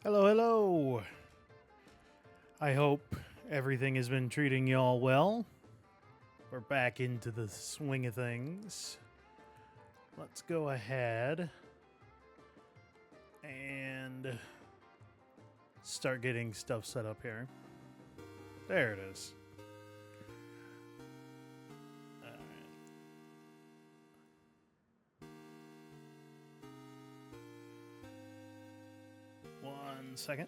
Hello, hello. I hope everything has been treating y'all well. We're back into the swing of things. Let's go ahead and start getting stuff set up here. There it is. All right. 1 second.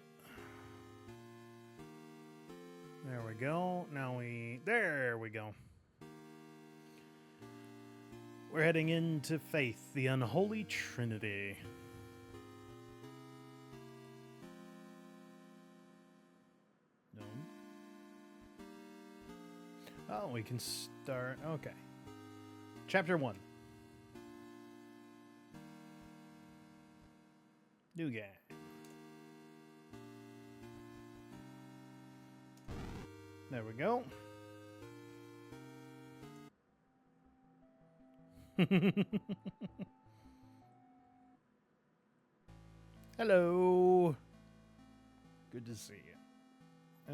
There we go. There we go. We're heading into Faith, the Unholy Trinity. No. Oh, we can start. Okay. Chapter 1. New game. There we go. Hello. Good to see you.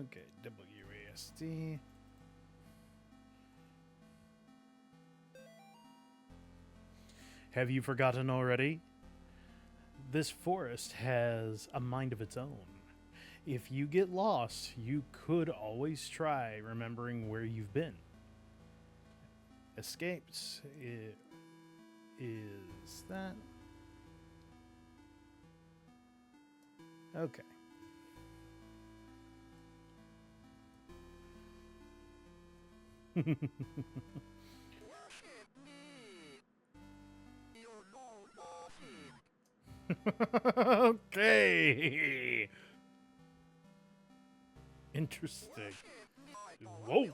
Okay, WASD. Have you forgotten already? This forest has a mind of its own. If you get lost, you could always try remembering where you've been. Escapes. Is that? Okay. Okay. Interesting. Whoa.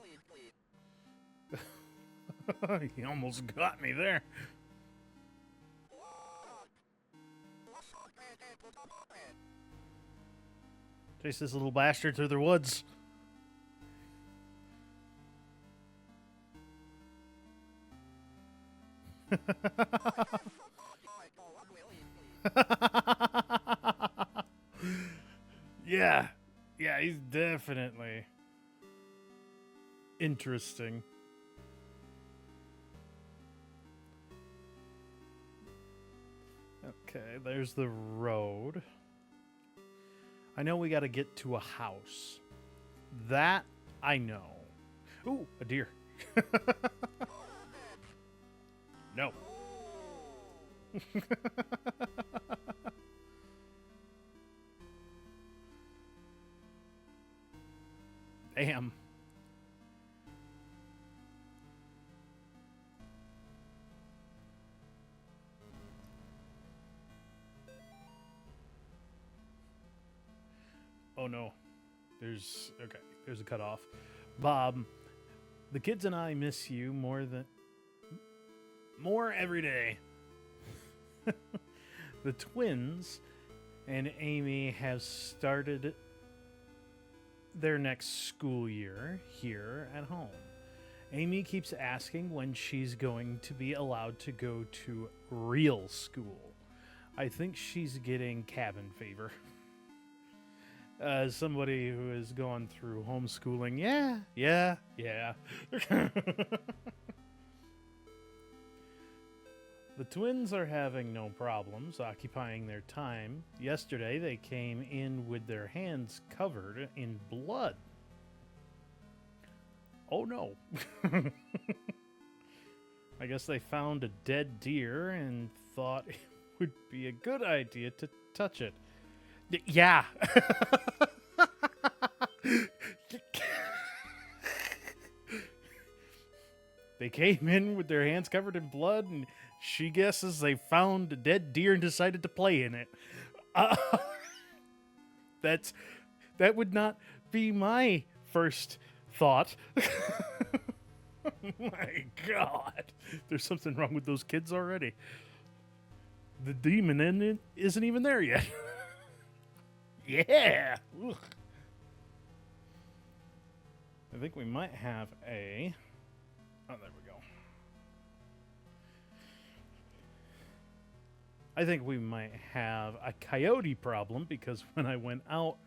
He almost got me there. Chase this little bastard through the woods. Yeah. Yeah, he's definitely interesting. Okay, there's the road. I know we got to get to a house. That I know. Ooh, a deer. No. Damn. Oh no. There's a cutoff. Bob, the kids and I miss you more every day. The twins and Amy have started their next school year here at home. Amy keeps asking when she's going to be allowed to go to real school. I think she's getting cabin fever. As somebody who has gone through homeschooling, yeah. The twins are having no problems occupying their time. Yesterday, they came in with their hands covered in blood. Oh no. I guess they found a dead deer and thought it would be a good idea to touch it. Yeah. They came in with their hands covered in blood, and she guesses they found a dead deer and decided to play in it. That would not be my first thought. My God. There's something wrong with those kids already. The demon in it isn't even there yet. Yeah. Ugh. I think we might have a... Oh, there we go. I think we might have a coyote problem because when I went out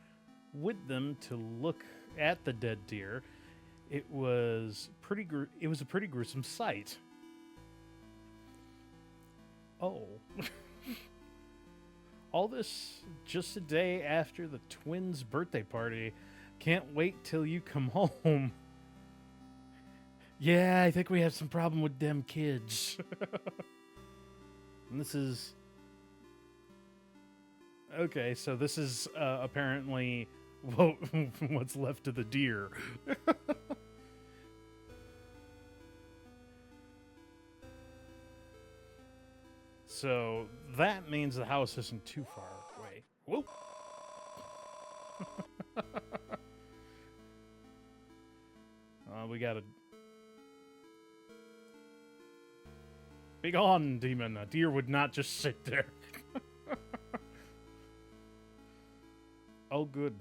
with them to look at the dead deer, it was it was a pretty gruesome sight. Oh. All this just a day after the twins' birthday party. Can't wait till you come home. Yeah, I think we have some problem with them kids. And this is... Okay, so this is apparently what's left of the deer. So that means the house isn't too far away. Whoop! We got a... Big on, demon. A deer would not just sit there. Oh, good.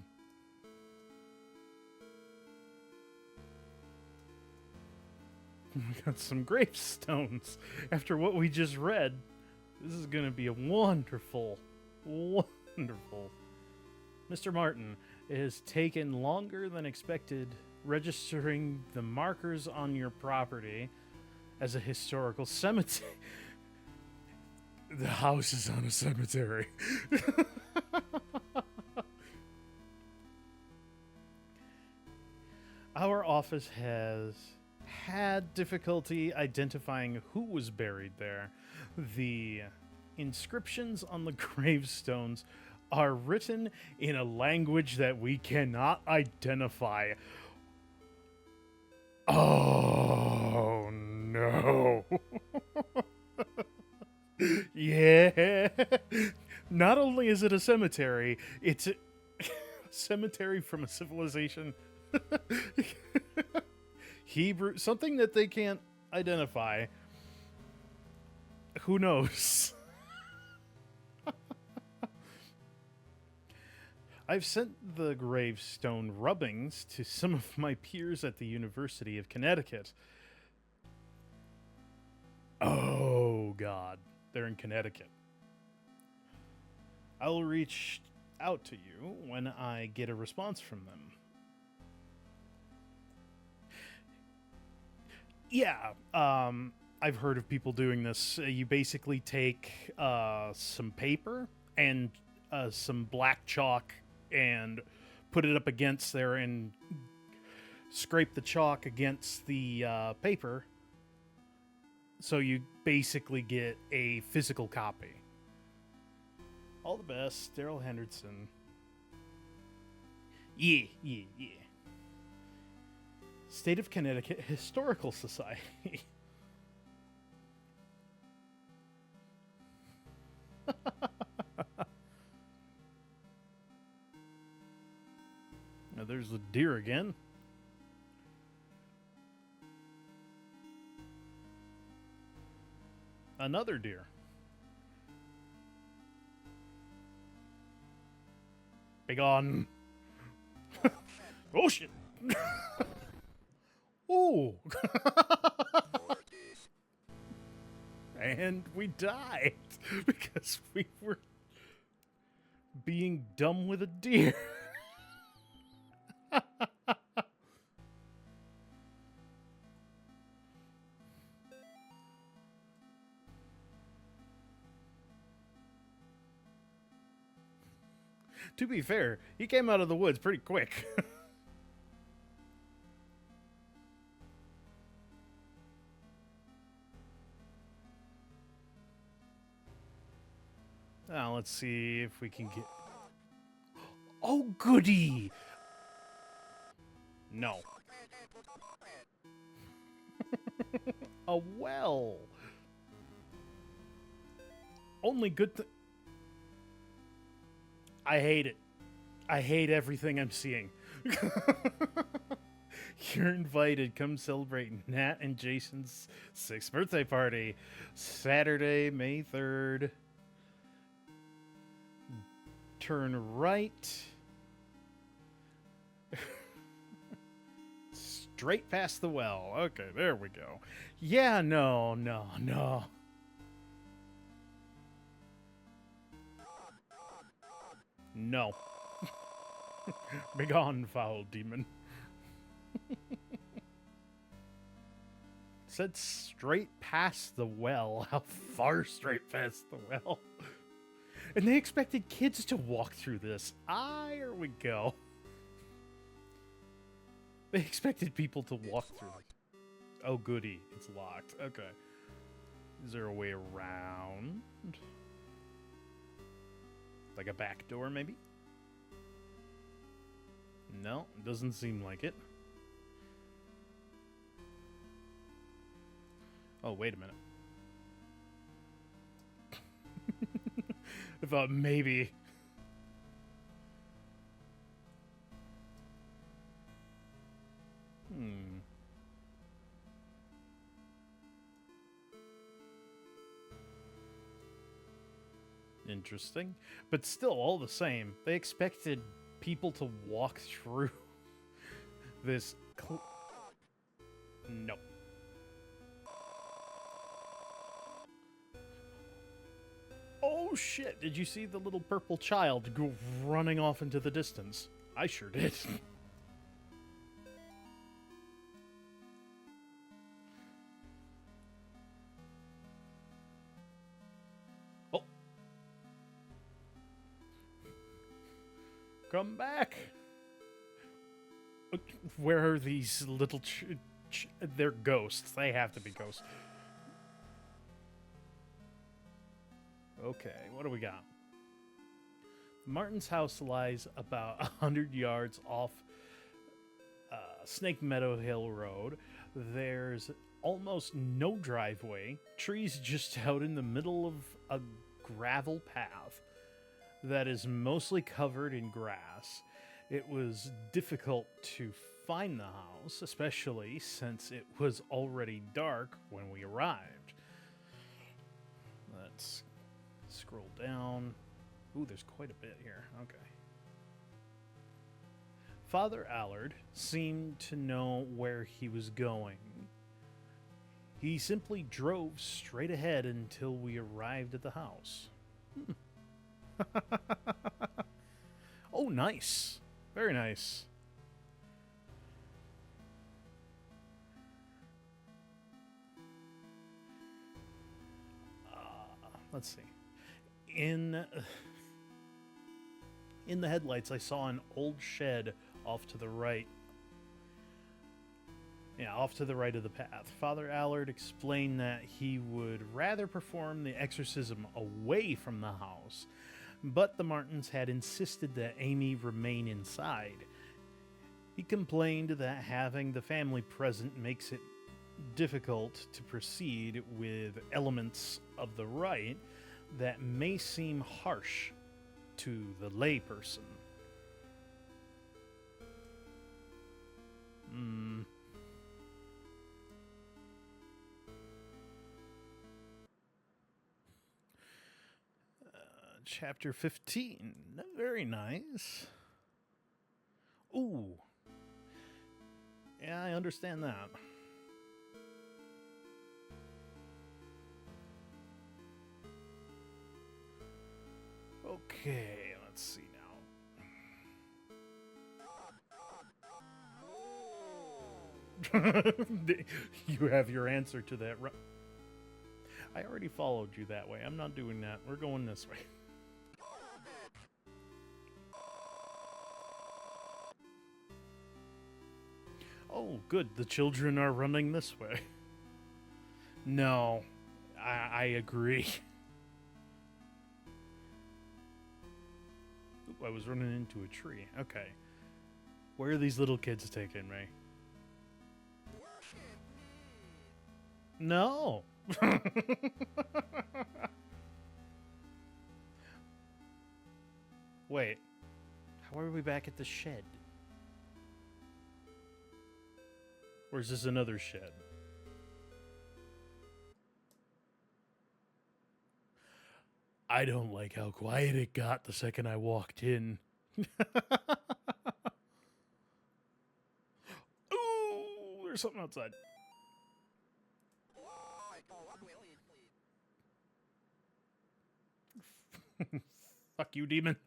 We got some gravestones. After what we just read, this is going to be a wonderful, wonderful. Mr. Martin, it has taken longer than expected registering the markers on your property as a historical cemetery. The house is on a cemetery. Our office has had difficulty identifying who was buried there. The inscriptions on the gravestones are written in a language that we cannot identify. Oh, no. Yeah. Not only is it a cemetery, it's a cemetery from a civilization. Hebrew, something that they can't identify. Who knows? I've sent the gravestone rubbings to some of my peers at the University of Connecticut. Oh, God. They're in Connecticut. I'll reach out to you when I get a response from them. Yeah, I've heard of people doing this. You basically take some paper and some black chalk and put it up against there and scrape the chalk against the paper. So you basically get a physical copy. All the best, Daryl Henderson. Yeah. State of Connecticut Historical Society. Now there's the deer again. Another deer. Big on. Oh shit. Ooh. And we died because we were being dumb with a deer. To be fair, he came out of the woods pretty quick. Now let's see if we can get... Oh, goody! No. A well. Only good thing... I hate it. I hate everything I'm seeing. You're invited. Come celebrate Nat and Jason's 6th birthday party. Saturday, May 3rd. Turn right. Straight past the well. Okay, there we go. Yeah, no. No. Begone, foul demon. Said straight past the well. How far straight past the well? And they expected kids to walk through this. Here we go. They expected people to walk through it. Oh, goody. It's locked. Okay. Is there a way around? Like a back door, maybe? No, doesn't seem like it. Oh, wait a minute. I thought maybe. Interesting. But still, all the same, they expected people to walk through this. Nope. Oh shit, did you see the little purple child go running off into the distance? I sure did. Oh. Come back. Where are these little they're ghosts. They have to be ghosts. Okay, what do we got? Martin's house lies about 100 yards off Snake Meadow Hill Road. There's almost no driveway. Trees just out in the middle of a gravel path that is mostly covered in grass. It was difficult to find the house, especially since it was already dark when we arrived. Let's scroll down. Ooh, there's quite a bit here. Okay. Father Allard seemed to know where he was going. He simply drove straight ahead until we arrived at the house. Oh, nice. Very nice. Let's see. In the headlights, I saw an old shed off to the right. Yeah, off to the right of the path. Father Allard explained that he would rather perform the exorcism away from the house, but the Martins had insisted that Amy remain inside. He complained that having the family present makes it difficult to proceed with elements of the rite that may seem harsh to the layperson. Chapter 15. Very nice. Ooh. Yeah, I understand that. Okay, let's see now. You have your answer to that. I already followed you that way. I'm not doing that. We're going this way. Oh, good. The children are running this way. No, I agree. Oop, I was running into a tree. Okay. Where are these little kids taking me? No. Wait. How are we back at the shed? Or is this another shed? I don't like how quiet it got the second I walked in. Ooh, there's something outside. Fuck you, demon.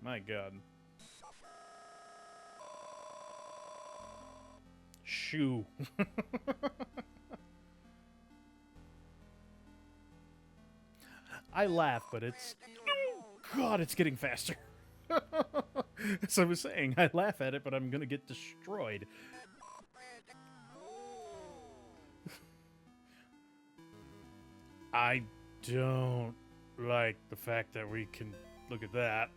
My God. Shoo. I laugh, but it's... God, it's getting faster. As I was saying, I laugh at it, but I'm gonna get destroyed. I don't like the fact that we can look at that.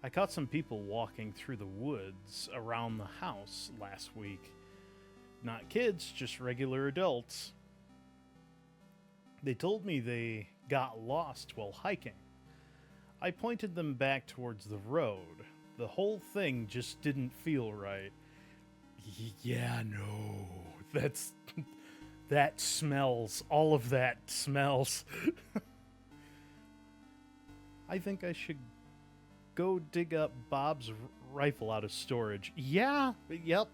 I caught some people walking through the woods around the house last week. Not kids, just regular adults. They told me they got lost while hiking. I pointed them back towards the road. The whole thing just didn't feel right. Yeah, no. That smells. All of that smells. I think I should go dig up Bob's rifle out of storage. Yeah, yep.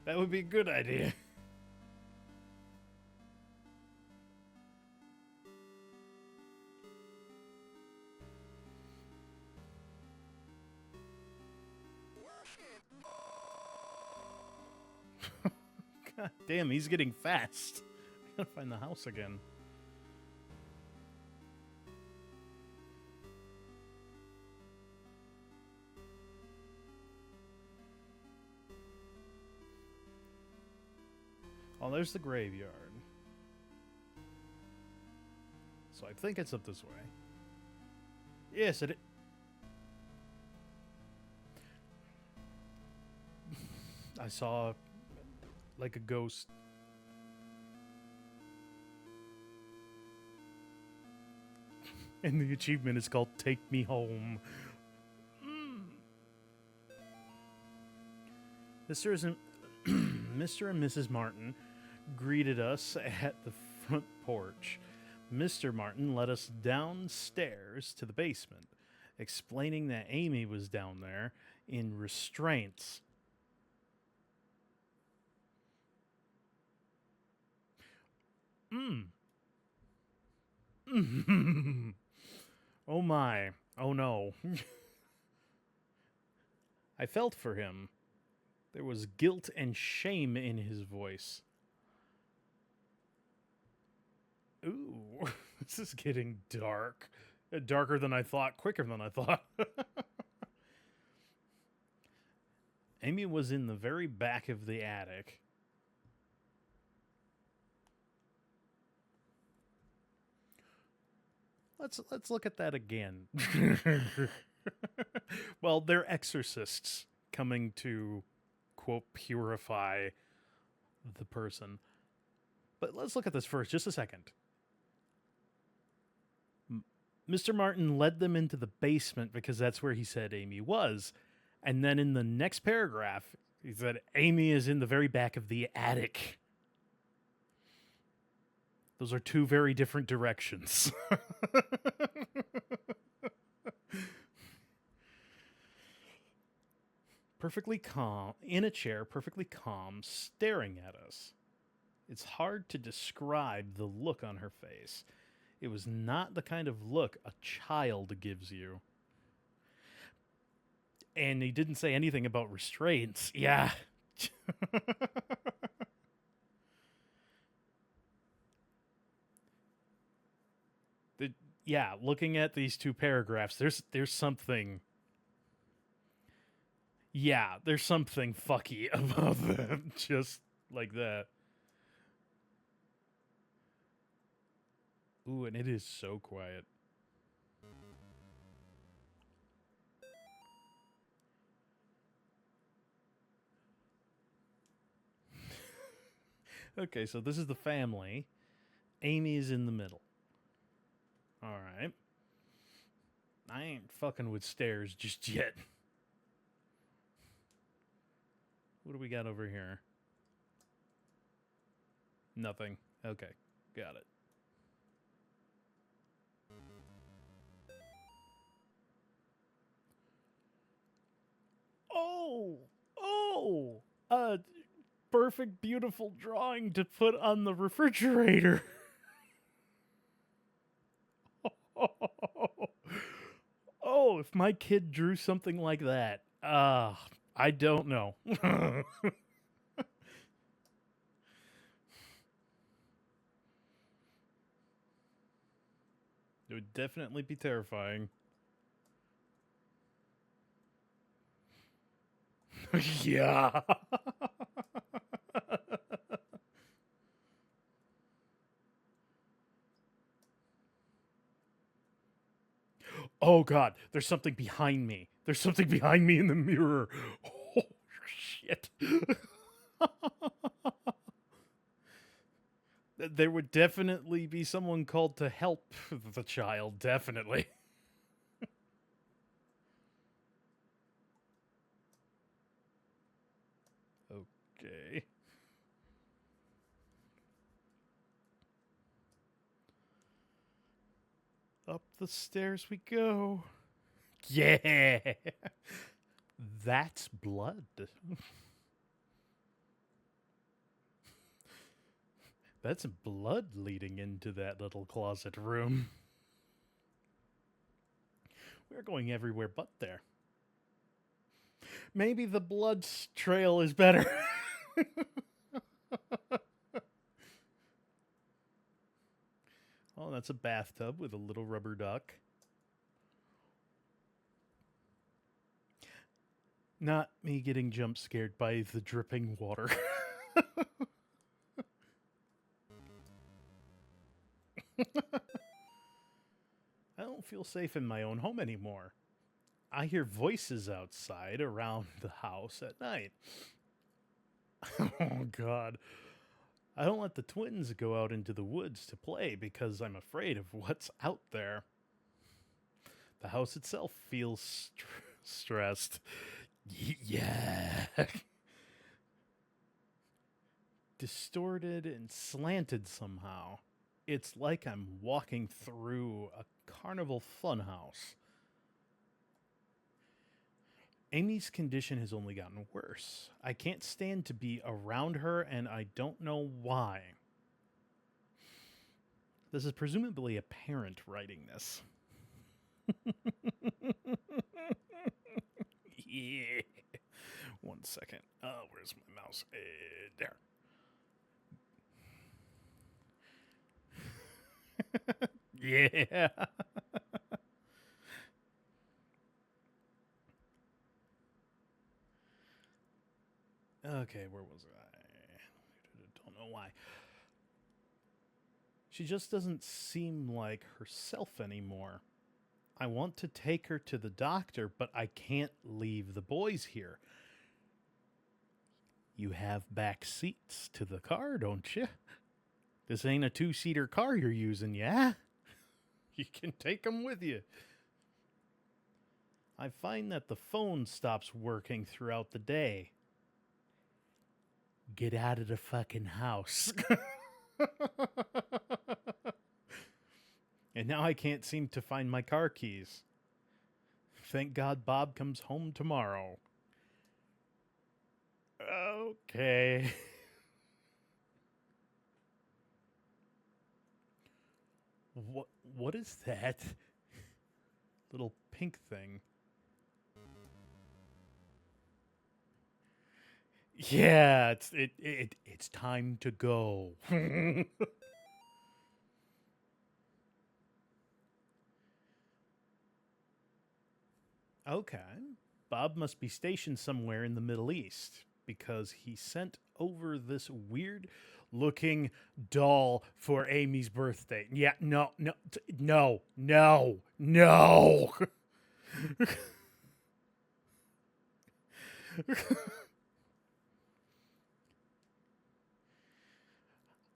That would be a good idea. God damn, he's getting fast. I gotta find the house again. Oh, there's the graveyard. So I think it's up this way. Yes, it... I saw... like a ghost. And the achievement is called Take Me Home. Mr. and Mrs. Martin greeted us at the front porch. Mr. Martin led us downstairs to the basement, explaining that Amy was down there in restraints. Oh my. Oh no. I felt for him. There was guilt and shame in his voice. Ooh, this is getting dark. Darker than I thought, quicker than I thought. Amy was in the very back of the attic. Let's look at that again. Well, they're exorcists coming to, quote, purify the person. But let's look at this first, just a second. Mr. Martin led them into the basement because that's where he said Amy was. And then in the next paragraph, he said Amy is in the very back of the attic. Those are two very different directions. Perfectly calm, in a chair, perfectly calm, staring at us. It's hard to describe the look on her face. It was not the kind of look a child gives you. And he didn't say anything about restraints. Yeah. Yeah, looking at these two paragraphs, there's something... Yeah, there's something fucky about them, just like that. Ooh, and it is so quiet. Okay, so this is the family. Amy is in the middle. Alright. I ain't fucking with stairs just yet. What do we got over here? Nothing. Okay, got it. Oh! Oh! A perfect, beautiful drawing to put on the refrigerator. Oh, if my kid drew something like that, I don't know. It would definitely be terrifying. Yeah. Oh god, there's something behind me. There's something behind me in the mirror. Oh shit. There would definitely be someone called to help the child, definitely. Okay. Up the stairs we go. Yeah. That's blood. That's blood leading into that little closet room. We're going everywhere but there. Maybe the blood trail is better. Oh, that's a bathtub with a little rubber duck. Not me getting jump scared by the dripping water. I don't feel safe in my own home anymore. I hear voices outside around the house at night. Oh, God. I don't let the twins go out into the woods to play because I'm afraid of what's out there. The house itself feels stressed. Yeah. Distorted and slanted somehow. It's like I'm walking through a carnival funhouse. Amy's condition has only gotten worse. I can't stand to be around her, and I don't know why. This is presumably a parent writing this. Yeah. 1 second. Where's my mouse? There. Yeah. Okay, where was I? Don't know why. She just doesn't seem like herself anymore. I want to take her to the doctor, but I can't leave the boys here. You have back seats to the car, don't you? This ain't a two-seater car you're using, yeah? You can take them with you. I find that the phone stops working throughout the day. Get out of the fucking house. And now I can't seem to find my car keys. Thank God Bob comes home tomorrow. Okay. What is that? Little pink thing. Yeah, it's time to go. Okay. Bob must be stationed somewhere in the Middle East because he sent over this weird looking doll for Amy's birthday. Yeah, no.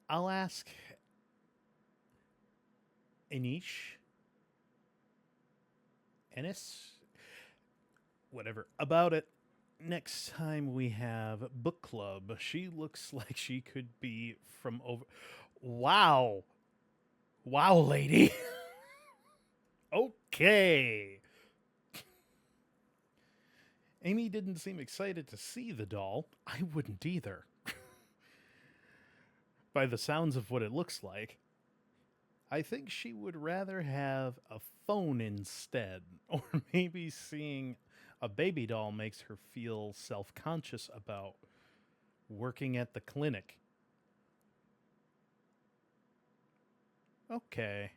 I'll ask Anish, Ennis, whatever, about it next time we have book club. She looks like she could be from over. Wow. Wow, lady. Okay. Amy didn't seem excited to see the doll. I wouldn't either. By the sounds of what it looks like, I think she would rather have a phone instead, or maybe seeing a baby doll makes her feel self conscious about working at the clinic. Okay.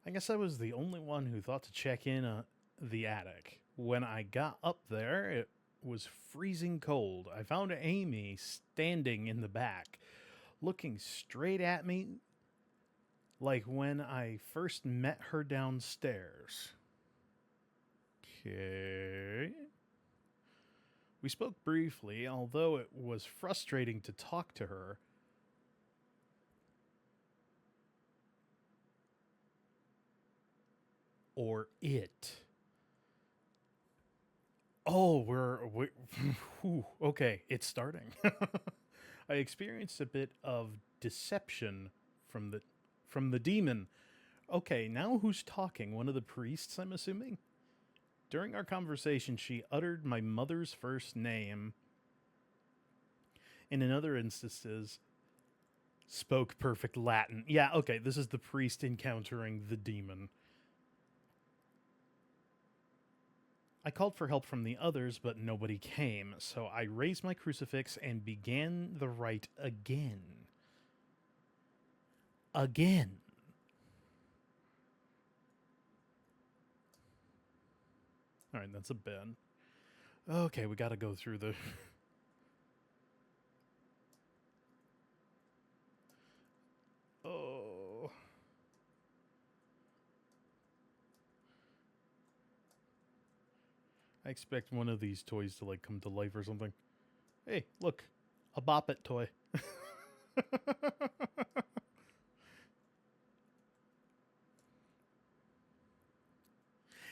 I guess I was the only one who thought to check in the attic. When I got up there, it was freezing cold. I found Amy standing in the back, looking straight at me like when I first met her downstairs. Okay. We spoke briefly, although it was frustrating to talk to her. Or it. Oh, we okay, it's starting. I experienced a bit of deception from the demon. Okay, now who's talking? One of the priests, I'm assuming? During our conversation, she uttered my mother's first name. In other instances, spoke perfect Latin. Yeah, okay, this is the priest encountering the demon. I called for help from the others, but nobody came, so I raised my crucifix and began the rite again. Again. Alright, that's a bed. Okay, we gotta go through the... Oh... I expect one of these toys to, like, come to life or something. Hey, look. A Bop It toy.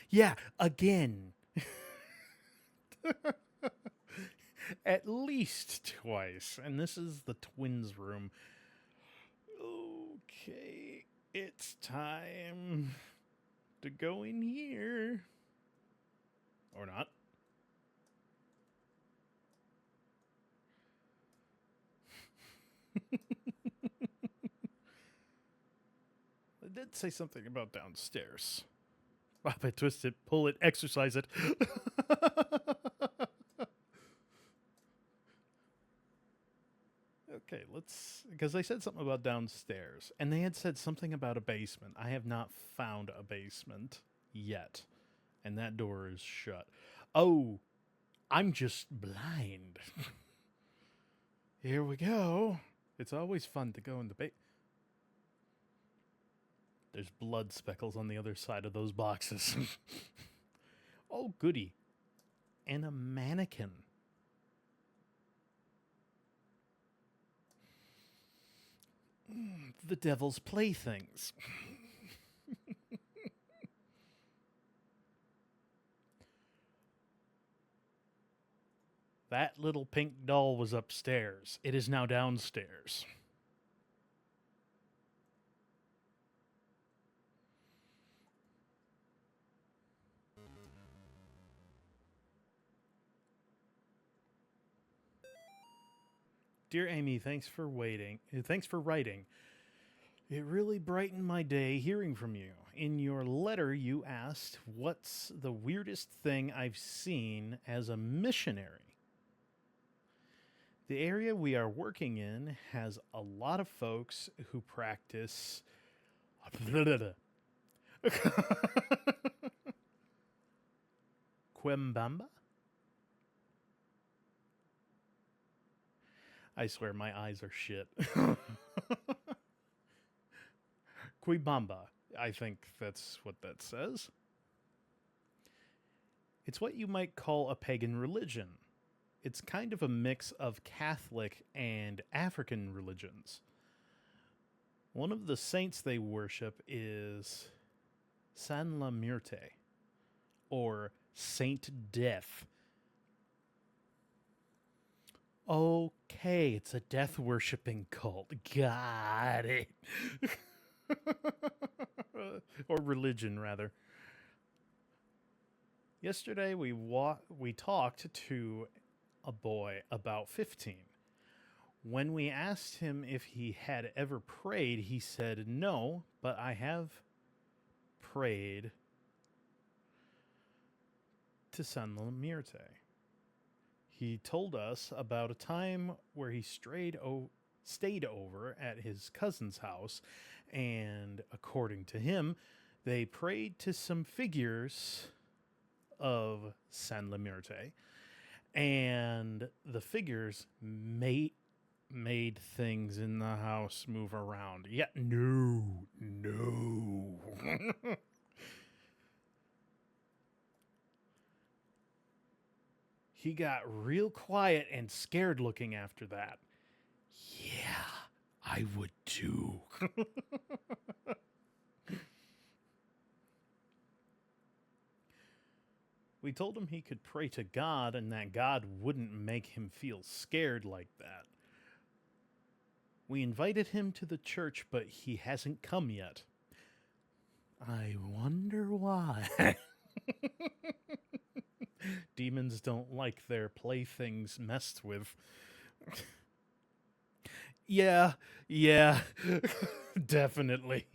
Yeah, again. At least twice. And this is the twins' room. Okay, it's time to go in here. Or not. I did say something about downstairs. Pop it, twist it, pull it, exercise it. Okay, let's... Because they said something about downstairs, and they had said something about a basement. I have not found a basement yet, and that door is shut. Oh, I'm just blind. Here we go. It's always fun to go in the There's blood speckles on the other side of those boxes. Oh, goody. And a mannequin. The devil's playthings. That little pink doll was upstairs. It is now downstairs. Dear Amy, thanks for waiting. Thanks for writing. It really brightened my day hearing from you. In your letter, you asked, what's the weirdest thing I've seen as a missionary? The area we are working in has a lot of folks who practice... Quembamba? I swear my eyes are shit. Quibamba. I think that's what that says. It's what you might call a pagan religion. It's kind of a mix of Catholic and African religions. One of the saints they worship is San La Muerte, or Saint Death. Okay, it's a death worshipping cult. Got it. or religion, rather. Yesterday, we talked to a boy about 15. When we asked him if he had ever prayed, he said no, but I have prayed to San Lamirte. He told us about a time where he stayed over at his cousin's house, and according to him, they prayed to some figures of San Lamirte, and the figures made things in the house move around. Yeah, no. He got real quiet and scared looking after that. Yeah, I would too. We told him he could pray to God and that God wouldn't make him feel scared like that. We invited him to the church, but he hasn't come yet. I wonder why. Demons don't like their playthings messed with. Yeah, definitely.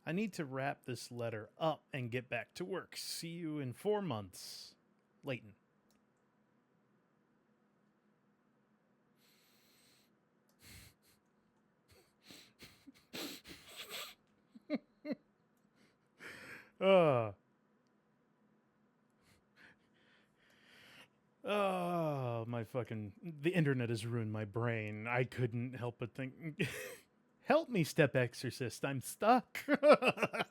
I need to wrap this letter up and get back to work. See you in 4 months. Leighton. My fucking... The internet has ruined my brain. I couldn't help but think... Help me, Step Exorcist. I'm stuck. God.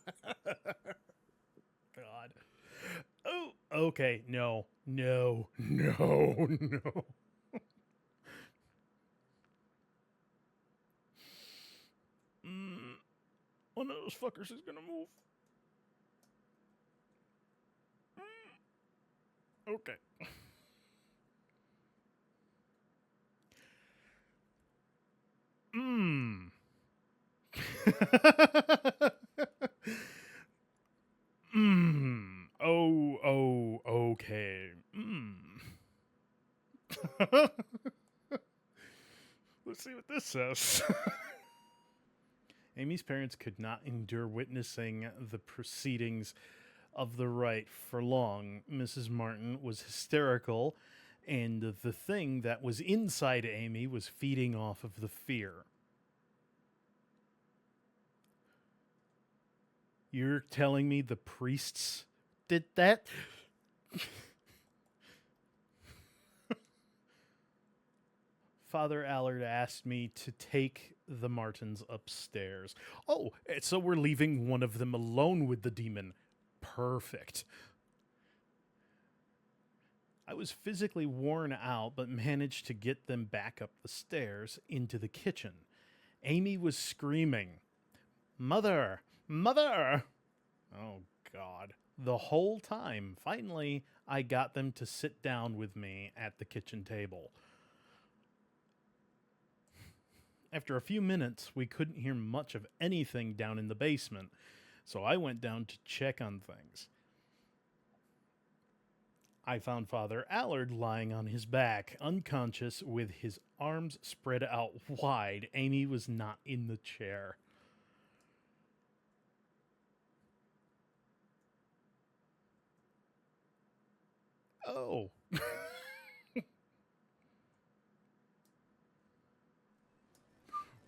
Oh, okay. No. One of those fuckers is gonna move. Okay. Okay. Let's see what this says. Amy's parents could not endure witnessing the proceedings of the rite for long. Mrs. Martin was hysterical, and the thing that was inside Amy was feeding off of the fear. You're telling me the priests did that? Father Allard asked me to take the Martins upstairs. Oh, so we're leaving one of them alone with the demon. Perfect. I was physically worn out, but managed to get them back up the stairs into the kitchen. Amy was screaming, "Mother! Mother!" Oh, God. The whole time, finally, I got them to sit down with me at the kitchen table. After a few minutes, we couldn't hear much of anything down in the basement, so I went down to check on things. I found Father Allard lying on his back, unconscious, with his arms spread out wide. Amy was not in the chair. Oh.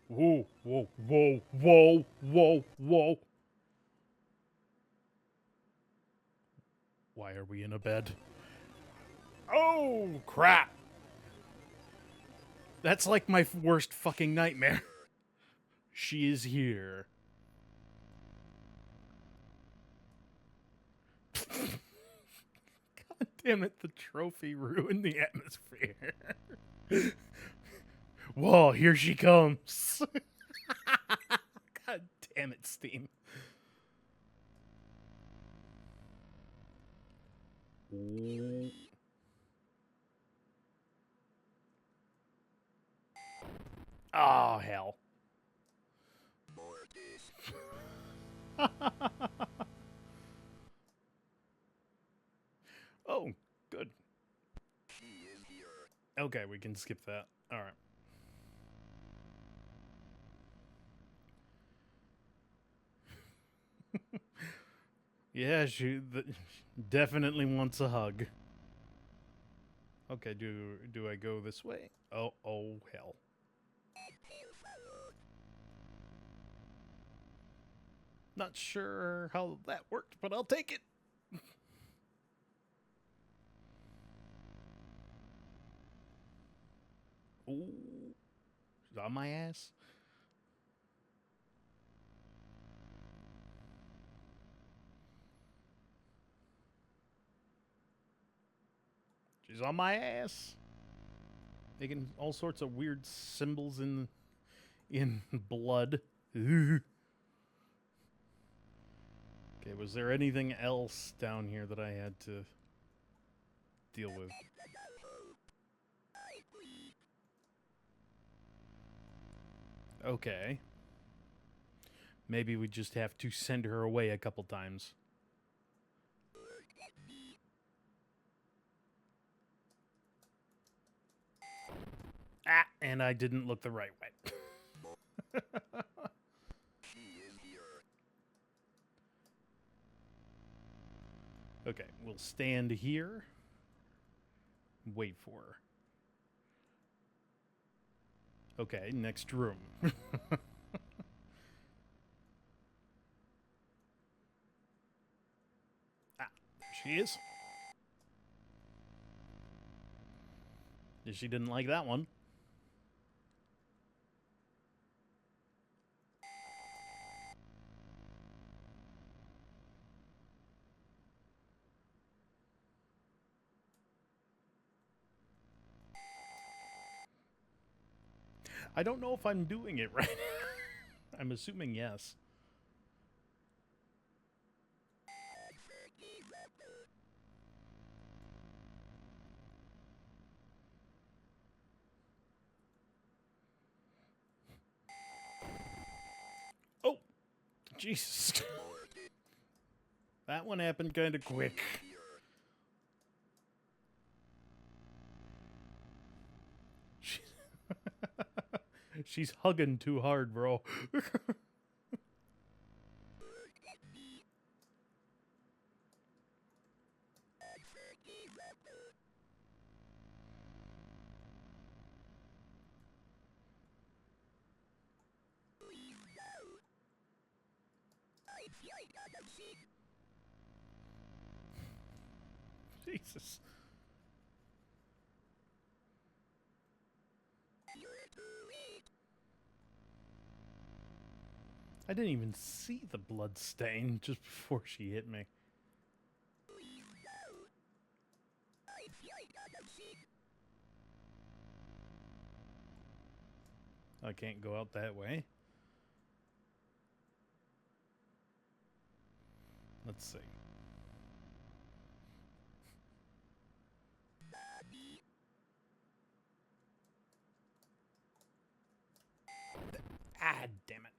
Whoa. Why are we in a bed? Oh, crap. That's like my worst fucking nightmare. She is here. God damn it, the trophy ruined the atmosphere. Whoa, here she comes. God damn it, Steam. Oh, hell. Oh, good. Okay, we can skip that. All right. Yeah, she definitely wants a hug. Okay, do I go this way? Oh, hell. Not sure how that worked, but I'll take it. Ooh, she's on my ass. She's on my ass. Making all sorts of weird symbols in blood. Okay, was there anything else down here that I had to deal with? Okay. Maybe we just have to send her away a couple times. Ah, and I didn't look the right way. Okay, we'll stand here. Wait for her. Okay, next room. Ah, there she is. She didn't like that one. I don't know if I'm doing it right. I'm assuming yes. Oh, Jesus. That one happened kind of quick. She's hugging too hard, bro. Jesus. I didn't even see the blood stain just before she hit me. I can't go out that way. Let's see. Ah, damn it.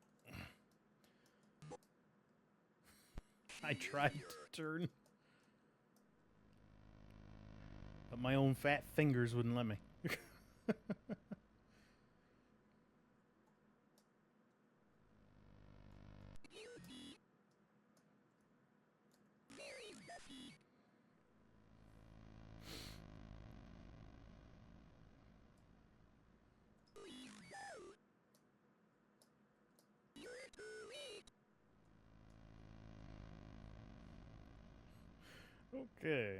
I tried to turn, but my own fat fingers wouldn't let me. Okay.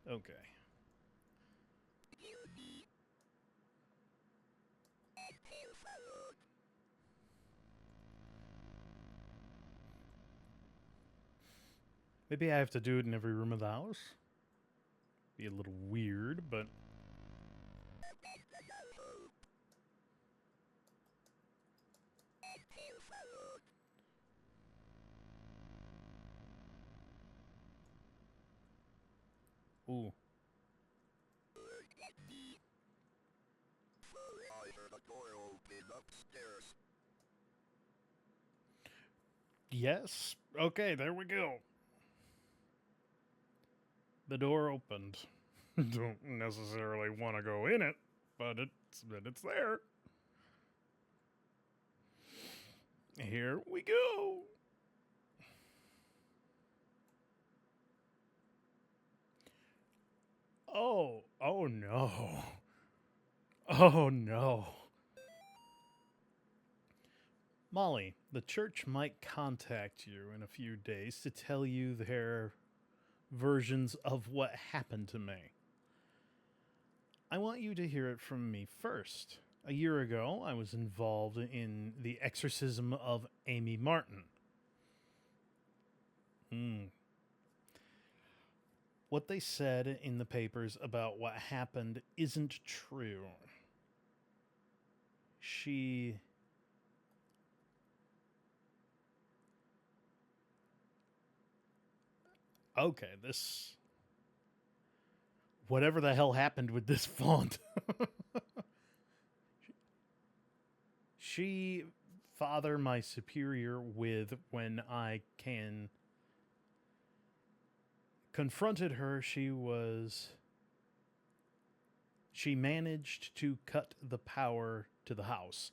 Okay. Maybe I have to do it in every room of the house. Be a little weird, but... Ooh. I heard a door open upstairs. Yes. Okay, there we go. The door opened. Don't necessarily want to go in it, but it's there. Here we go. Oh no. Oh no. Molly, the church might contact you in a few days to tell you their versions of what happened to me. I want you to hear it from me first. A year ago, I was involved in the exorcism of Amy Martin. What they said in the papers about what happened isn't true. She. Okay, this. Whatever the hell happened with this font. She, father, my superior, with when I confronted her, she managed to cut the power to the house,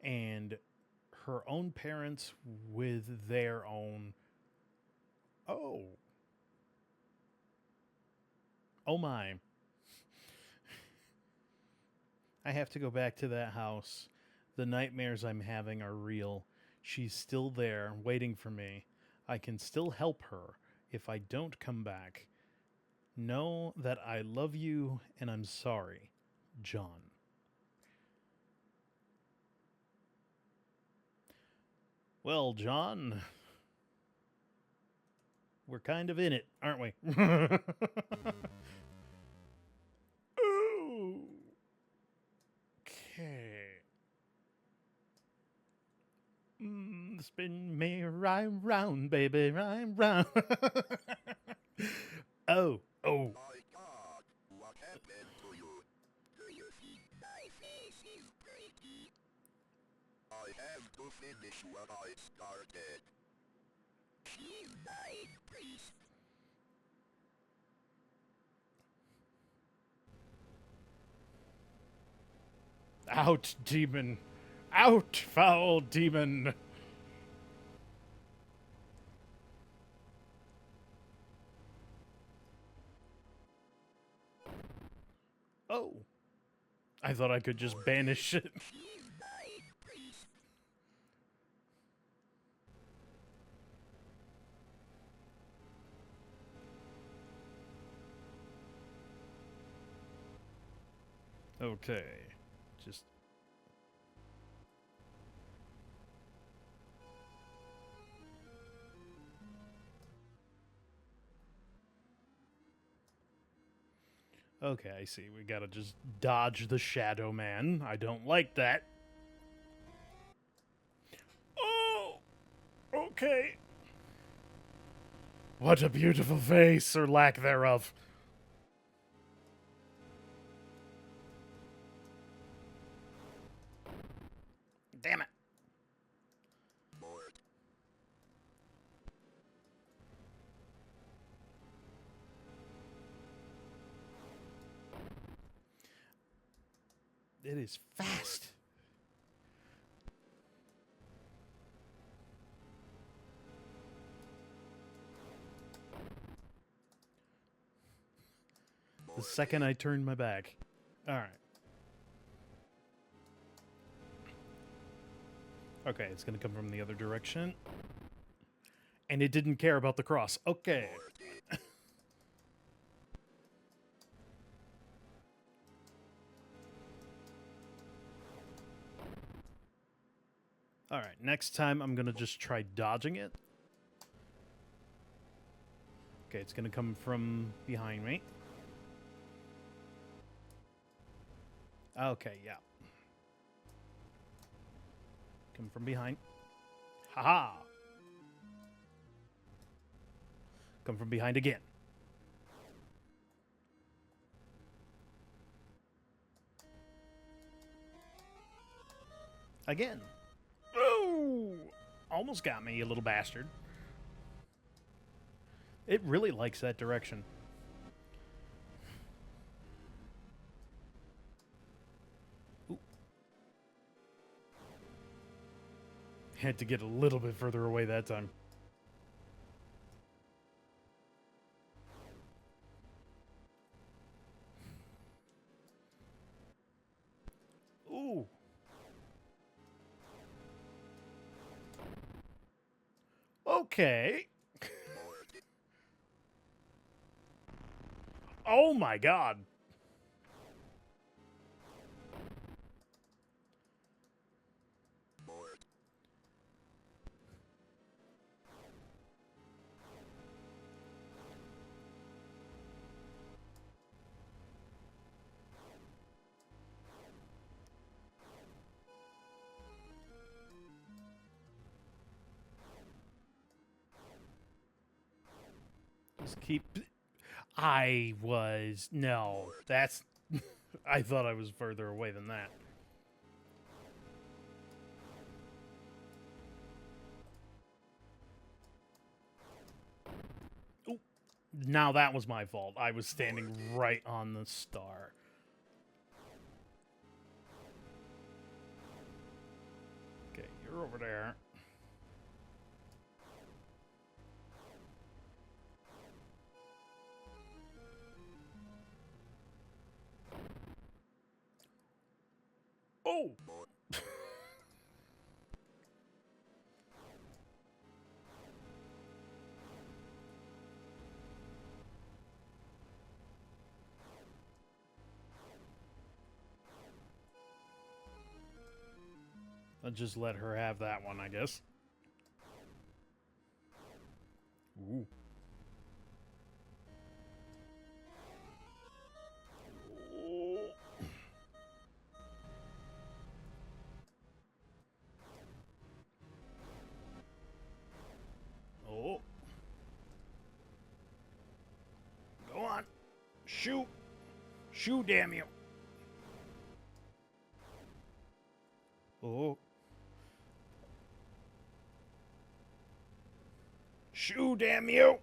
and her own parents with their own. Oh. Oh my. I have to go back to that house. The nightmares I'm having are real. She's still there, waiting for me. I can still help her if I don't come back. Know that I love you and I'm sorry, John. Well, John, we're kind of in it, aren't we? Ooh. Okay. Spin me right round, baby, right round. Oh. My God, what happened to you? Do you think my face is pretty? I have to finish what I started. She's my priest. Out, demon. Out, foul demon. Oh. I thought I could just banish it. She's my priest. Okay. Just. Okay, I see. We gotta just dodge the Shadow Man. I don't like that. Oh! Okay. What a beautiful face, or lack thereof. Damn it. Bored. It is fast. The second I turned my back. Alright. Okay, it's gonna come from the other direction. And it didn't care about the cross. Okay. Alright, next time I'm gonna just try dodging it. Okay, it's gonna come from behind me. Okay, yeah. Come from behind. Haha! Come from behind again. Again. Oh! Almost got me, you little bastard. It really likes that direction. Ooh. Had to get a little bit further away that time. Ooh. Okay. Oh my god. Just keep... I was... No. That's... I thought I was further away than that. Ooh. Now that was my fault. I was standing right on the star. Okay, you're over there. Oh! I'll just let her have that one, I guess. Ooh. Oh. Go on. Shoot. Shoot, damn you. Oh. Shoo, damn you!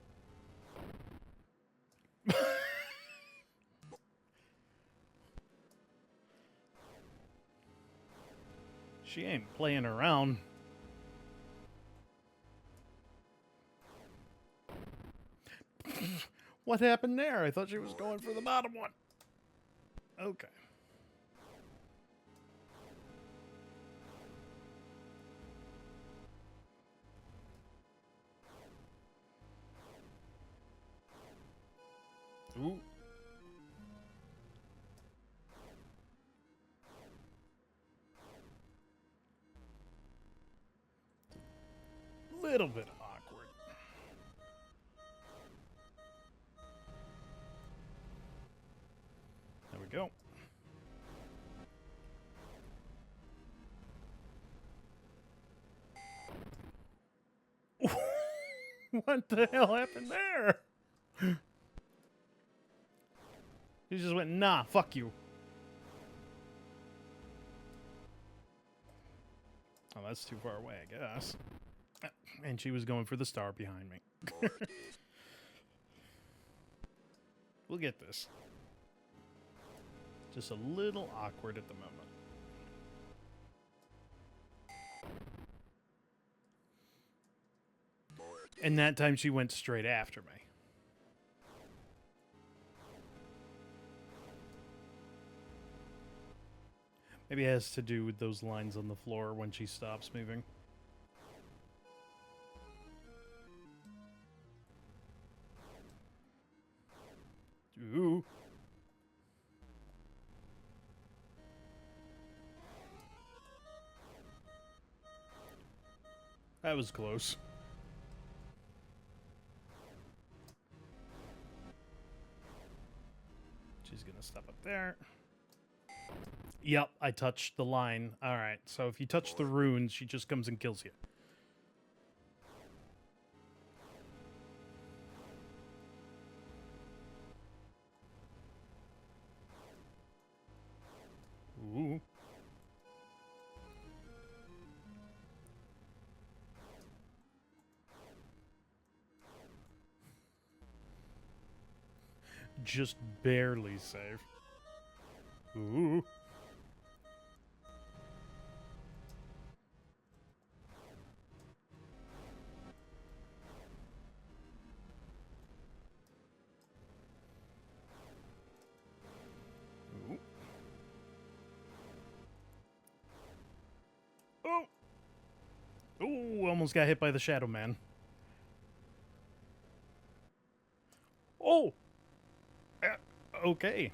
She ain't playing around. What happened there? I thought she was going for the bottom one. Okay. Ooh. Little bit awkward. There we go. What the hell happened there? He just went, nah, fuck you. Oh, that's too far away, I guess. And she was going for the star behind me. We'll get this. Just a little awkward at the moment. And that time she went straight after me. Maybe it has to do with those lines on the floor when she stops moving. Ooh. That was close. She's gonna step up there. Yep, I touched the line. Alright, so if you touch the runes, she just comes and kills you. Ooh. just barely safe. Ooh. Ooh. Oh! Ooh, almost got hit by the Shadow Man. Oh! Okay.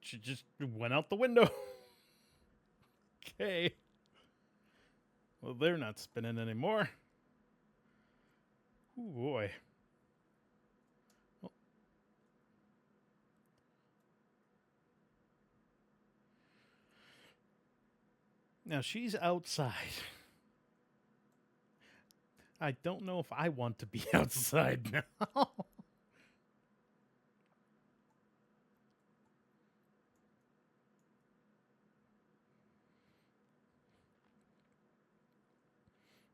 She just went out the window. Okay. Well, they're not spinning anymore. Ooh, boy. Oh. Now she's outside. I don't know if I want to be outside now.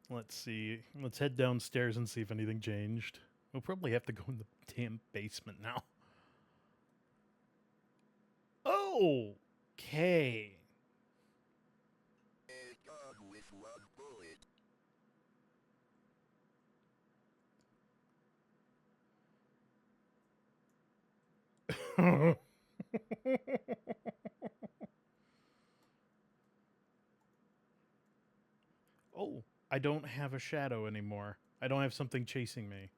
Let's see. Let's head downstairs and see if anything changed. We'll probably have to go in the damn basement now. Okay. A gun with one bullet. Oh, I don't have a shadow anymore. I don't have something chasing me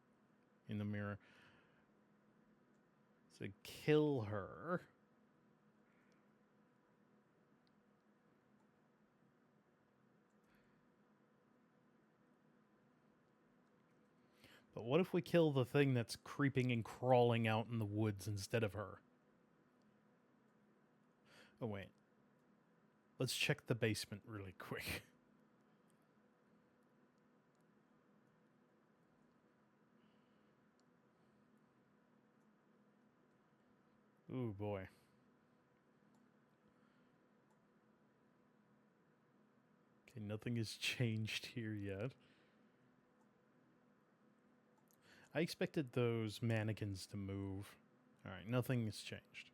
in the mirror. So kill her. But what if we kill the thing that's creeping and crawling out in the woods instead of her? Oh, wait. Let's check the basement really quick. Ooh, boy. Okay, nothing has changed here yet. I expected those mannequins to move. Alright, nothing has changed.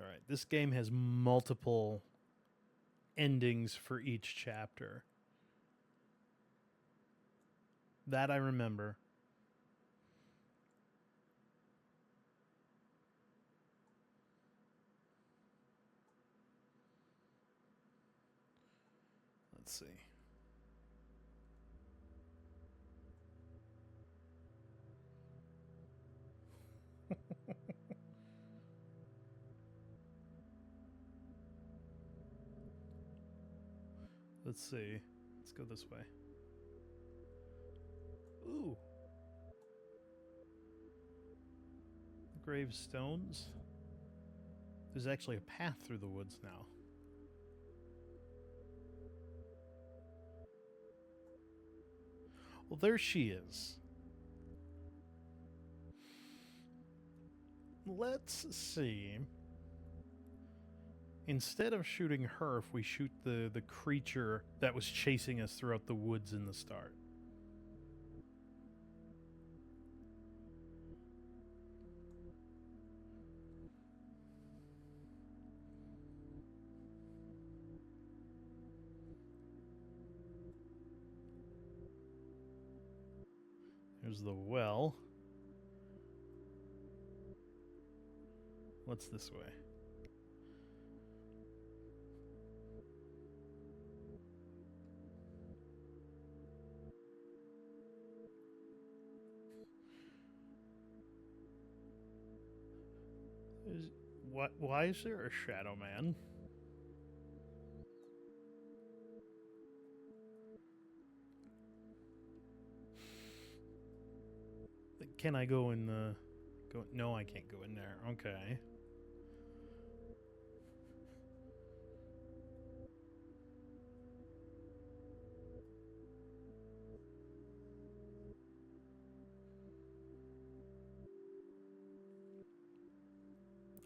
Alright, this game has multiple endings for each chapter. That I remember. Let's see. Let's see. Let's go this way. Ooh. Gravestones. There's actually a path through the woods now. Well, there she is. Let's see. Instead of shooting her, if we shoot the creature that was chasing us throughout the woods in the start. There's the well. What's this way? Why is there a Shadow Man? Can I go in the... No, I can't go in there. Okay.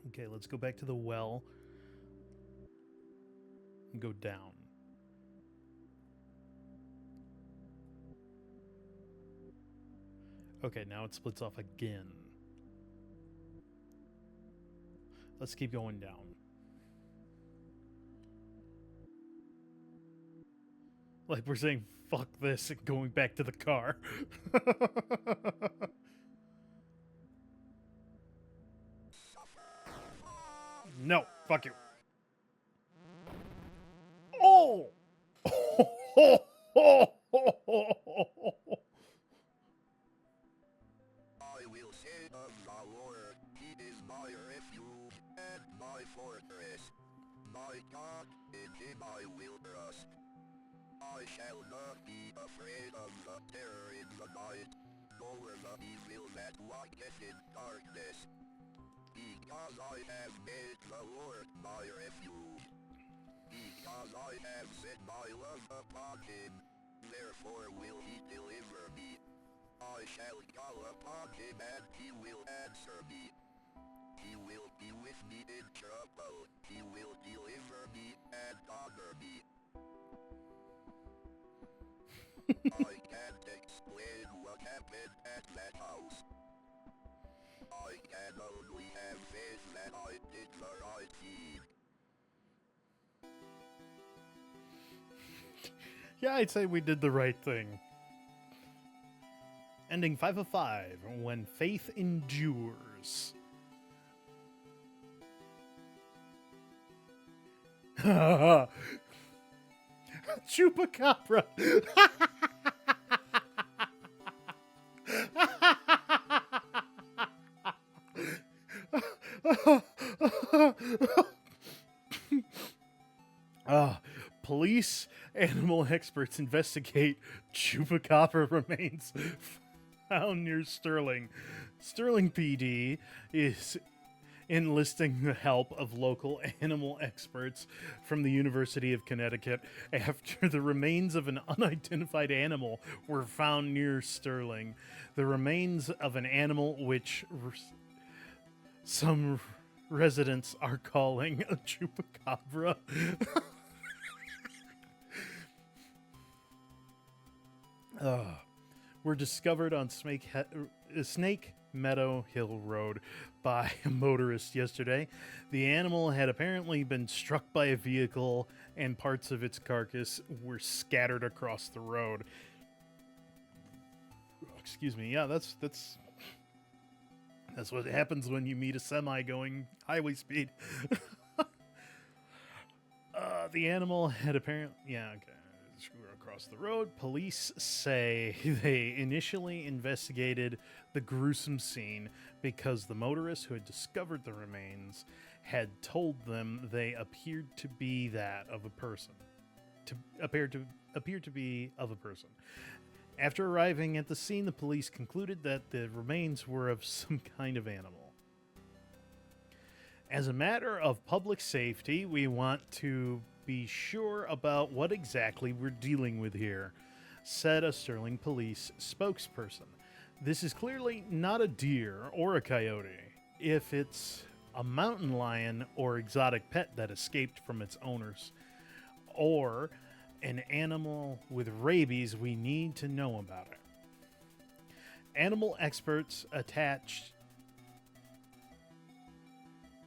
Okay, let's go back to the well and go down. Okay, now it splits off again. Let's keep going down. Like we're saying, fuck this and going back to the car. No, fuck you. Oh! I will say of the Lord, he is my refuge and my fortress. My God, in him I will trust. I shall not be afraid of the terror in the night, nor the evil that walketh in darkness. Because I have made the Lord my refuge. Because I have set my love upon him, therefore will he deliver me. I shall call upon him and he will answer me. He will be with me in trouble. He will deliver me and honor me. I can't explain what happened at that house. I can only have faith that I did the right deed. Yeah, I'd say we did the right thing. Ending 5 of 5, when faith endures. Chupacabra. Police animal experts investigate chupacabra remains found near Sterling. Sterling PD is enlisting the help of local animal experts from the University of Connecticut after the remains of an unidentified animal were found near Sterling. The remains of an animal which some residents are calling a chupacabra. Were discovered on Snake Meadow Hill Road by a motorist yesterday. The animal had apparently been struck by a vehicle and parts of its carcass were scattered across the road. Excuse me. Yeah, that's what happens when you meet a semi going highway speed. The animal had apparently... Yeah, okay. Across the road. Police say they initially investigated the gruesome scene because the motorist who had discovered the remains had told them they appeared to be that of a person. Appear to be of a person. After arriving at the scene, the police concluded that the remains were of some kind of animal. As a matter of public safety, we want to be sure about what exactly we're dealing with here, said a Sterling police spokesperson. This is clearly not a deer or a coyote. If it's a mountain lion or exotic pet that escaped from its owners, or an animal with rabies, we need to know about it. Animal experts attached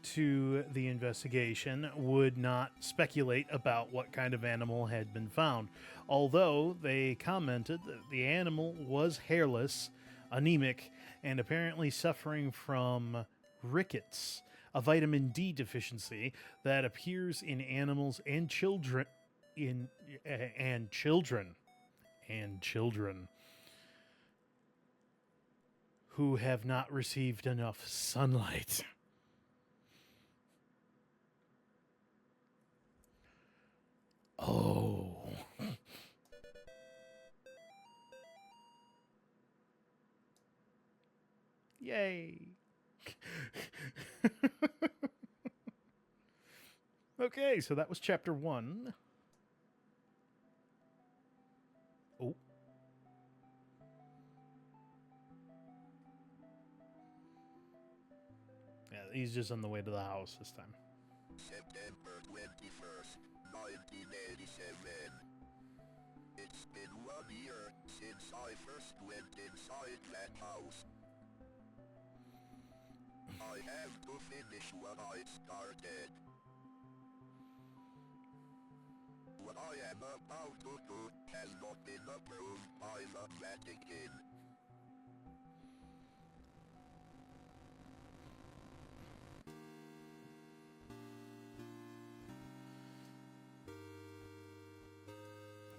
to the investigation would not speculate about what kind of animal had been found, although they commented that the animal was hairless, anemic, and apparently suffering from rickets, a vitamin D deficiency that appears in animals and children who have not received enough sunlight. Oh. Yay. Okay, so that was chapter 1. Oh. Yeah, he's just on the way to the house this time. September 21st, 1987. It's been 1 year since I first went inside that house. I have to finish what I started. What I am about to do has not been approved by the Vatican.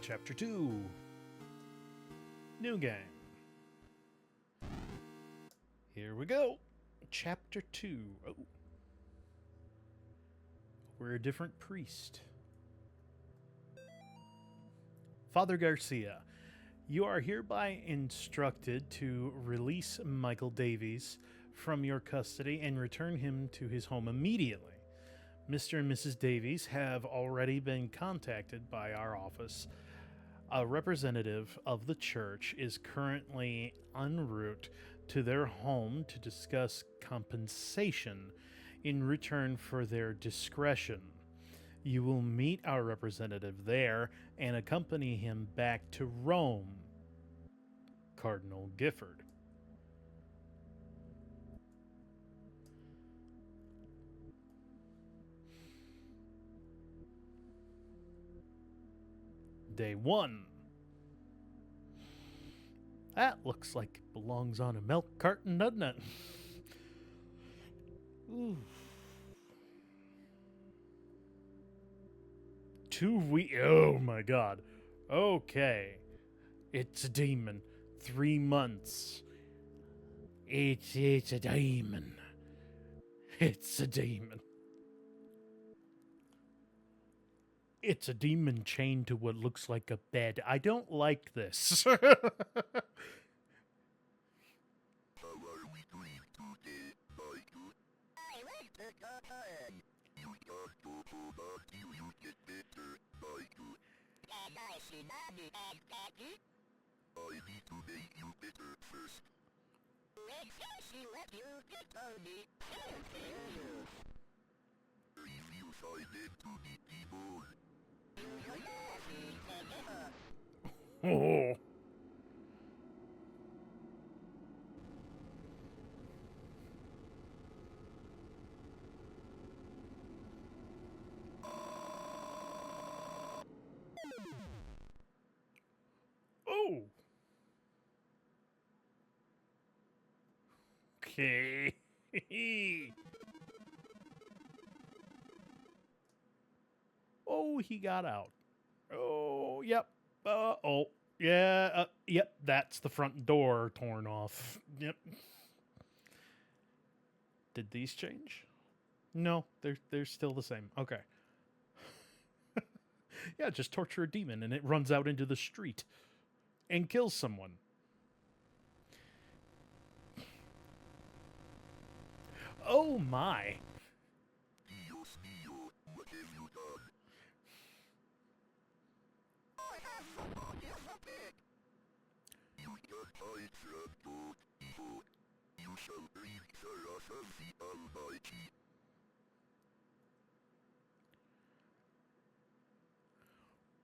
Chapter 2. New game. Here we go. Chapter 2. Oh. We're a different priest. Father Garcia, you are hereby instructed to release Michael Davies from your custody and return him to his home immediately. Mr. and Mrs. Davies have already been contacted by our office. A representative of the church is currently en route to their home to discuss compensation in return for their discretion. You will meet our representative there and accompany him back to Rome. Cardinal Gifford. Day 1. That looks like it belongs on a milk carton, doesn't it? Ooh. 2 weeks. Oh my god. Okay. It's a demon. 3 months. It's a demon. It's a demon. It's a demon chained to what looks like a bed. I don't like this. How are we doing today, Michael? I went to go home. You can't go home until you get better, Michael. Can I see Mommy and Daddy? I need to make you better first. When she let you get Tony, she'll kill you. If you find them to be people, Oh. Oh. Okay. Oh, he got out. Oh, yep. Oh, yeah. Yep, that's the front door torn off. Yep. Did these change? No, they're still the same. Okay. Yeah, just torture a demon and it runs out into the street and kills someone. Oh my. Dios mío, what have you done? I have somebody as a pig. You can't hide from God, evil. You shall breathe the wrath of the Almighty.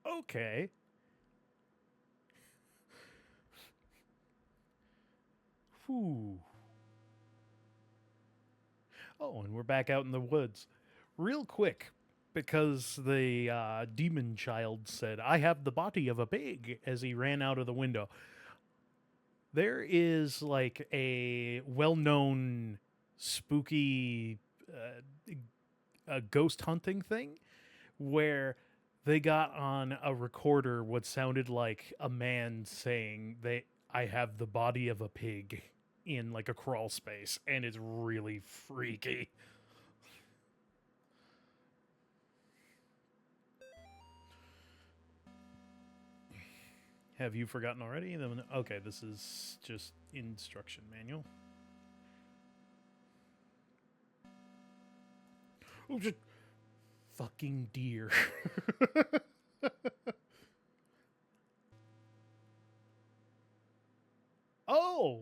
Okay. Whew. Oh, and we're back out in the woods. Real quick, because the demon child said, I have the body of a pig, as he ran out of the window. There is like a well-known spooky ghost hunting thing where they got on a recorder what sounded like a man saying I have the body of a pig in like a crawl space, and it's really freaky. Have you forgotten already? Okay, this is just instruction manual. Oh, just fucking deer. Oh.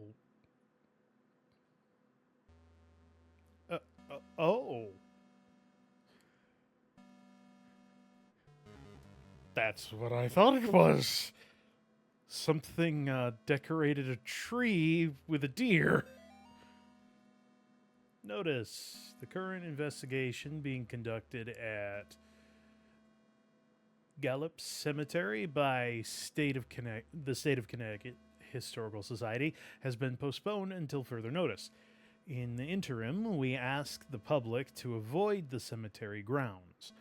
That's what I thought it was. Something decorated a tree with a deer. Notice the current investigation being conducted at Gallup Cemetery by the State of Connecticut Historical Society has been postponed until further notice. In the interim, we ask the public to avoid the cemetery grounds,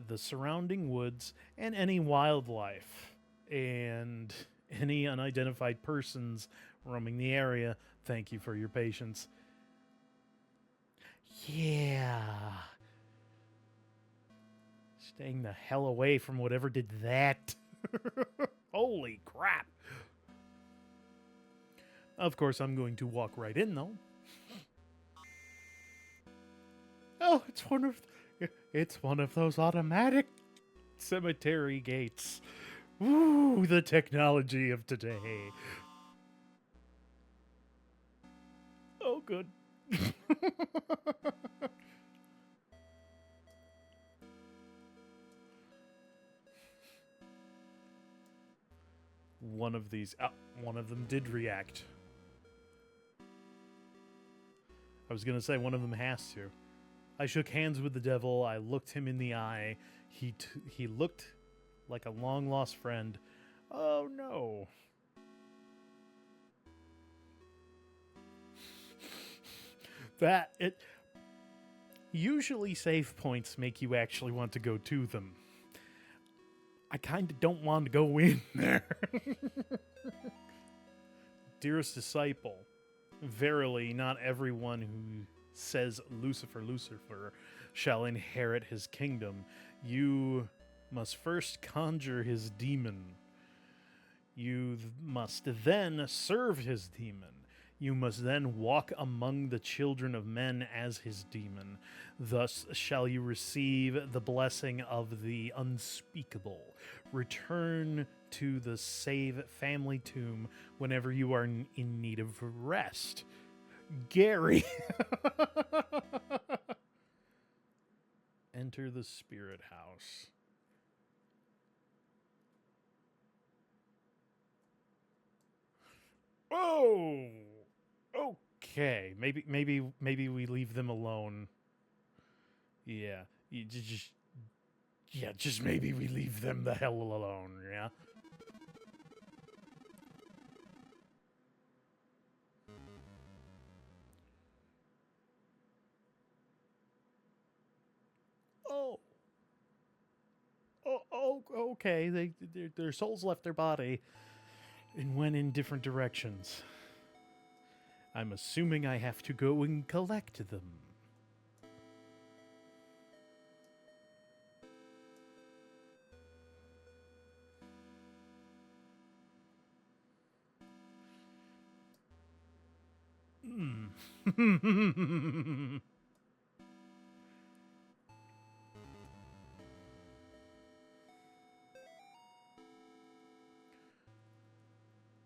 the surrounding woods, and any wildlife, and any unidentified persons roaming the area. Thank you for your patience. Yeah. Staying the hell away from whatever did that. Holy crap. Of course, I'm going to walk right in, though. Oh, it's one of those automatic cemetery gates. Ooh, the technology of today. Oh, good. One of them did react. I was gonna say one of them has to. I shook hands with the devil. I looked him in the eye. He looked like a long-lost friend. Oh, no. Usually save points make you actually want to go to them. I kind of don't want to go in there. Dearest disciple, verily not everyone who says Lucifer, Lucifer shall inherit his kingdom. You must first conjure his demon. You must then serve his demon. You must then walk among the children of men as his demon. Thus shall you receive the blessing of the unspeakable. Return to the save family tomb whenever you are in need of rest. Gary. Enter the spirit house. Oh. Okay, maybe we leave them alone. Yeah, just maybe we leave them the hell alone. Yeah. Okay. Their souls left their body and went in different directions. I'm assuming I have to go and collect them.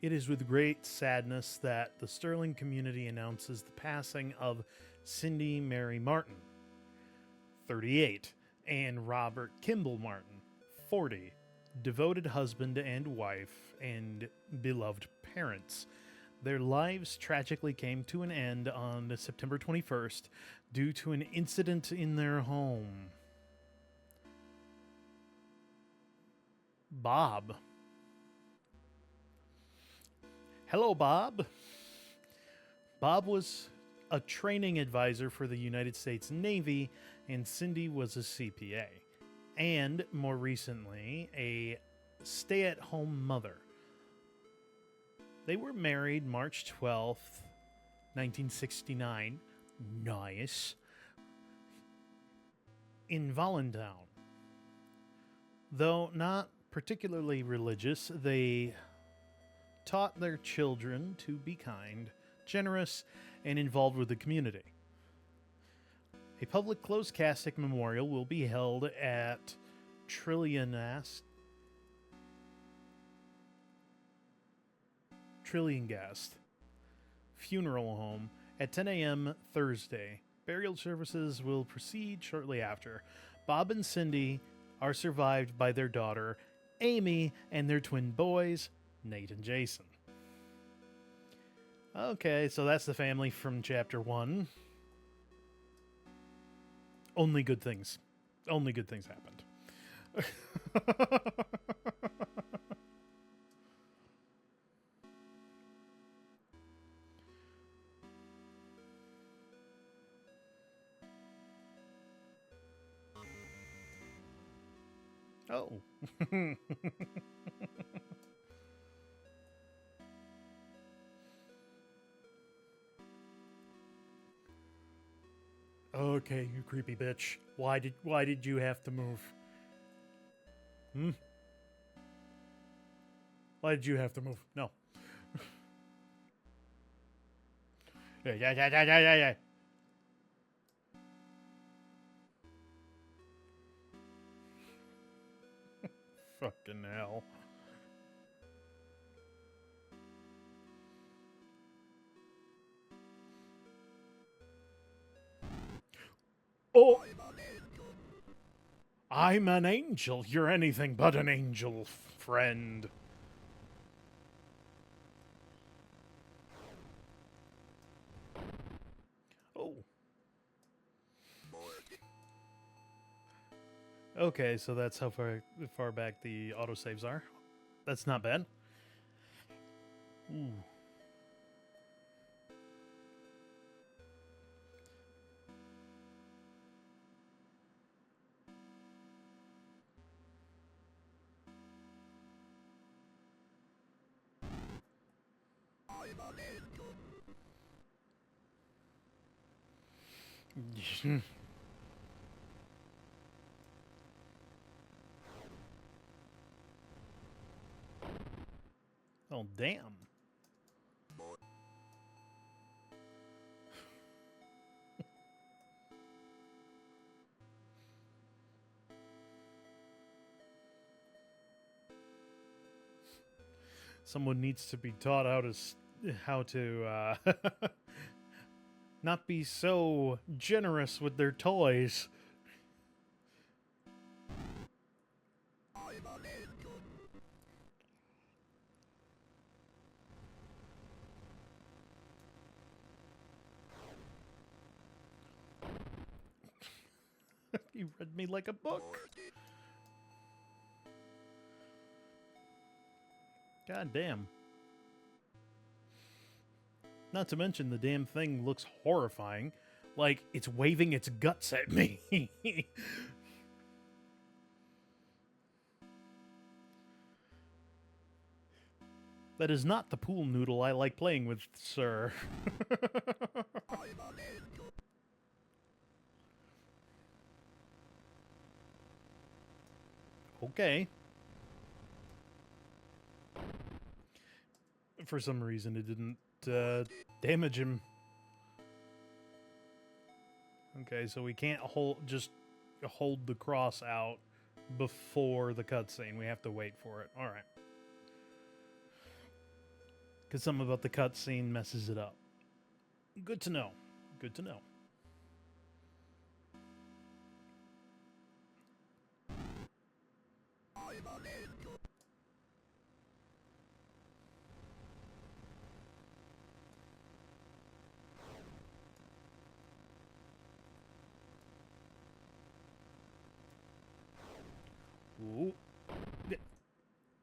It is with great sadness that the Sterling community announces the passing of Cindy Mary Martin, 38, and Robert Kimball Martin, 40, devoted husband and wife and beloved parents. Their lives tragically came to an end on September 21st due to an incident in their home. Bob. Hello, Bob. Bob was a training advisor for the United States Navy, and Cindy was a CPA, and more recently, a stay-at-home mother. They were married March 12th, 1969. Nice. In Voluntown. Though not particularly religious, they taught their children to be kind, generous, and involved with the community. A public closed casket memorial will be held at Trilliongast Funeral Home at 10 a.m. Thursday. Burial services will proceed shortly after. Bob and Cindy are survived by their daughter, Amy, and their twin boys, Nate and Jason. Okay, so that's the family from chapter 1. Only good things. Only good things happened. Oh. Okay, you creepy bitch. Why did you have to move? Hmm? Why did you have to move? No. Yeah. Fucking hell. Oh! I'm an angel. You're anything but an angel, friend. Oh. Okay, so that's how far back the autosaves are. That's not bad. Ooh. Oh, damn. Someone needs to be taught how to not be so generous with their toys. You read me like a book. God damn. Not to mention the damn thing looks horrifying. Like it's waving its guts at me. That is not the pool noodle I like playing with, sir. Okay. For some reason, it didn't damage him. Okay, so we can't just hold the cross out before the cutscene. We have to wait for it. All right. Because something about the cutscene messes it up. Good to know. Good to know. Ooh.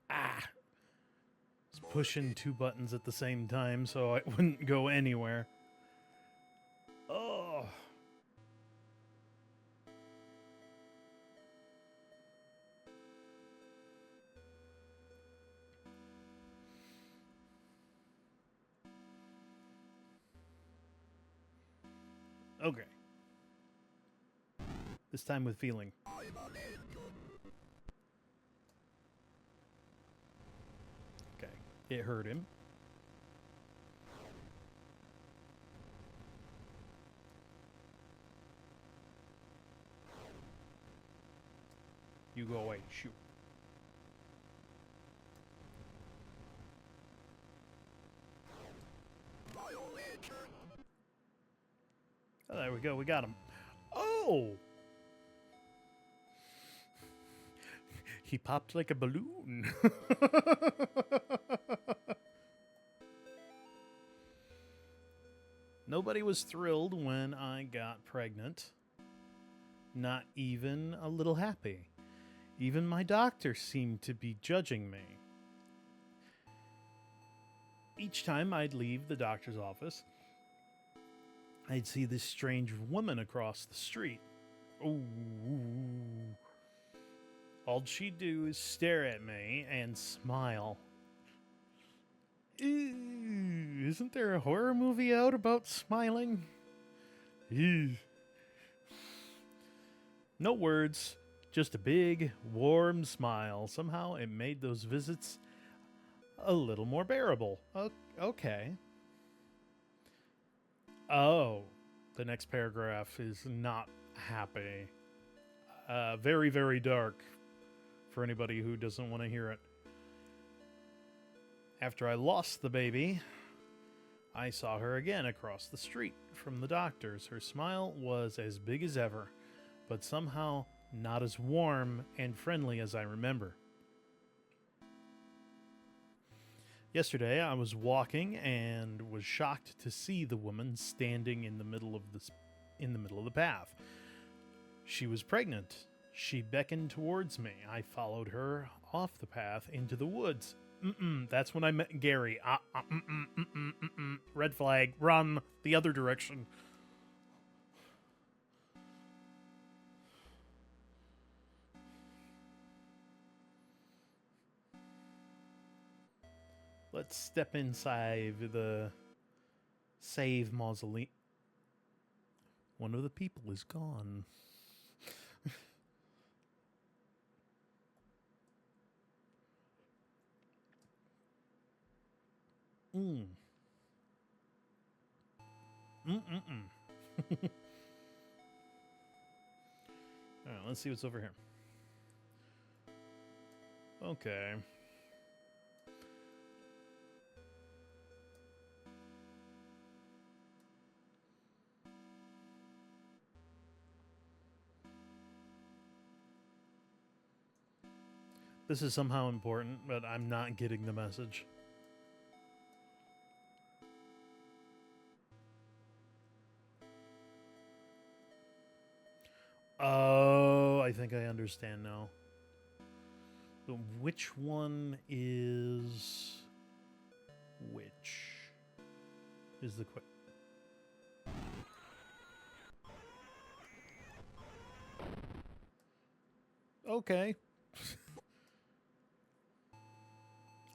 Ah. I was pushing two buttons at the same time so I wouldn't go anywhere. Oh. Okay. This time with feeling. Okay. It hurt him. You go away. Shoot. Oh, there we go. We got him. Oh! He popped like a balloon. Nobody was thrilled when I got pregnant. Not even a little happy. Even my doctor seemed to be judging me. Each time I'd leave the doctor's office, I'd see this strange woman across the street. Ooh. All she'd do is stare at me and smile. Ew, isn't there a horror movie out about smiling? Ew. No words, just a big, warm smile. Somehow it made those visits a little more bearable. Okay. Oh, the next paragraph is not happy. Very, very dark for anybody who doesn't want to hear it. After I lost the baby, I saw her again across the street from the doctor's. Her smile was as big as ever, but somehow not as warm and friendly as I remember. Yesterday, I was walking and was shocked to see the woman standing in the middle of the path. She was pregnant. She beckoned towards me. I followed her off the path into the woods. That's when I met Gary. Red flag. Run the other direction. Let's step inside the save mausoleum. One of the people is gone. All right, let's see what's over here. Okay. This is somehow important, but I'm not getting the message. Oh, I think I understand now. But which one is which? Is the question. Okay.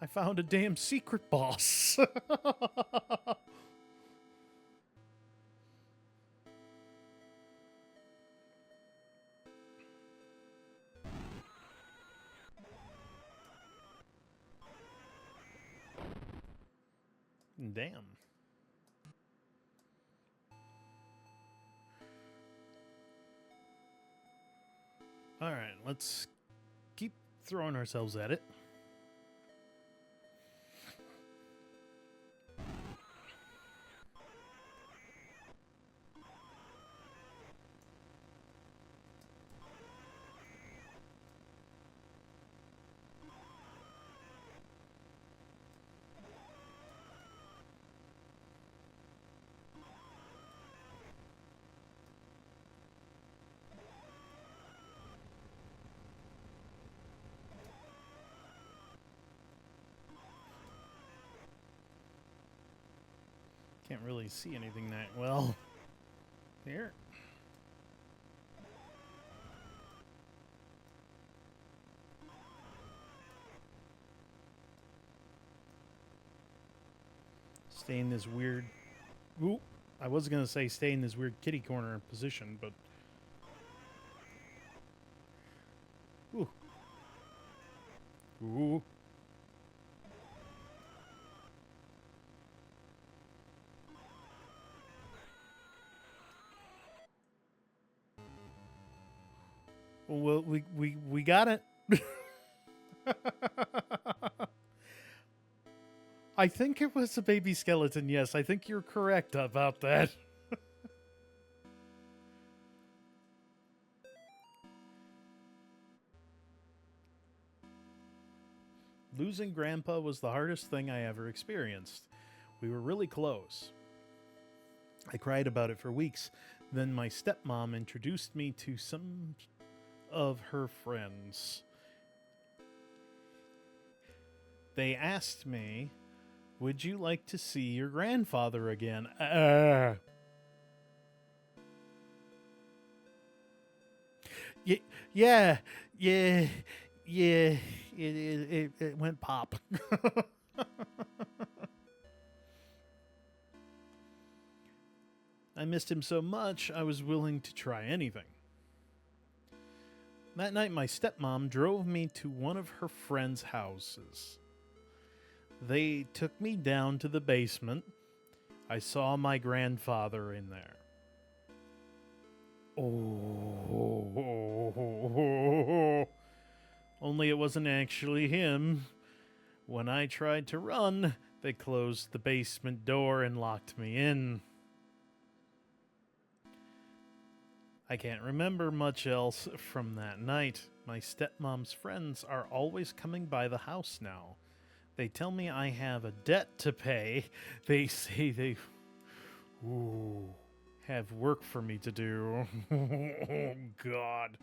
I found a damn secret boss. Damn. All right, let's keep throwing ourselves at it. Can't really see anything that well. Here. Stay in this weird... Ooh, I was going to say stay in this weird kitty corner position, but... Ooh. Ooh. Well, we got it. I think it was a baby skeleton. Yes, I think you're correct about that. Losing Grandpa was the hardest thing I ever experienced. We were really close. I cried about it for weeks. Then my stepmom introduced me to some of her friends. They asked me, "Would you like to see your grandfather again?" Yeah, yeah, yeah. It went pop. I missed him so much, I was willing to try anything. That night, my stepmom drove me to one of her friends' houses. They took me down to the basement. I saw my grandfather in there. Oh, only it wasn't actually him. When I tried to run, they closed the basement door and locked me in. I can't remember much else from that night. My stepmom's friends are always coming by the house now. They tell me I have a debt to pay. They say they have work for me to do. Oh, God.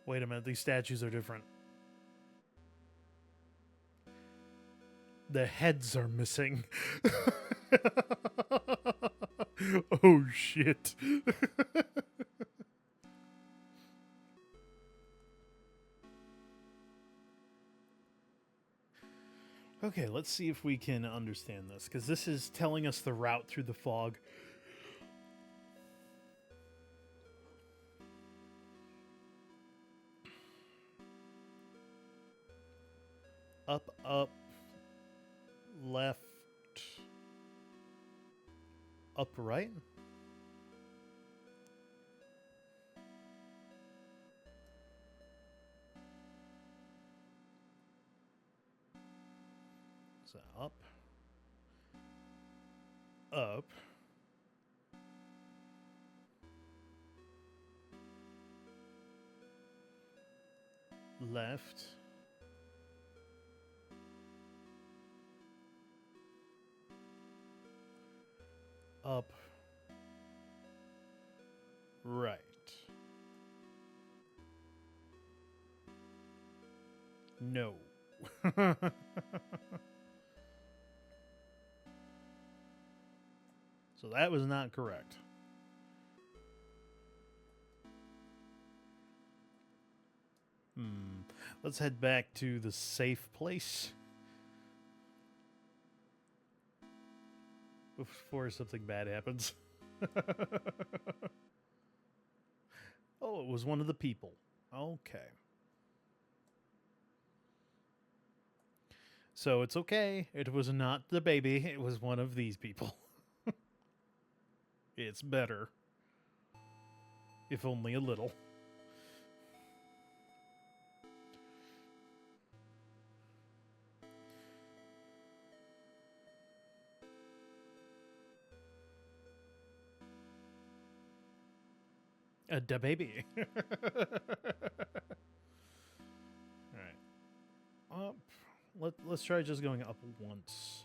Wait a minute, these statues are different. The heads are missing. Oh, shit. Okay, let's see if we can understand this, because this is telling us the route through the fog. Up, up, left, up, right? So up, up, left, up, right. No. So that was not correct. Let's head back to the safe place before something bad happens. Oh, it was one of the people. Okay. So it's okay. It was not the baby. It was one of these people. It's better. If only a little. Da baby. Alright. Up. Let's try just going up once.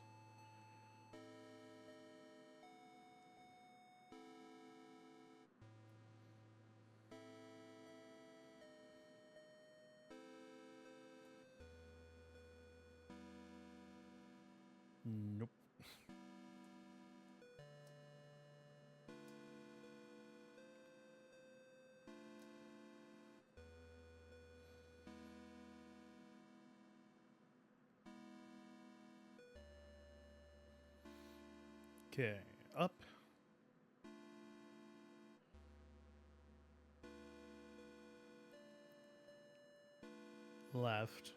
Nope. Okay, up. Left.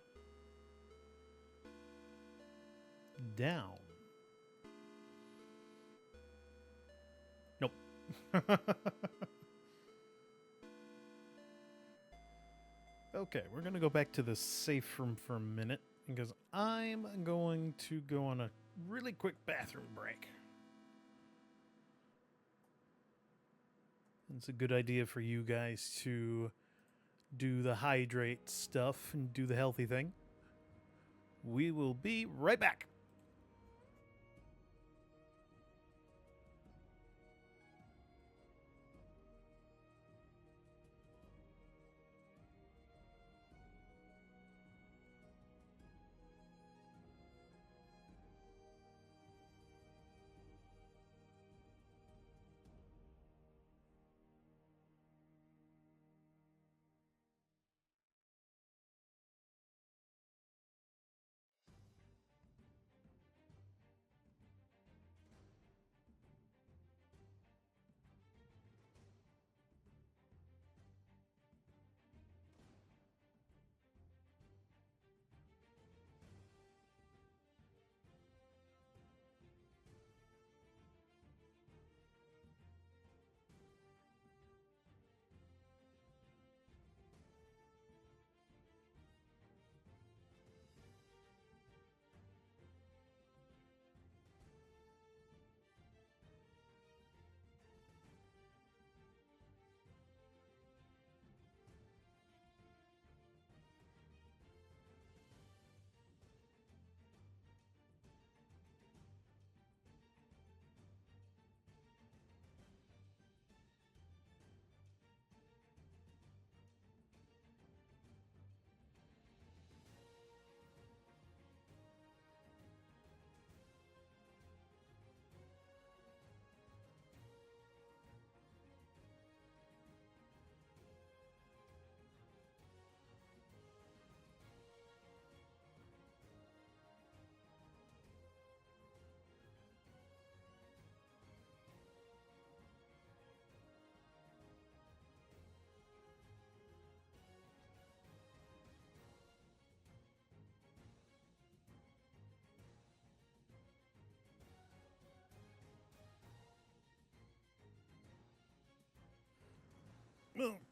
Down. Nope. Okay, we're going to go back to the safe room for a minute because I'm going to go on a really quick bathroom break. It's a good idea for you guys to do the hydrate stuff and do the healthy thing. We will be right back.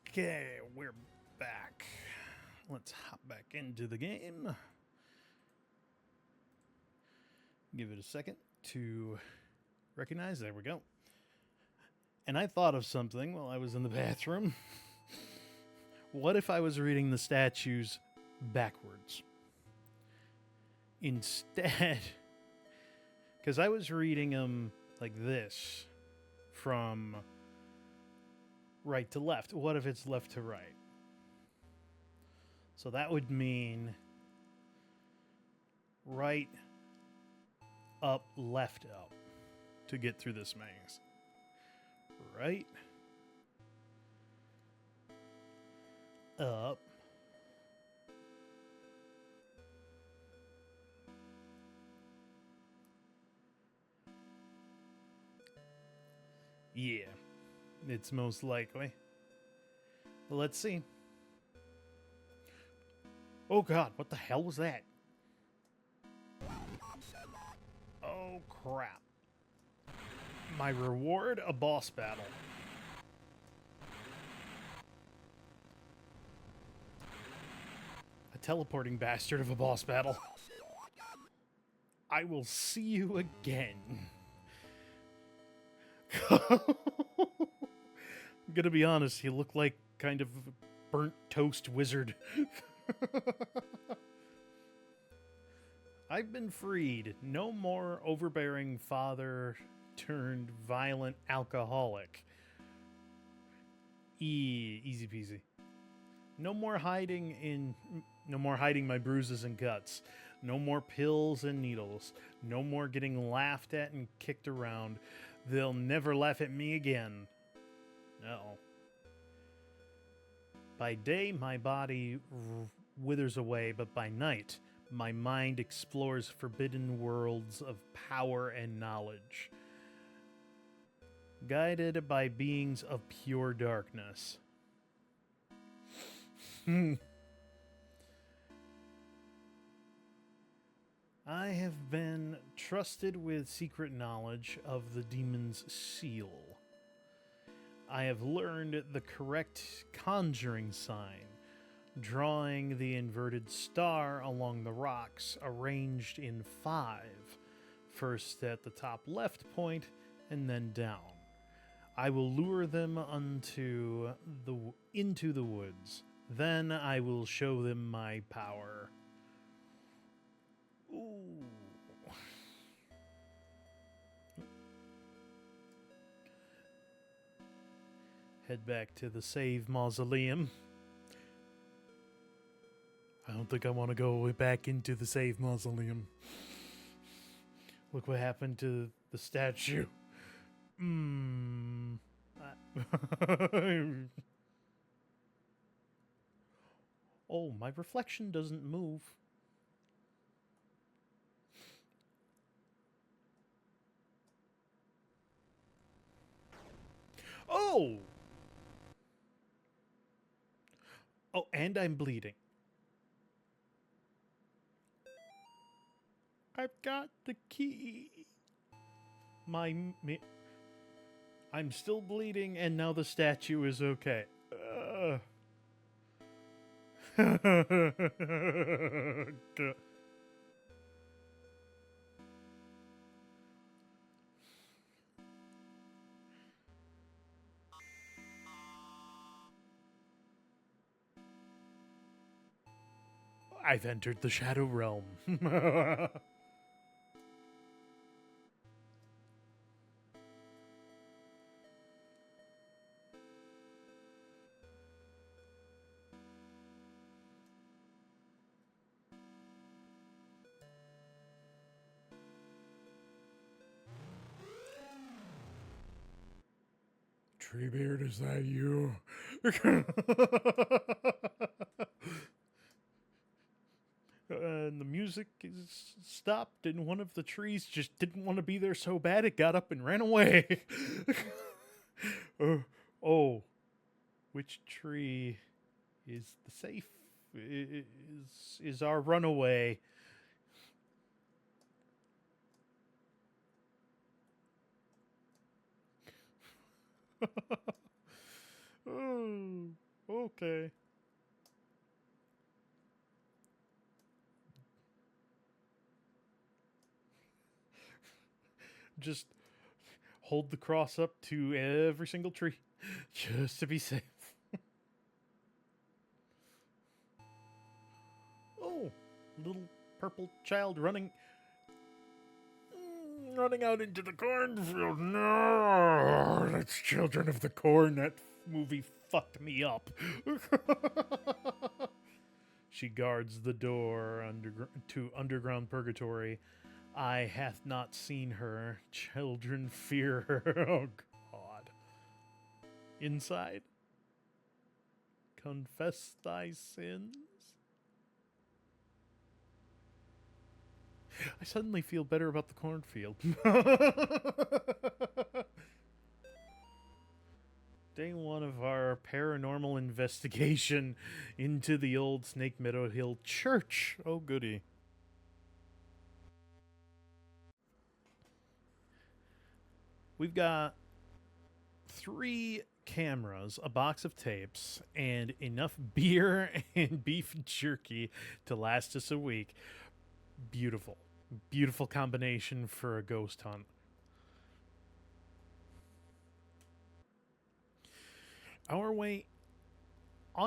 Okay, we're back. Let's hop back into the game. Give it a second to recognize. There we go. And I thought of something while I was in the bathroom. What if I was reading the statues backwards? Instead, because I was reading them like this from right to left. What if it's left to right? So that would mean right, up, left, up to get through this maze. Right, up, yeah, it's most likely. Well, let's see. Oh god, what the hell was that? Oh crap. My reward, a boss battle. A teleporting bastard of a boss battle. I will see you again. I'm gonna be honest, you look like kind of a burnt toast wizard. I've been freed. No more overbearing father turned violent alcoholic. Easy peasy. No more hiding my bruises and cuts. No more pills and needles. No more getting laughed at and kicked around. They'll never laugh at me again. Uh-oh. By day, my body withers away, but by night, my mind explores forbidden worlds of power and knowledge. Guided by beings of pure darkness. I have been trusted with secret knowledge of the demon's seal. I have learned the correct conjuring sign, drawing the inverted star along the rocks arranged in 5, first at the top left point and then down. I will lure them into the woods. Then I will show them my power. Ooh. Head back to the save mausoleum. I don't think I want to go back into the save mausoleum. Look what happened to the statue. Oh, my reflection doesn't move. Oh! Oh, and I'm bleeding. I've got the key. I'm still bleeding, and now the statue is okay. I've entered the Shadow Realm. Treebeard, is that you? And the music is stopped, and one of the trees just didn't want to be there so bad it got up and ran away. Oh, which tree is the safe? Is our runaway? Oh, okay. Just hold the cross up to every single tree, just to be safe. Oh, little purple child running out into the cornfield. No, that's Children of the Corn. That movie fucked me up. She guards the door to underground purgatory. Eye hath not seen her. Children fear her. Oh, God. Inside. Confess thy sins. I suddenly feel better about the cornfield. Day one of our paranormal investigation into the old Snake Meadow Hill Church. Oh, goody. We've got 3 cameras, a box of tapes, and enough beer and beef jerky to last us a week. Beautiful. Beautiful combination for a ghost hunt. On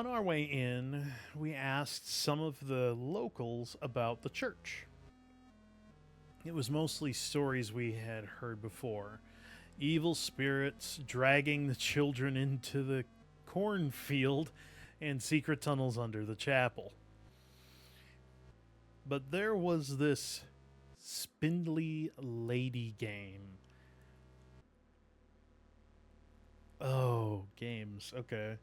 our way in, we asked some of the locals about the church. It was mostly stories we had heard before. Evil spirits dragging the children into the cornfield and secret tunnels under the chapel. But there was this spindly lady game. Oh, games. Okay.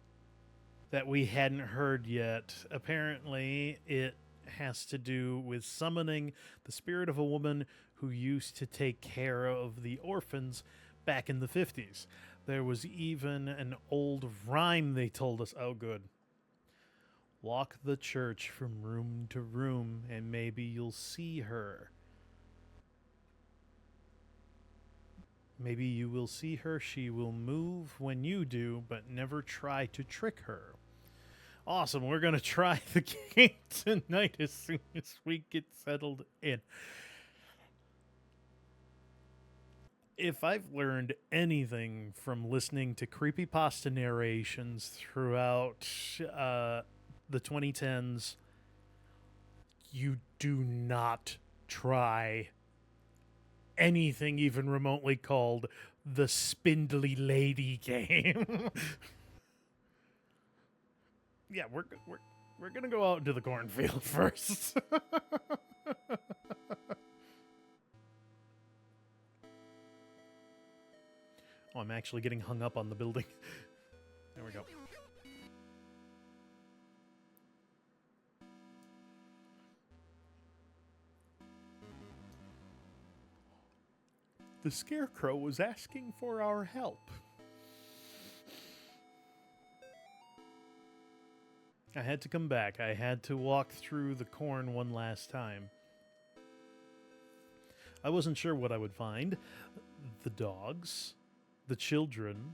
That we hadn't heard yet. Apparently, it has to do with summoning the spirit of a woman who used to take care of the orphans back in the 50s. There was even an old rhyme they told us. Oh, good. Walk the church from room to room, and maybe you'll see her. Maybe you will see her. She will move when you do, but never try to trick her. Awesome. We're going to try the game tonight as soon as we get settled in. If I've learned anything from listening to creepypasta narrations throughout the 2010s, you do not try anything even remotely called the Spindly Lady game. Yeah, we're gonna go out into the cornfield first. Oh, I'm actually getting hung up on the building. There we go. The Scarecrow was asking for our help. I had to come back. I had to walk through the corn one last time. I wasn't sure what I would find. The dogs, the children,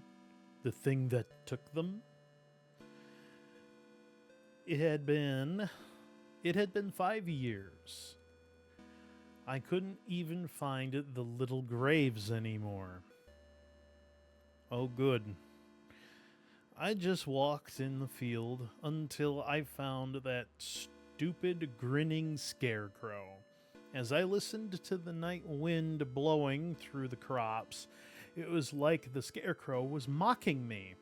the thing that took them. It had been 5 years. I couldn't even find the little graves anymore. Oh, good. I just walked in the field until I found that stupid grinning scarecrow. As I listened to the night wind blowing through the crops, it was like the scarecrow was mocking me.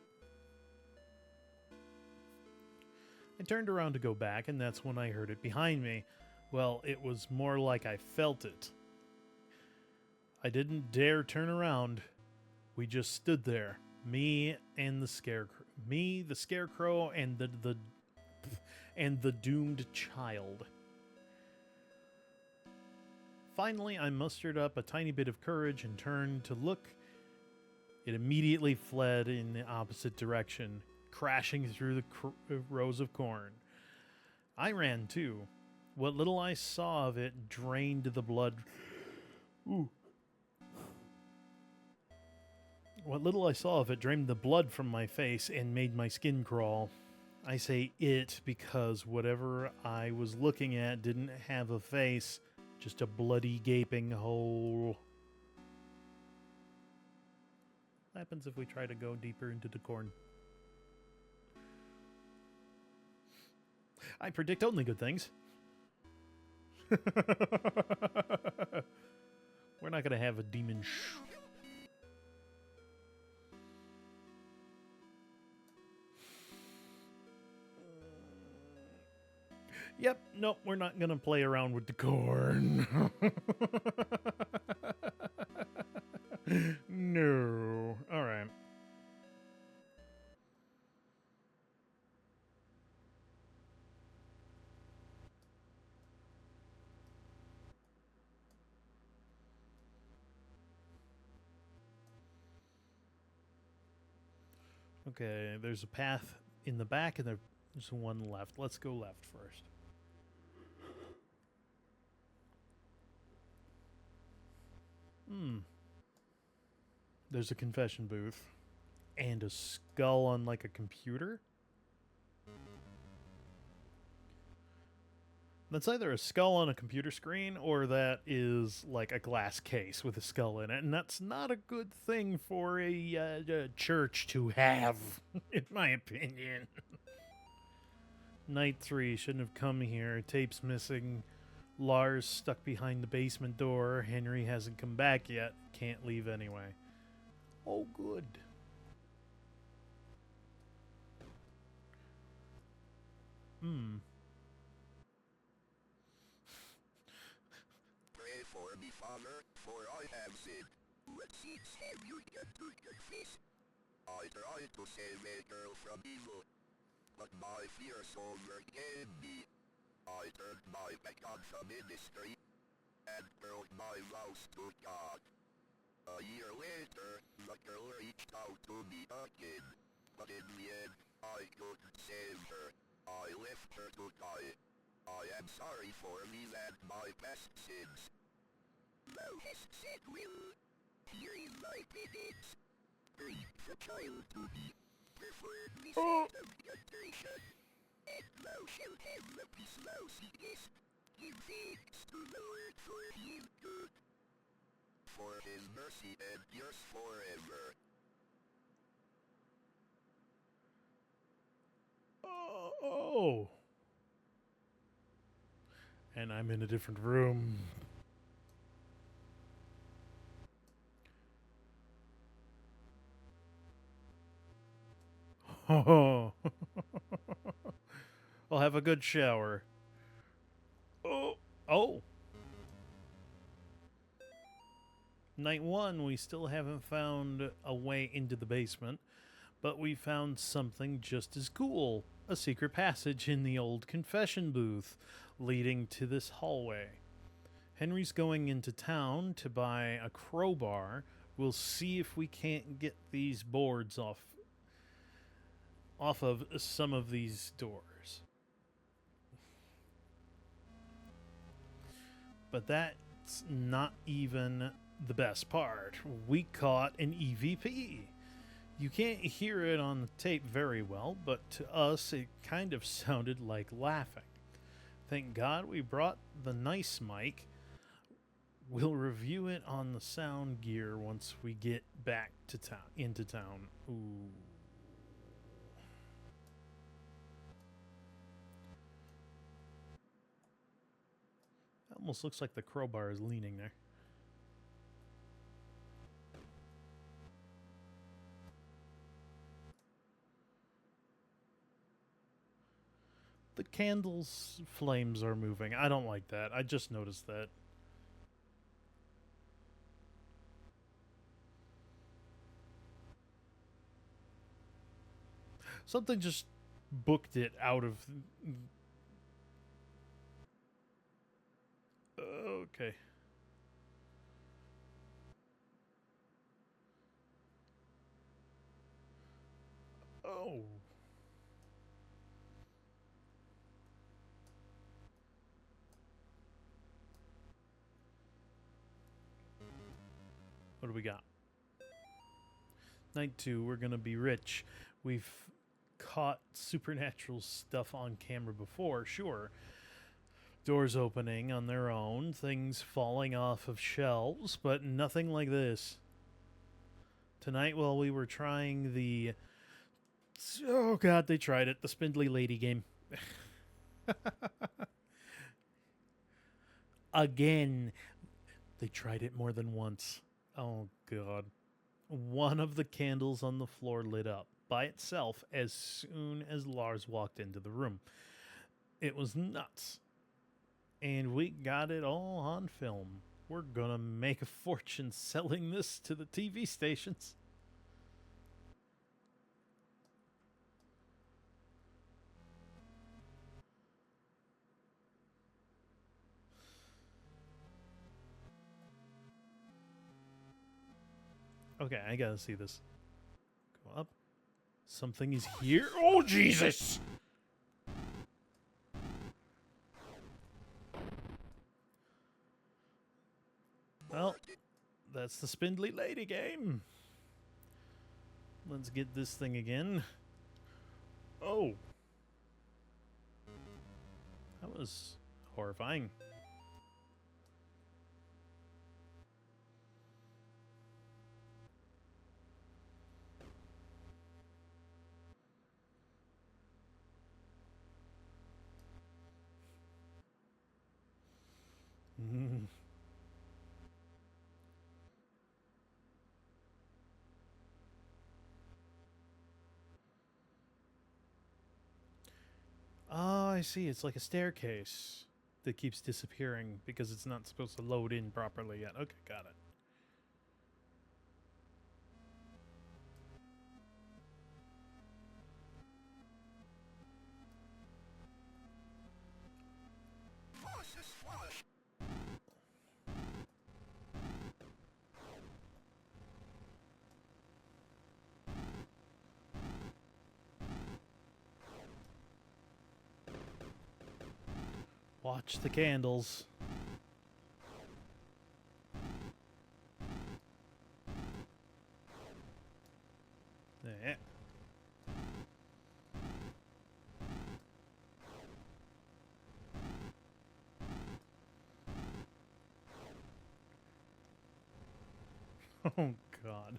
I turned around to go back, and that's when I heard it behind me. Well, it was more like I felt it. I didn't dare turn around. We just stood there, me and the scarecrow, the scarecrow, and the doomed child. Finally, I mustered up a tiny bit of courage and turned to look. It immediately fled in the opposite direction, crashing through the rows of corn. I ran too. What little I saw of it drained the blood. Ooh. What little I saw of it drained the blood from my face and made my skin crawl. I say it because whatever I was looking at didn't have a face, just a bloody gaping hole. What happens if we try to go deeper into the corn? I predict only good things. We're not going to have a demon Yep, nope, we're not going to play around with the corn. No. All right. Okay, there's a path in the back and there's one left. Let's go left first. There's a confession booth and a skull on like a computer. That's either a skull on a computer screen or that is like a glass case with a skull in it, and that's not a good thing for a church to have, in my opinion. Night 3 shouldn't have come here. Tape's missing. Lars stuck behind the basement door. Henry hasn't come back yet. Can't leave anyway. Oh, good. Pray for me, Father, for I have sinned. What sins have you done to confess? I tried to save a girl from evil, but my fears overcame me. I turned my back on the ministry and broke my vows to God. A year later, the girl reached out to me again, but in the end, I couldn't save her. I left her to die. I am sorry for me and my past sins. Thou hast said will. Here is my penance. Bring the child to me. Perform this act of contrition, and thou shalt have the peace thou seekest. Give thanks to the Lord for his good. for his mercy endures forever. Oh. And I'm in a different room. Oh. I'll have a good shower. Oh. Oh. Night 1, we still haven't found a way into the basement, but we found something just as cool. A secret passage in the old confession booth leading to this hallway. Henry's going into town to buy a crowbar. We'll see if we can't get these boards off of some of these doors. But that's not even the best part. We caught an EVP. You can't hear it on the tape very well, but to us it kind of sounded like laughing. Thank God we brought the nice mic. We'll review it on the sound gear once we get back to into town. Ooh. Almost looks like the crowbar is leaning there. The candle's flames are moving. I don't like that. I just noticed that. Something just booked it out of... Okay. Oh. What do we got? Night 2, we're gonna be rich. We've caught supernatural stuff on camera before, sure. Doors opening on their own, things falling off of shelves, but nothing like this. Tonight, while we were trying the... Oh god, they tried it. The Spindly Lady game. Again. They tried it more than once. Oh god. One of the candles on the floor lit up by itself as soon as Lars walked into the room. It was nuts. And we got it all on film. We're gonna make a fortune selling this to the TV stations. Okay, I gotta see this. Go up. Something is here. Oh, Jesus! Well, that's the Spindly Lady game. Let's get this thing again. Oh. That was horrifying. Oh, I see. It's like a staircase that keeps disappearing because it's not supposed to load in properly yet. Okay, got it. Watch the candles. There. Oh, God.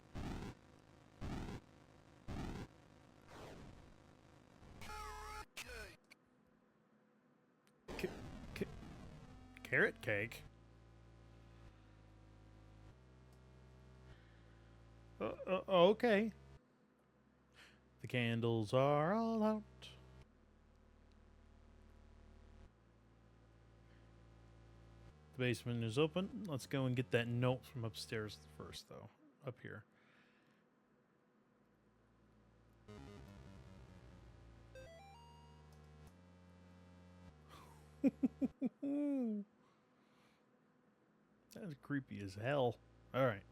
Ca- ca- carrot cake? Okay. The candles are all out. The basement is open. Let's go and get that note from upstairs first, though. Up here. That's creepy as hell. All right.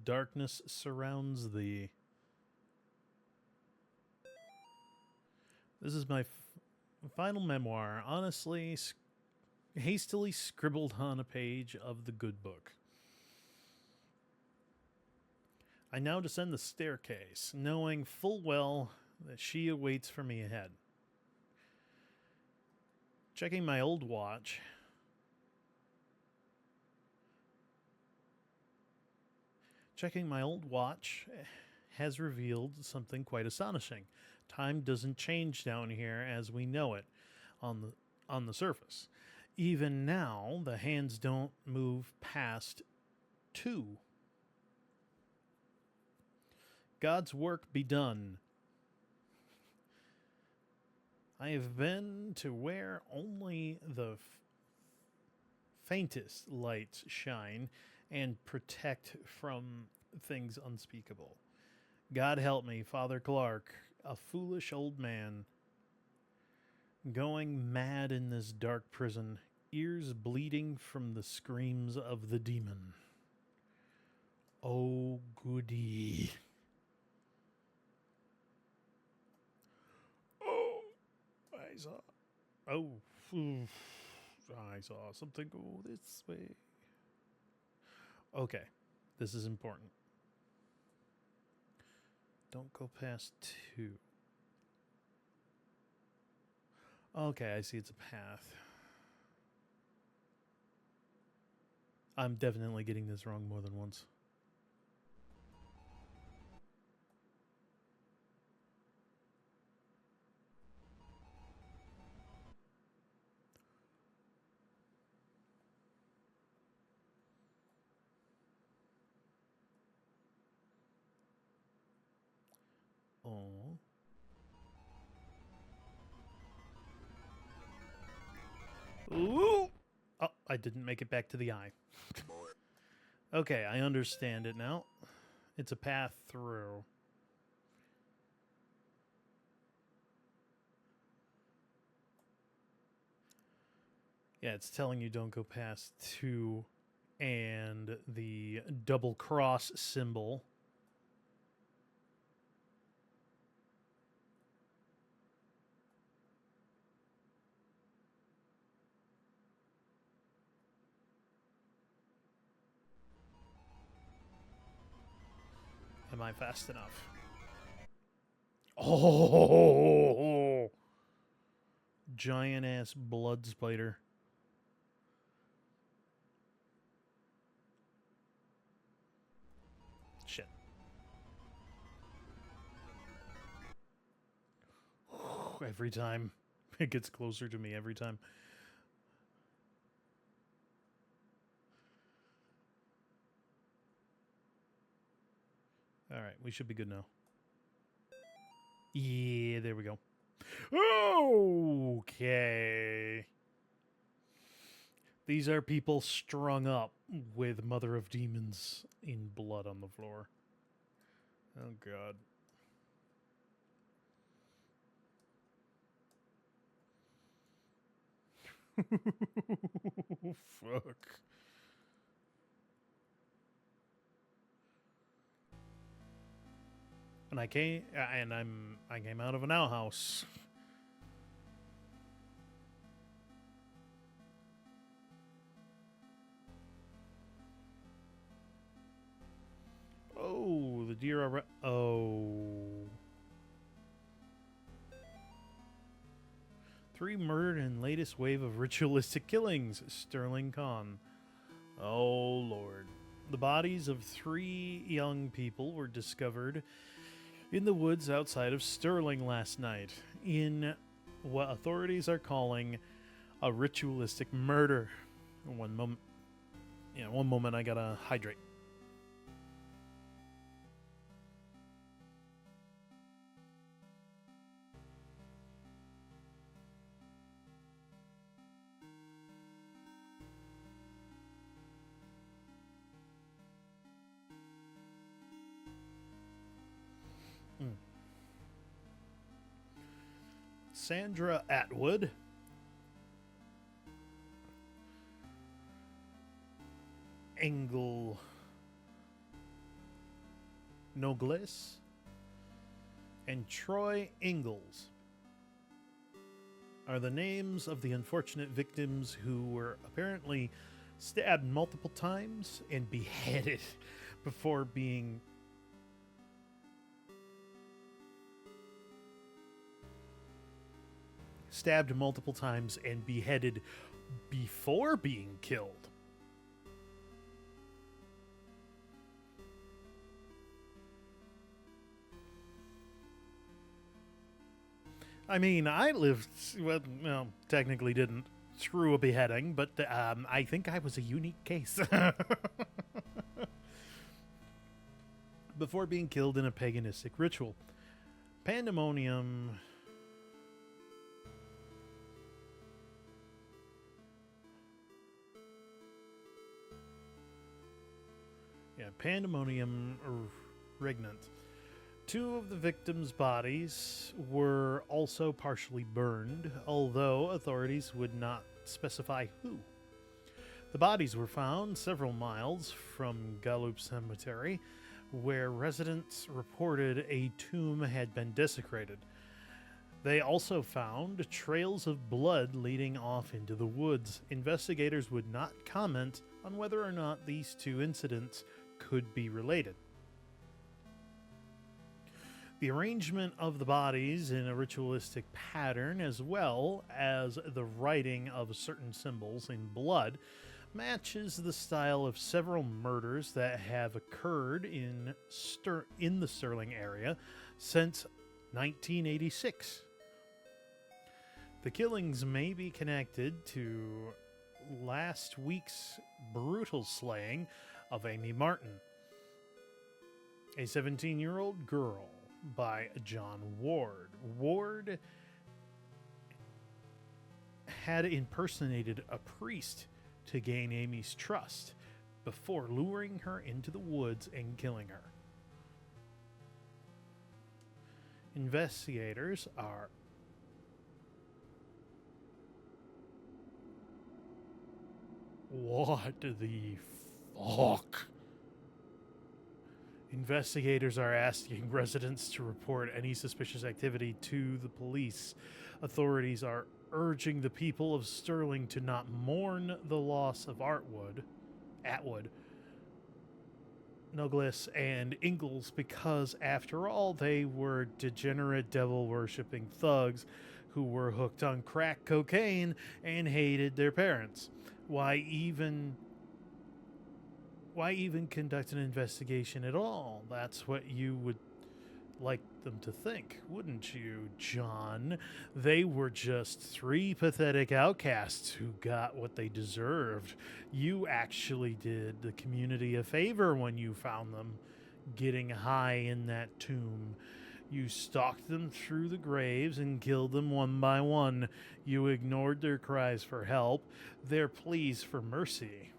Darkness surrounds thee. This is my final memoir, honestly, hastily scribbled on a page of the good book. I now descend the staircase, knowing full well that she awaits for me ahead. Checking my old watch, has revealed something quite astonishing. Time doesn't change down here as we know it on the surface. Even now, the hands don't move past 2. God's work be done. I have been to where only the faintest lights shine and protect from things unspeakable. God help me, Father Clark, a foolish old man, going mad in this dark prison, ears bleeding from the screams of the demon. Oh, goody. Oh, I saw. Oh, I saw something go this way. Okay, this is important. Don't go past 2. Okay, I see it's a path. I'm definitely getting this wrong more than once. Oh. Ooh! Oh, I didn't make it back to the eye. Okay, I understand it now. It's a path through. Yeah, it's telling you don't go past 2 and the double cross symbol. Am I fast enough? Oh! Giant ass blood spider. Shit. Every time. It gets closer to me every time. All right, we should be good now. Yeah, there we go. Okay. These are people strung up with Mother of Demons in blood on the floor. Oh, God. Fuck. And I came out of an outhouse. Oh, the deer are. Oh. 3 murdered in latest wave of ritualistic killings. Sterling Khan. Oh, Lord. The bodies of 3 young people were discovered in the woods outside of Sterling last night in what authorities are calling a ritualistic murder. One moment. Yeah, one moment, I gotta hydrate. Sandra Atwood, Engel Nogles, and Troy Ingalls are the names of the unfortunate victims who were apparently stabbed multiple times and beheaded before being stabbed multiple times and beheaded before being killed. I mean, I lived, well, technically didn't, through a beheading, but I think I was a unique case. Before being killed in a paganistic ritual. Pandemonium. Yeah, Pandemonium Regnant. 2 of the victims' bodies were also partially burned, although authorities would not specify who. The bodies were found several miles from Gallup Cemetery, where residents reported a tomb had been desecrated. They also found trails of blood leading off into the woods. Investigators would not comment on whether or not these 2 incidents could be related. The arrangement of the bodies in a ritualistic pattern, as well as the writing of certain symbols in blood, matches the style of several murders that have occurred in the Sterling area since 1986. The killings may be connected to last week's brutal slaying of Amy Martin, a 17-year-old girl, by John Ward. Ward had impersonated a priest to gain Amy's trust before luring her into the woods and killing her. Investigators are What the fuck? Investigators are asking residents to report any suspicious activity to the police. Authorities are urging the people of Sterling to not mourn the loss of Atwood, Nogles, and Ingalls because, after all, they were degenerate devil-worshipping thugs who were hooked on crack cocaine and hated their parents. Why even conduct an investigation at all? That's what you would like them to think, wouldn't you, John? They were just 3 pathetic outcasts who got what they deserved. You actually did the community a favor when you found them getting high in that tomb. You stalked them through the graves and killed them one by one. You ignored their cries for help, their pleas for mercy.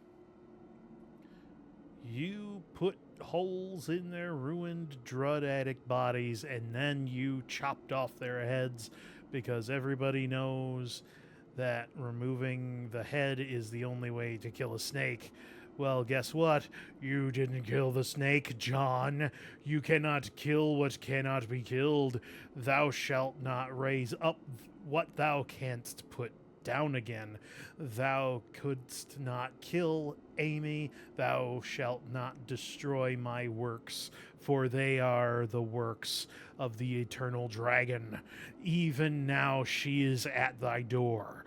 You put holes in their ruined drug addict bodies, and then you chopped off their heads because everybody knows that removing the head is the only way to kill a snake. Well, guess what? You didn't kill the snake, John. You cannot kill what cannot be killed. Thou shalt not raise up what thou canst put down again. Thou couldst not kill Amy. Thou shalt not destroy my works, for they are the works of the eternal dragon. Even now she is at thy door.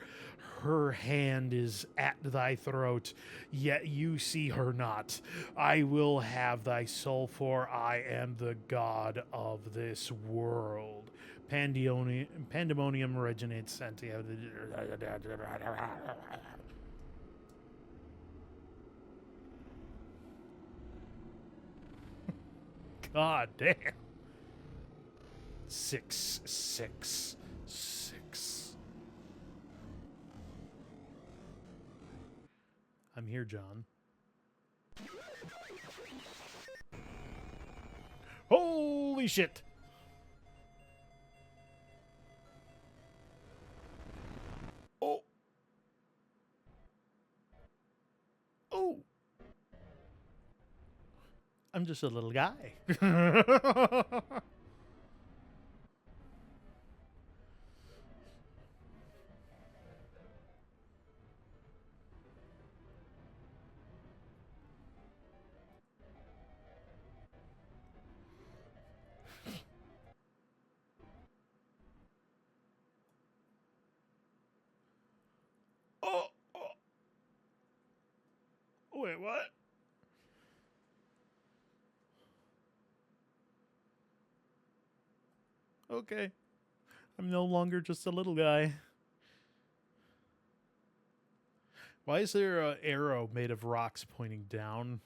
Her hand is at thy throat, yet you see her not. I will have thy soul, for I am the god of this world. Pandemonium originates sentient. God damn. 666. I'm here, John. Holy shit! Oh! Oh! I'm just a little guy. Oh! Wait, what? Okay. I'm no longer just a little guy. Why is there an arrow made of rocks pointing down?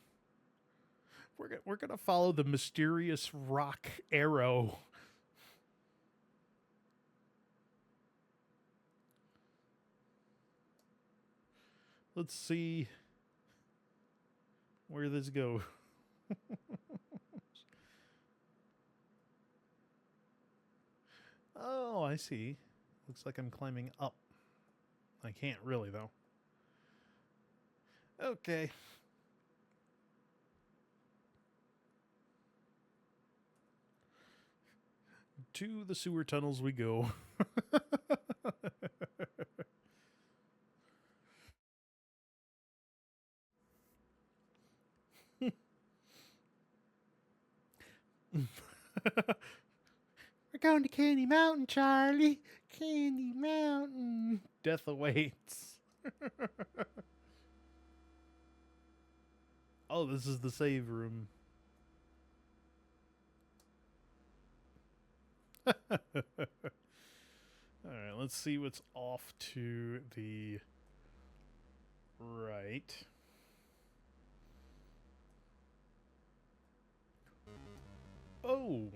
We're gonna follow the mysterious rock arrow. Let's see where this goes. Oh, I see. Looks like I'm climbing up. I can't really, though. Okay. To the sewer tunnels we go. We're going to Candy Mountain, Charlie. Candy Mountain. Death awaits. Oh, this is the save room. All right, let's see what's off to the right. Oh.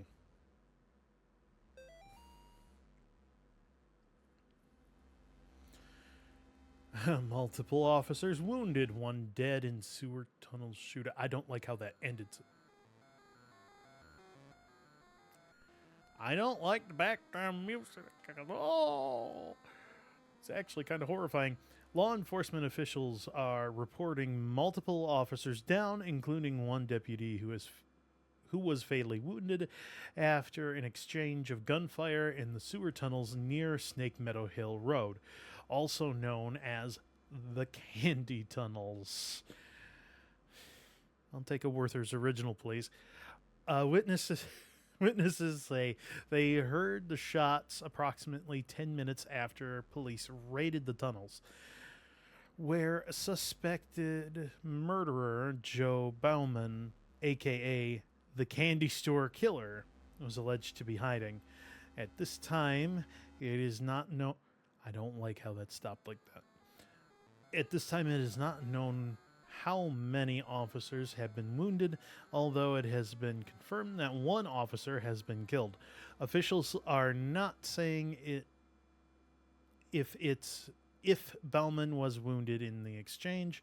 Multiple officers wounded, one dead in sewer tunnel shootout. I don't like how that ended. I don't like the background music at all. It's actually kind of horrifying. Law enforcement officials are reporting multiple officers down, including one deputy who was fatally wounded after an exchange of gunfire in the sewer tunnels near Snake Meadow Hill Road, also known as the Candy Tunnels. I'll take a Werther's original, please. Witnesses say they heard the shots approximately 10 minutes after police raided the tunnels, where a suspected murderer, Joe Bauman, a.k.a. the Candy Store Killer, was alleged to be hiding. At this time, it is not known... I don't like how that stopped like that. At this time, it is not known how many officers have been wounded, although it has been confirmed that one officer has been killed. Officials are not saying if Bauman was wounded in the exchange,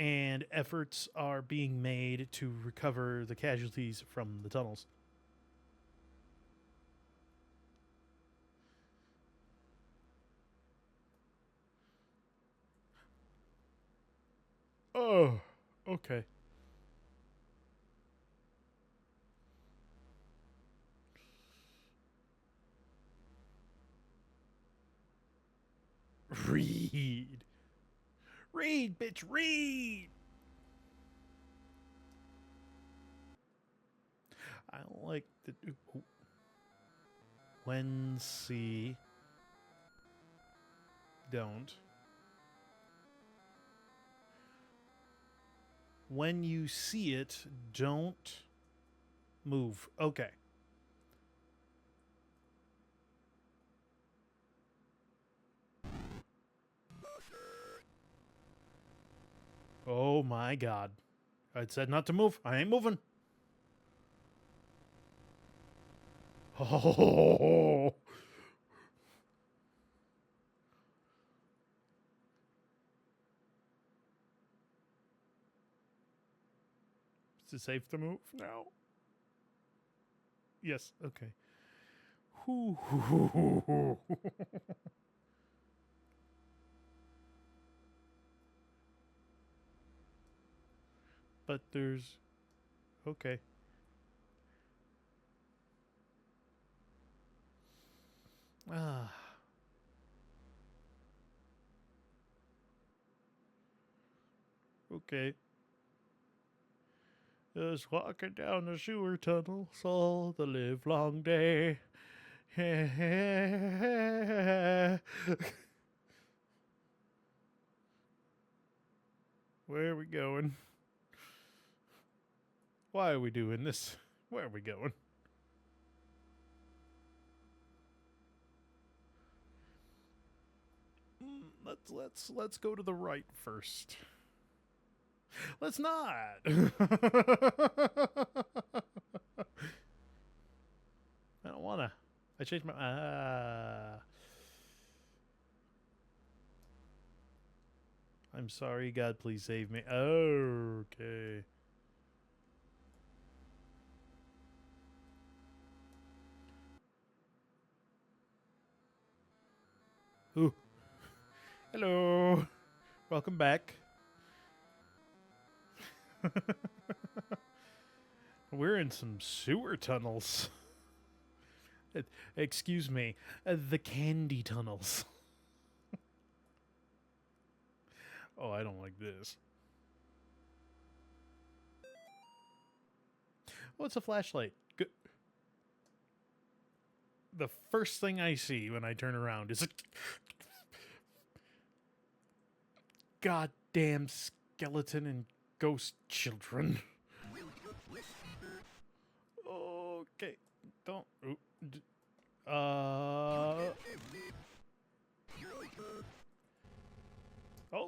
and efforts are being made to recover the casualties from the tunnels. Oh, okay. Read. Read, bitch, read! I don't like the... When see... Don't. When you see it, don't move. Okay. Oh my god. I said not to move. I ain't moving. Oh. Is it safe to move now? Yes. Okay. But there's... Okay. Ah. Okay. Just walking down the sewer tunnels all the livelong day. Where are we going? Why are we doing this? Where are we going? Let's go to the right first. Let's not. I don't wanna. I changed my. I'm sorry, God, please save me. Okay. Ooh. Hello. Welcome back. We're in some sewer tunnels. Excuse me, the candy tunnels. Oh, I don't like this. Oh, it's a flashlight. Good. The first thing I see when I turn around is a goddamn skeleton and ghost children. Okay, don't. Oh,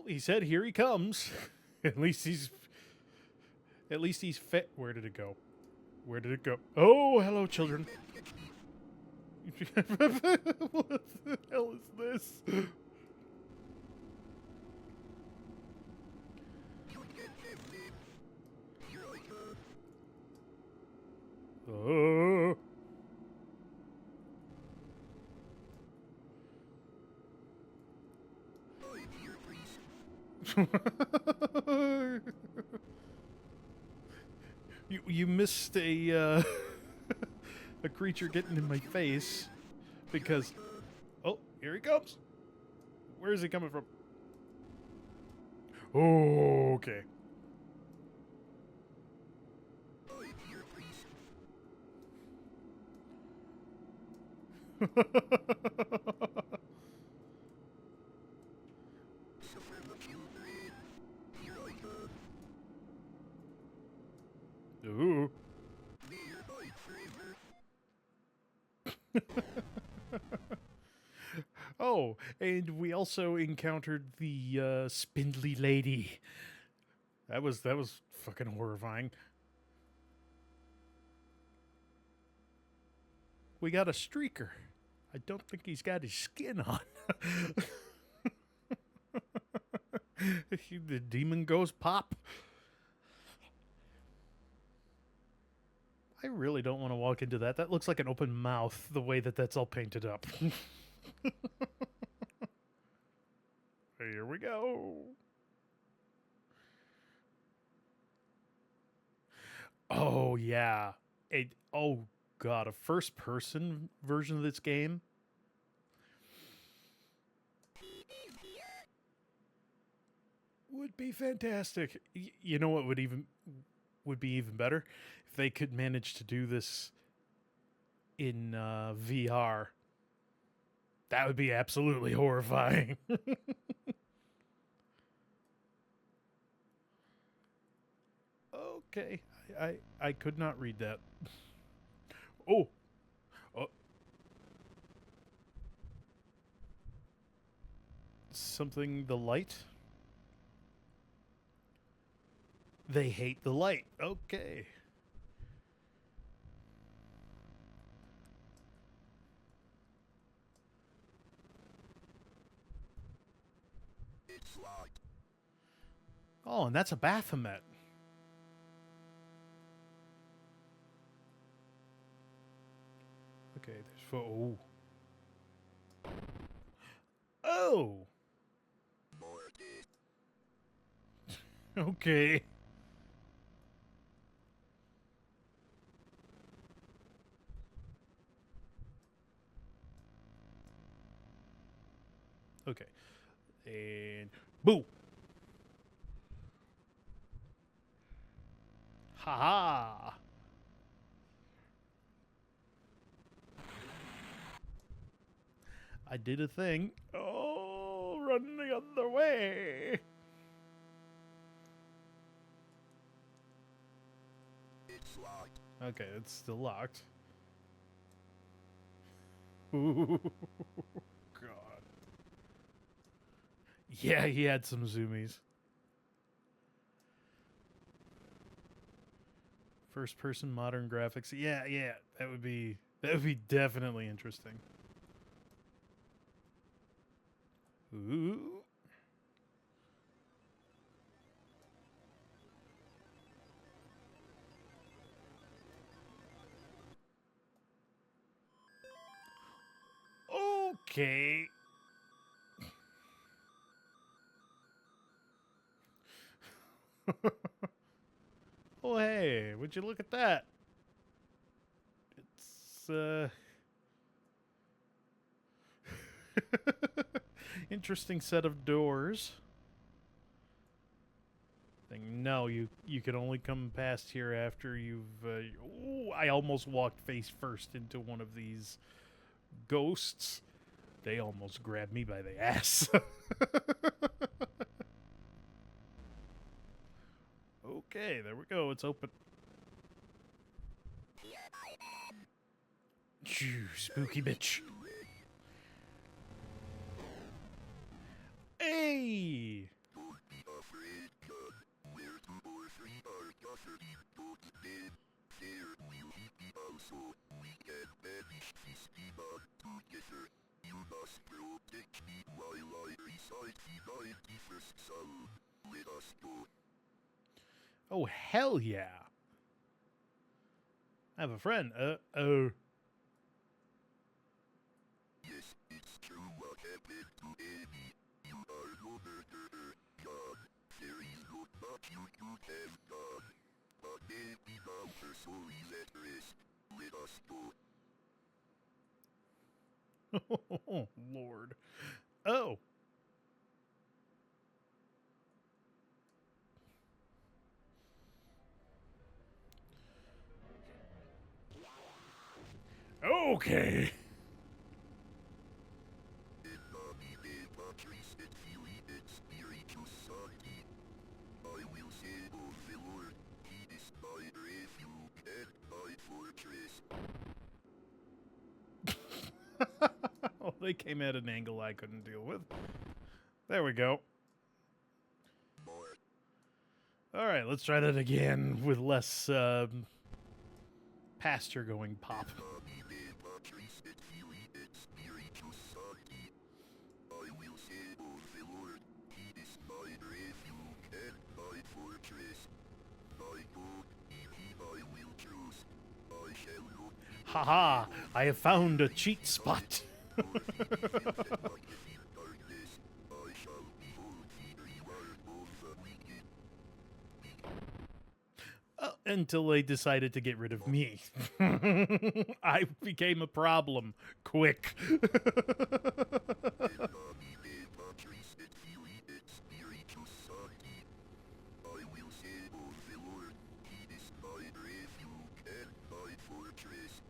he said, "Here he comes." At least he's fit. Where did it go? Where did it go? Oh, hello, children. What the hell is this? Oh. You missed a a creature getting in my face because oh, here he comes. Where is he coming from? Oh, okay. Ooh. Oh, and we also encountered the spindly lady. That was fucking horrifying. We got a streaker. I don't think he's got his skin on. The demon goes pop. I really don't want to walk into that. That looks like an open mouth, the way that that's all painted up. Here we go. Oh, yeah. Oh, God. A first-person version of this game? Would be fantastic. You know what would be even better? If they could manage to do this in VR. That would be absolutely horrifying. Okay. I could not read that. Oh. Oh. Something, the light? They hate the light. Okay. It's locked. Oh, and that's a Baphomet. Okay, there's oh. Oh. Boarded. Okay. Okay. And boo. Ha ha. I did a thing. Oh, run the other way. It's locked. Okay, it's still locked. Ooh, God. Yeah, he had some zoomies. First person modern graphics. Yeah, that would be definitely interesting. Ooh. Okay. Oh, hey, would you look at that? It's, interesting set of doors. No, you can only come past here after you've... ooh, I almost walked face first into one of these ghosts. They almost grabbed me by the ass. Okay, there we go. It's open. Phew, spooky bitch. Hey! Don't be afraid, God. Where two or three are gathered in God's name, there will he be also. We can banish this demon together. You must protect me while I recite the 91st Psalm. Let us go. Oh, hell yeah. I have a friend. Oh. Yes, it's true what happened to Amy. You are no murderer, God. There is not much you could have done. But maybe now her soul is at rest. Let us go. Oh, Lord. Oh. Okay. In nomine Patris et Filii et Spiritus Sancti. I will say of the Lord, He is my refuge and my fortress. Oh, they came at an angle I couldn't deal with. There we go. More. All right, let's try that again with less pasture going pop. In nomine Patris et Filii et Spiritus Sancti. I will say of the Lord, He is my refuge and my fortress. My God, in Him I will trust. I shall not be Haha, I have found a cheat spot. nor be filled at my in darkness. I shall behold the reward of the wicked. Until they decided to get rid of me. I became a problem. Quick. In nomine Patris et Filii et Spiritus Sancti. I will say of the Lord, He is my refuge and my fortress.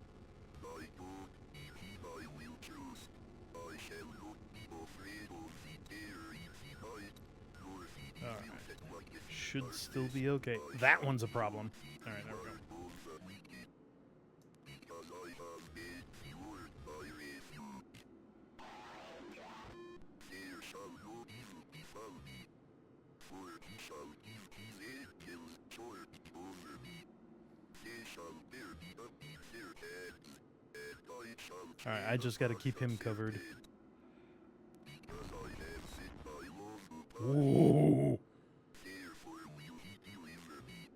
My God, in Him I will trust. I shall not be afraid of the terror in the night, nor the evil that walketh in should still be okay. That one's a problem. All right, there we go. Because I have made pure my refuge. There shall no evil befall me, for he shall give his angels charge over me. They shall bear me up in their hands, and I shall All right, I just got to keep him covered. because I have set my love upon Ooh. therefore will he deliver me.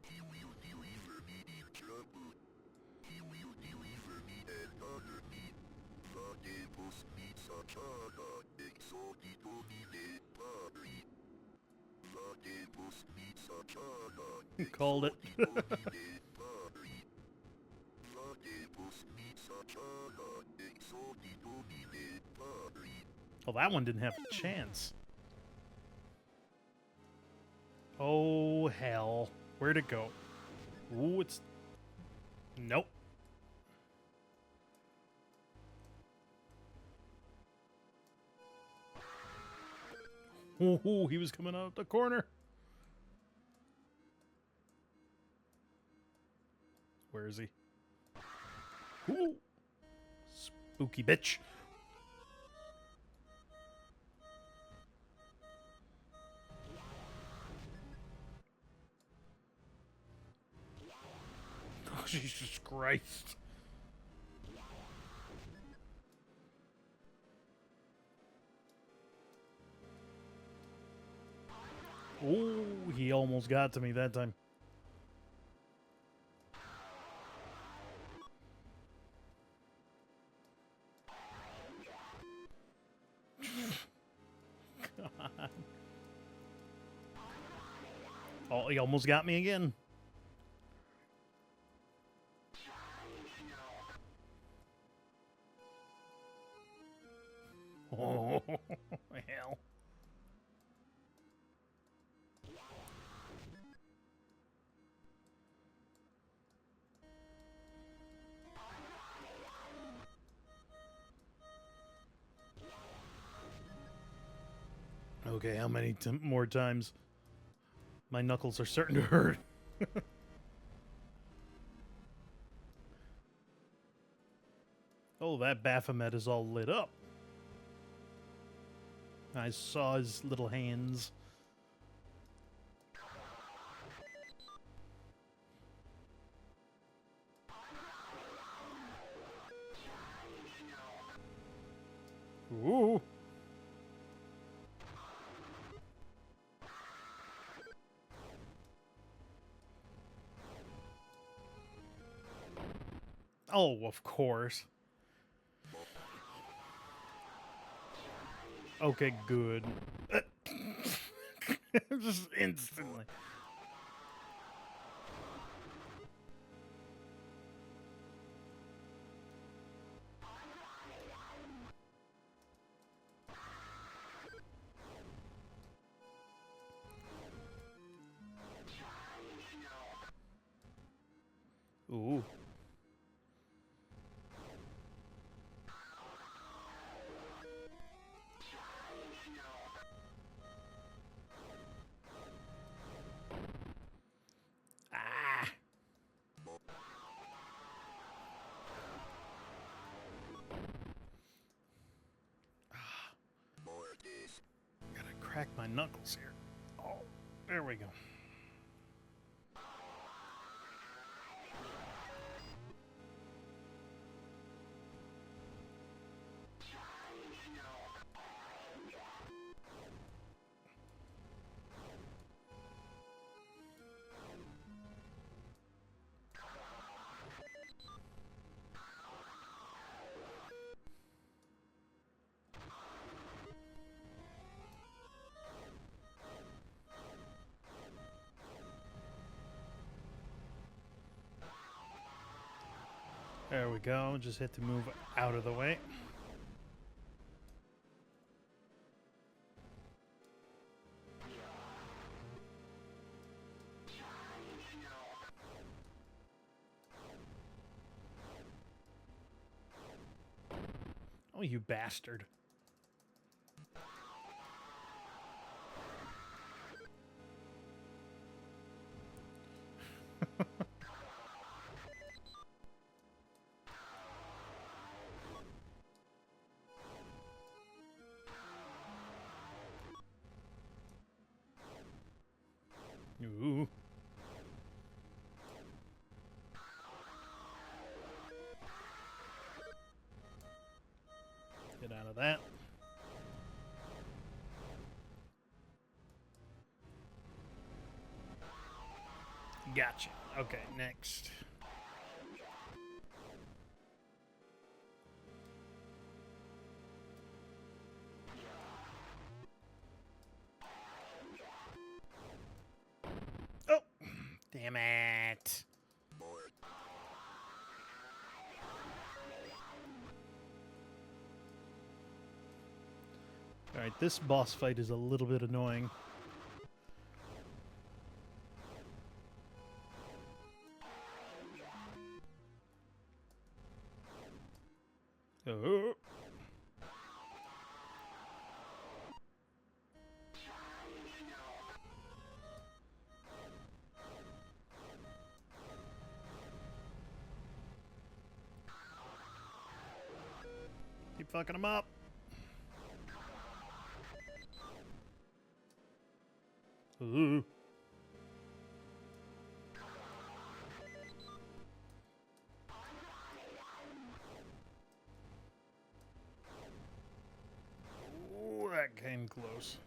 He will deliver me in trouble. He will deliver me and honor me. Vademos mi sachana, exodi domine pari. Vademos mi sachana, Called it. domine pari. Vademos mi sachana, exodi domine pari. Well, that one didn't have a chance. Oh, hell. Where'd it go? Ooh, it's... Nope. Ooh, he was coming out the corner. Where is he? Ooh. Spooky bitch. Oh, Jesus Christ. Oh, he almost got to me that time. God. Oh, he almost got me again. Oh, hell. Okay, how many more times? My knuckles are starting to hurt. Oh, that Baphomet is all lit up. I saw his little hands. Ooh. Oh, of course. Okay, good. Just instantly. Ooh. Ah. More of this. Gotta crack my knuckles here. Oh, there we go. There we go. Just had to move out of the way. Oh, you bastard. Get out of that. Gotcha. Okay, next. Oh, damn it. Alright, this boss fight is a little bit annoying. Oh. Keep fucking him up. Ooh. Ooh, that came close.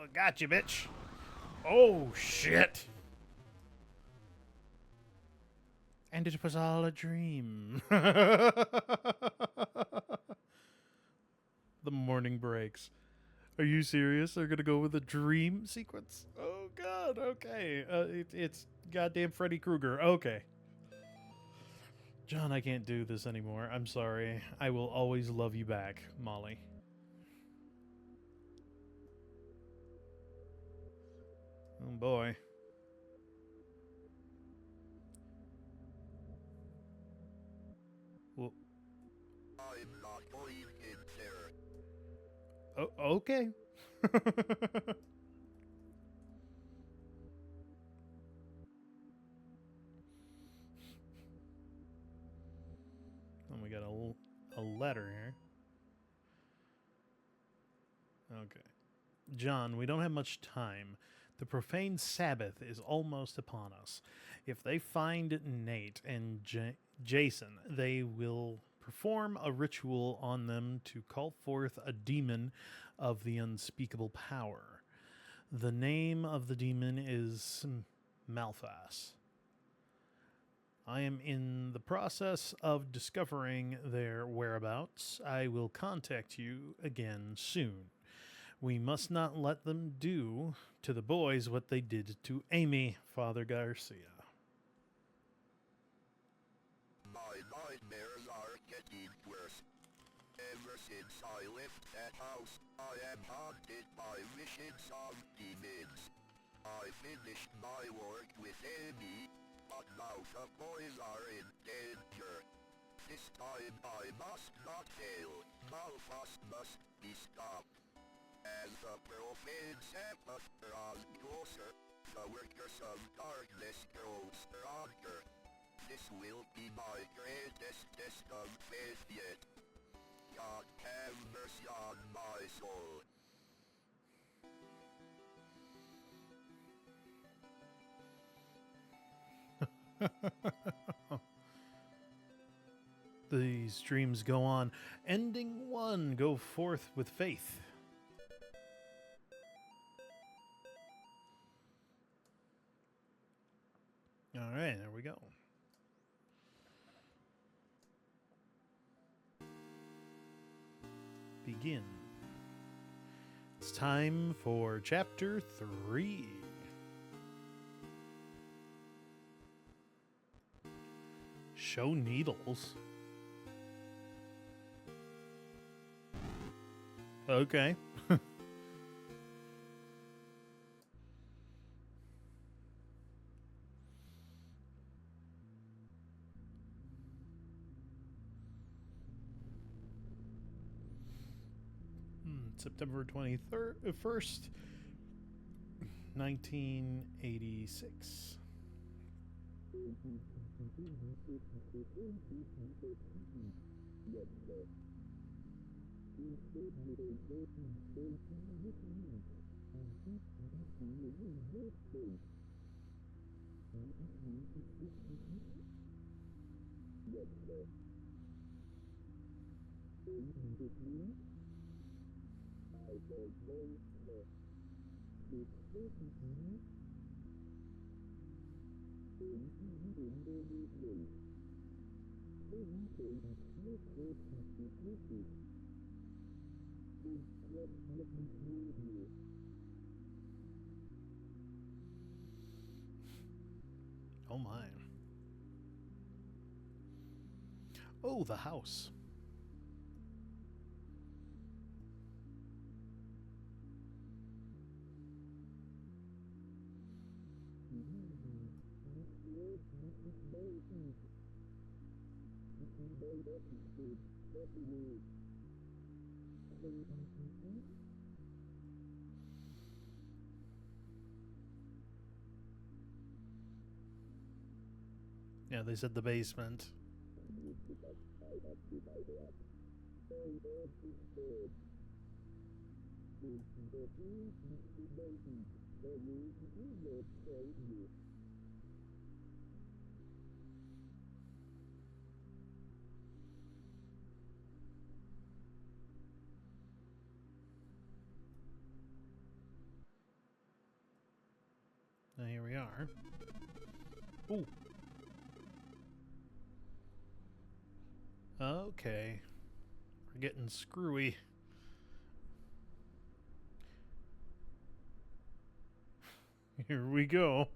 Oh, got you, bitch. Oh, shit. And it was all a dream. The morning breaks. Are you serious? They're gonna go with a dream sequence? Oh god, okay. It's goddamn Freddy Krueger. Okay. John, I can't do this anymore. I'm sorry. I will always love you back, Molly. Oh boy. Well, I'm not going in there. oh, okay. And we got a letter here. Okay. John, we don't have much time. The profane Sabbath is almost upon us. If they find Nate and Jason, they will perform a ritual on them to call forth a demon of the unspeakable power. The name of the demon is Malphas. I am in the process of discovering their whereabouts. I will contact you again soon. We must not let them do to the boys what they did to Amy, Father Garcia. My nightmares are getting worse. Ever since I left that house, I am haunted by visions of demons. I finished my work with Amy, but now the boys are in danger. This time I must not fail. Malphas must be stopped. As the profane Sabbath draws closer, the workers of darkness grow stronger. This will be my greatest test of faith yet. God have mercy on my soul. These dreams go on. Ending one, go forth with faith. All right, there we go. Begin. It's time for chapter 3. Show needles. Okay. September 1st, 1986. Oh my. Oh, the house. Yeah, they said the basement. Now here we are. Ooh. Okay. We're getting screwy. Here we go.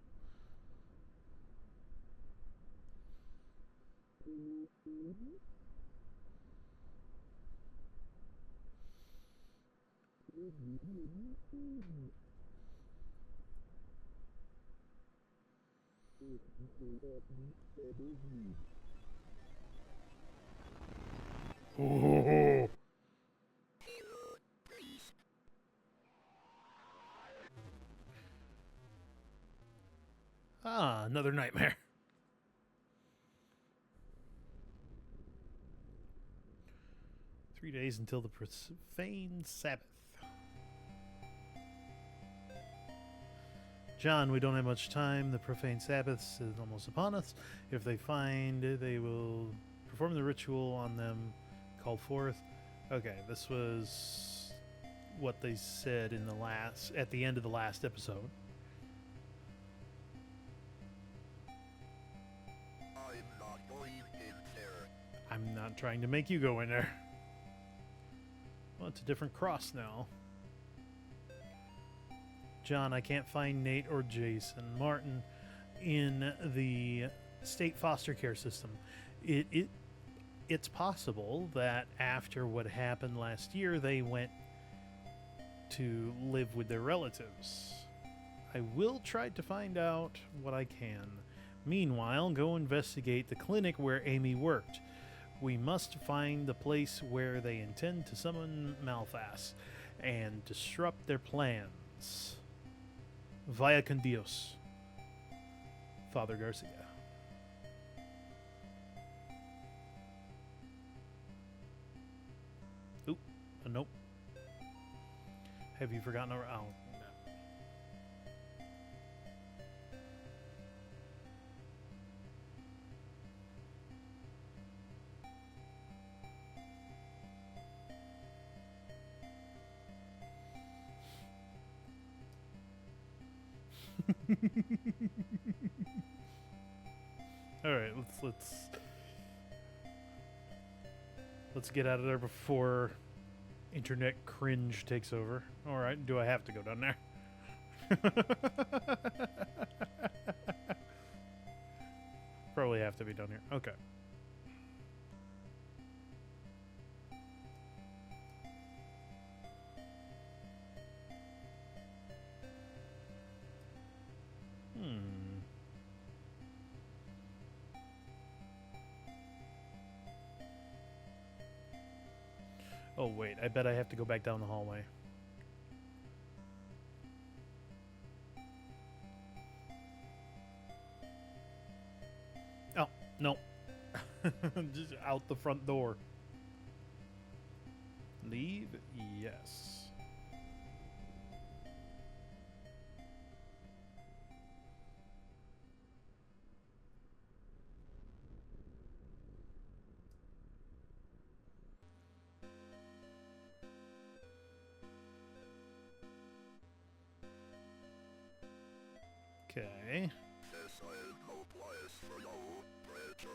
Oh. Ah, another nightmare. Three days until the profane Sabbath. John, we don't have much time. The profane Sabbath is almost upon us. If they find, they will perform the ritual on them called forth. Okay, this was what they said in the at the end of the last episode. I'm not going in there. I'm not trying to make you go in there. Well, it's a different cross now. John, I can't find Nate or Jason Martin in the state foster care system. It's possible that after what happened last year, they went to live with their relatives. I will try to find out what I can. Meanwhile, go investigate the clinic where Amy worked. We must find the place where they intend to summon Malphas and disrupt their plans. Vaya con Dios, Father Garcia. Oop, nope. Have you forgotten our... Oh, all right, let's get out of there before internet cringe takes over. All right, do I have to go down there? Probably have to be down here. Okay. Oh, wait. I bet I have to go back down the hallway. Nope. Just out the front door. Leave? Yes. Okay. This is no place for you, preacher.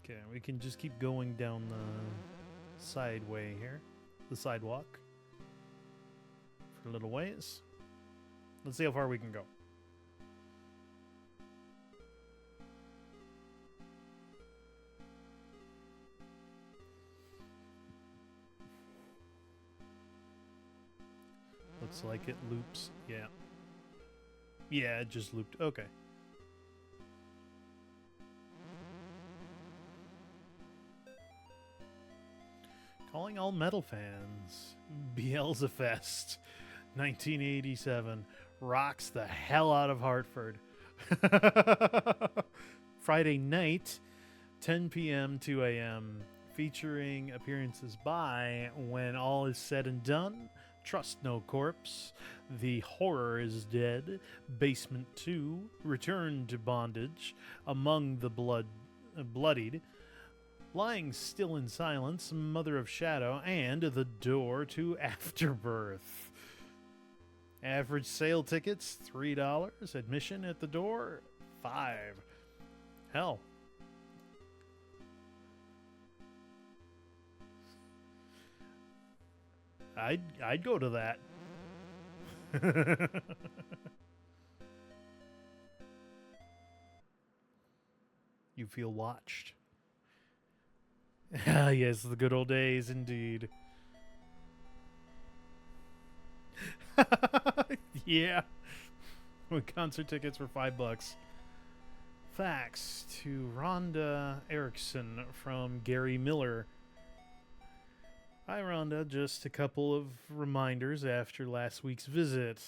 Okay, we can just keep going down the sideway here. The sidewalk. For a little ways. Let's see how far we can go. Looks like it loops. Yeah. Yeah, it just looped. Okay. Calling all metal fans. Beelzefest 1987 rocks the hell out of Hartford. Friday night, 10 p.m., 2 a.m., featuring appearances by When All Is Said and Done, Trust No Corpse, The Horror Is Dead, Basement 2, Return to Bondage, Among the Bloodied, Lying Still in Silence, Mother of Shadow, and The Door to Afterbirth. Average sale tickets, $3. Admission at the door, $5. Hell. I'd go to that. You feel watched. Ah, yes, the good old days indeed. Yeah. When concert tickets were $5. Fax to Rhonda Erickson from Gary Miller. Hi, Rhonda. Just a couple of reminders after last week's visit.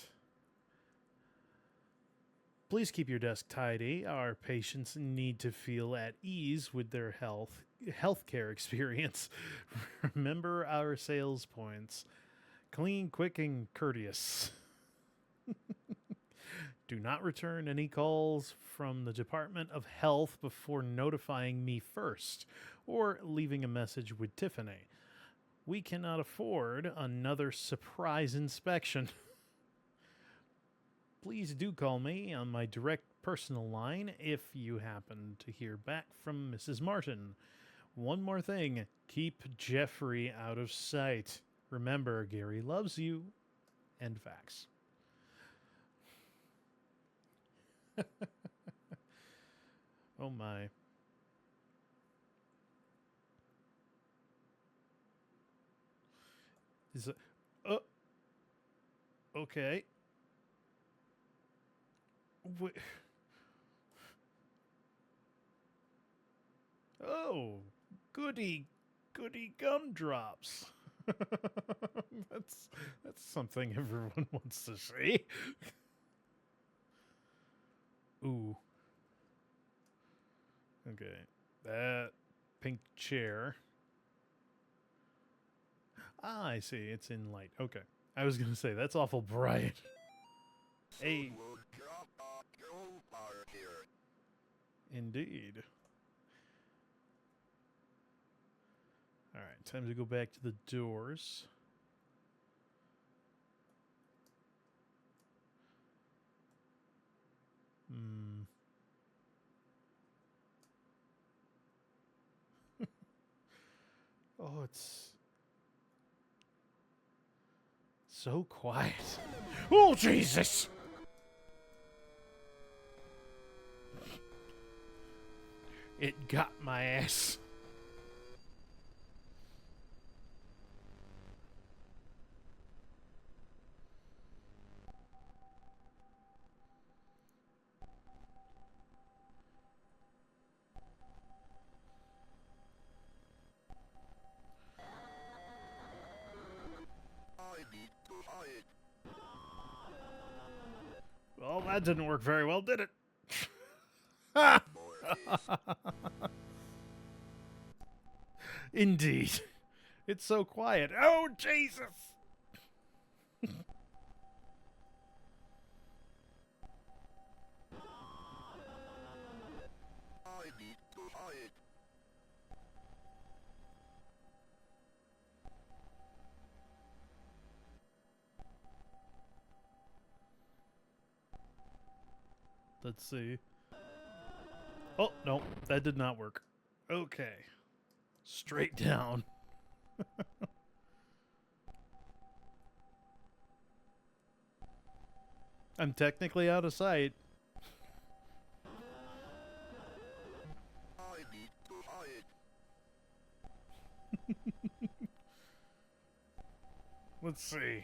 Please keep your desk tidy. Our patients need to feel at ease with their healthcare experience. Remember our sales points. Clean, quick, and courteous. Do not return any calls from the Department of Health before notifying me first or leaving a message with Tiffany. We cannot afford another surprise inspection. Please do call me on my direct personal line if you happen to hear back from Mrs. Martin. One more thing, keep Jeffrey out of sight. Remember, Gary loves you. End facts. Oh my. Is it? Okay. Oh, goody gumdrops. That's something everyone wants to see. Ooh. Okay. That pink chair. Ah, I see. It's in light. Okay. I was gonna say that's awful bright. Hey. Someone drop off your bar here. Indeed. All right, time to go back to the doors. Oh, it's so quiet. Oh, Jesus! It got my ass. need to hide. Well, that didn't work very well, did it? Ha! More haste. Indeed. It's so quiet. Oh, Jesus! I need to hide. Let's see. Oh, no, that did not work. Okay. Straight down. I'm technically out of sight. I need to hide. Let's see.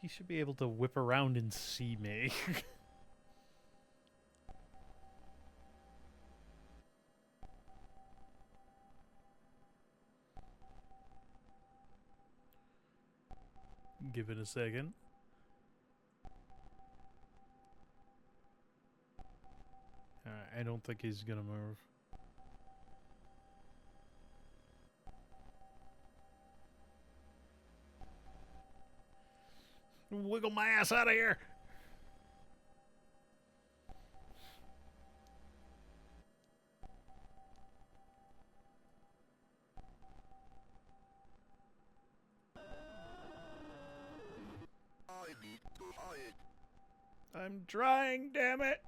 He should be able to whip around and see me. Give it a second. I don't think he's gonna move. Wiggle my ass out of here! I need to hide. I'm trying, damn it!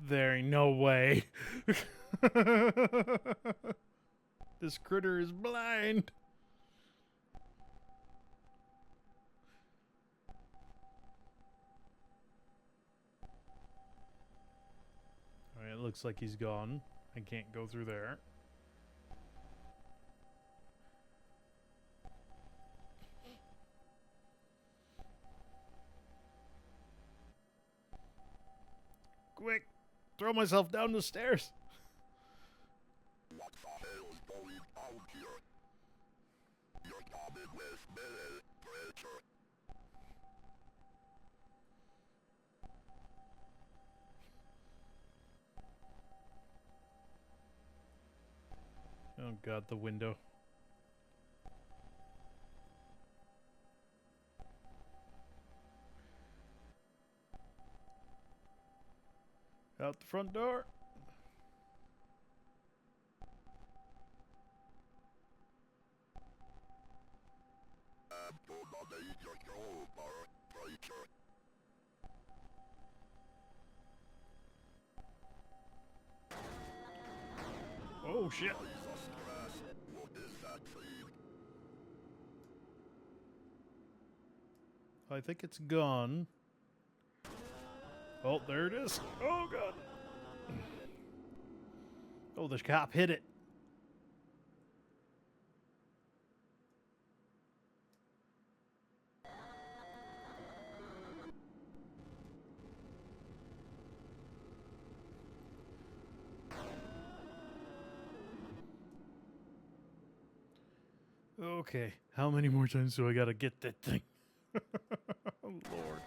There ain't no way. This critter is blind. Alright, it looks like he's gone. I can't go through there. Quick! Throw myself down the stairs! What the hell is going on here? You're coming with me, creature. Oh god, the window. Out the front door. I'm gonna need your crowbar, creature. Oh shit. Jesus Christ, what is that thing? I think it's gone. Oh, there it is. Oh god. Oh, the cop hit it. Okay, how many more times do I gotta get that thing? Oh, Lord.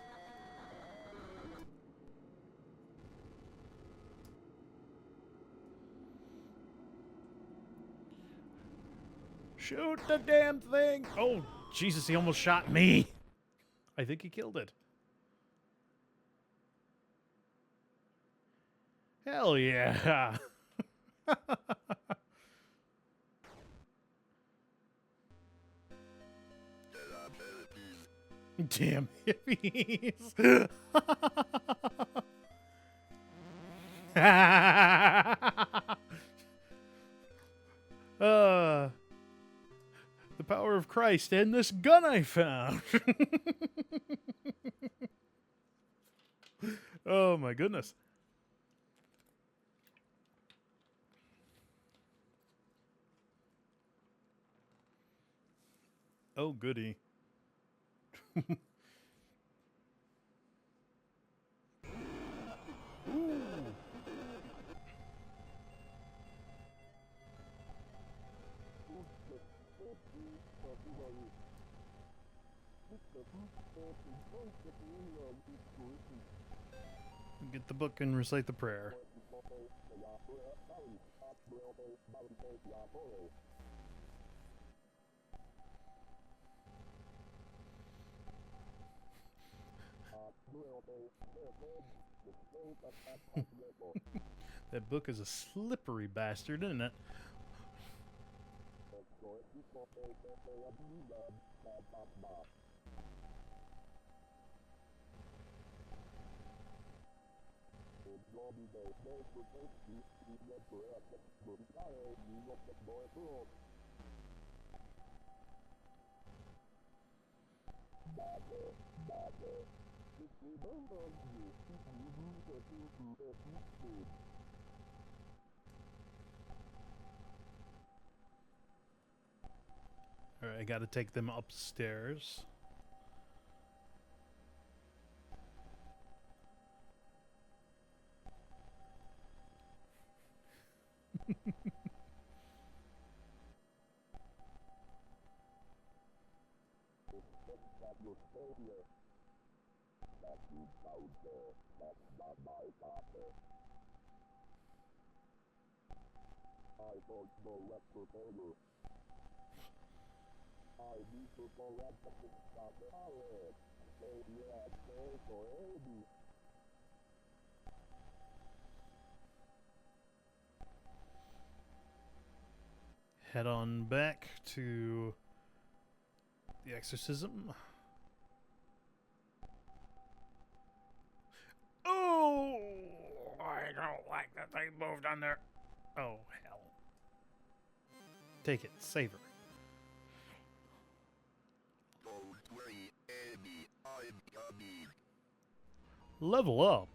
Shoot the damn thing! Oh, Jesus, he almost shot me. I think he killed it. Hell yeah. Damn hippies. Christ, and this gun I found. Oh my goodness. Oh goody. Get the book and recite the prayer. That book is a slippery bastard, isn't it? Alright, I gotta take them upstairs. Head on back to the exorcism. Oh, I don't like that they moved on there. Oh, hell. Take it, save her. Don't worry, Amy, I'm coming. Level up.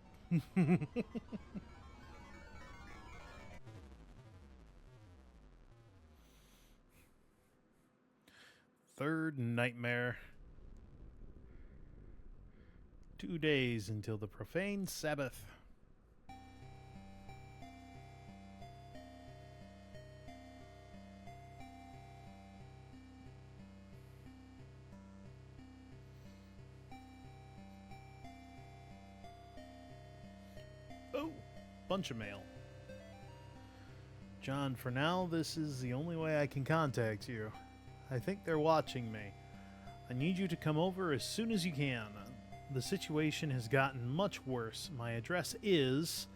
Third nightmare. 2 days until the profane Sabbath. Oh, bunch of mail. John, for now, this is the only way I can contact you. I think they're watching me. I need you to come over as soon as you can. The situation has gotten much worse. My address is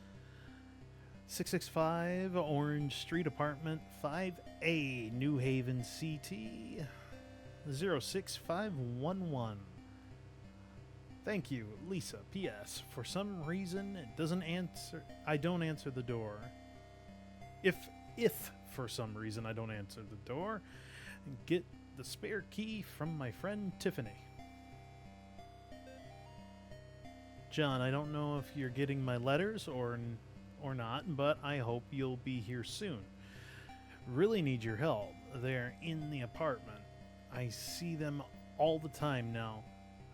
665 Orange Street, Apartment 5A, New Haven, CT 06511. Thank you, Lisa. P.S. For some reason it doesn't answer. I don't answer the door. If for some reason I don't answer the door, get the spare key from my friend Tiffany. John, I don't know if you're getting my letters or not, but I hope you'll be here soon. Really need your help. They're in the apartment. I see them all the time now.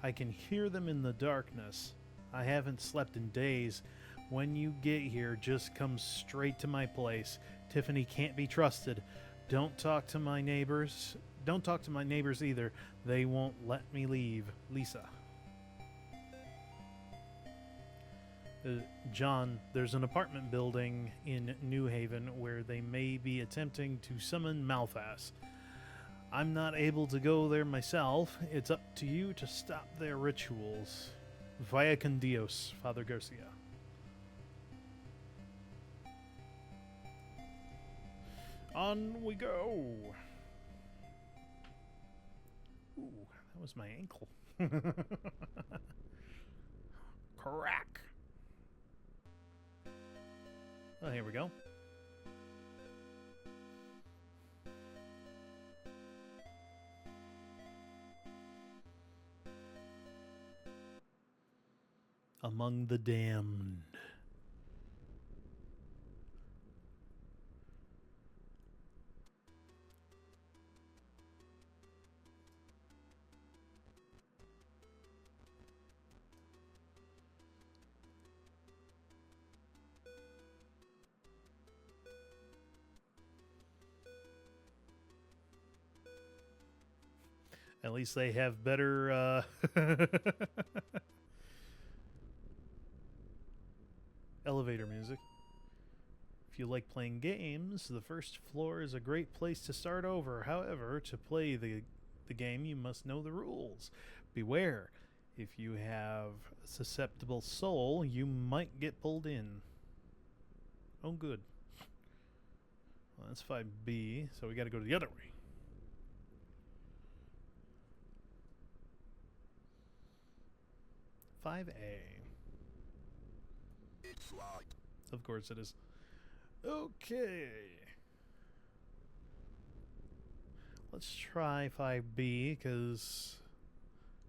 I can hear them in the darkness. I haven't slept in days. When you get here, just come straight to my place. Tiffany can't be trusted. Don't talk to my neighbors. Don't talk to my neighbors either. They won't let me leave. Lisa. John, there's an apartment building in New Haven where they may be attempting to summon Malphas. I'm not able to go there myself. It's up to you to stop their rituals. Vaya con Dios, Father Garcia. On we go. Ooh, that was my ankle. Crack. Oh, here we go. Among the damned. At least they have better elevator music. If you like playing games, the first floor is a great place to start over. However, to play the game, you must know the rules. Beware, if you have a susceptible soul, you might get pulled in. Oh, good. Well, that's 5B, so we got to go the other way. $5A. It's right. Of course it is. Okay. Let's try 5B, because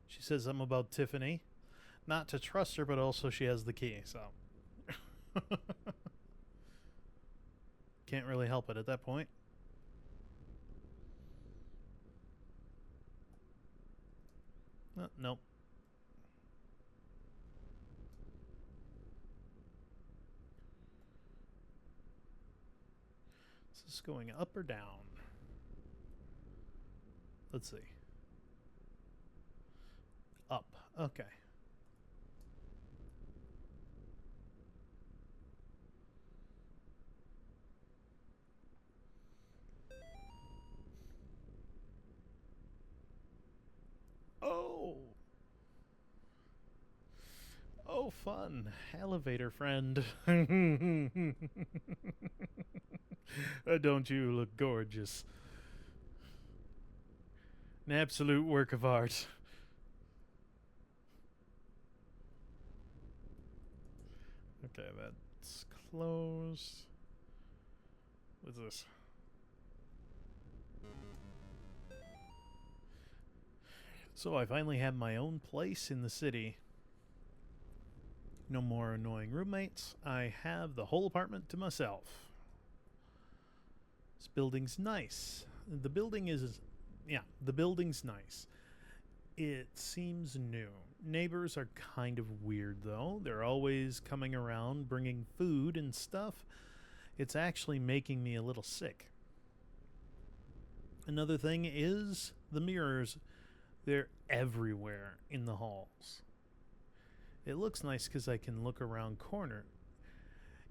she says something about Tiffany. Not to trust her, but also she has the key, so. Can't really help it at that point. Nope. Is this going up or down? Let's see. Up. Okay. Oh! Oh, fun. Elevator friend. Don't you look gorgeous? An absolute work of art. Okay, that's closed. What's this? So I finally have my own place in the city. No more annoying roommates. I have the whole apartment to myself. This building's nice. The building's nice. It seems new. Neighbors are kind of weird, though. They're always coming around, bringing food and stuff. It's actually making me a little sick. Another thing is the mirrors. They're everywhere in the halls. It looks nice because I can look around corners.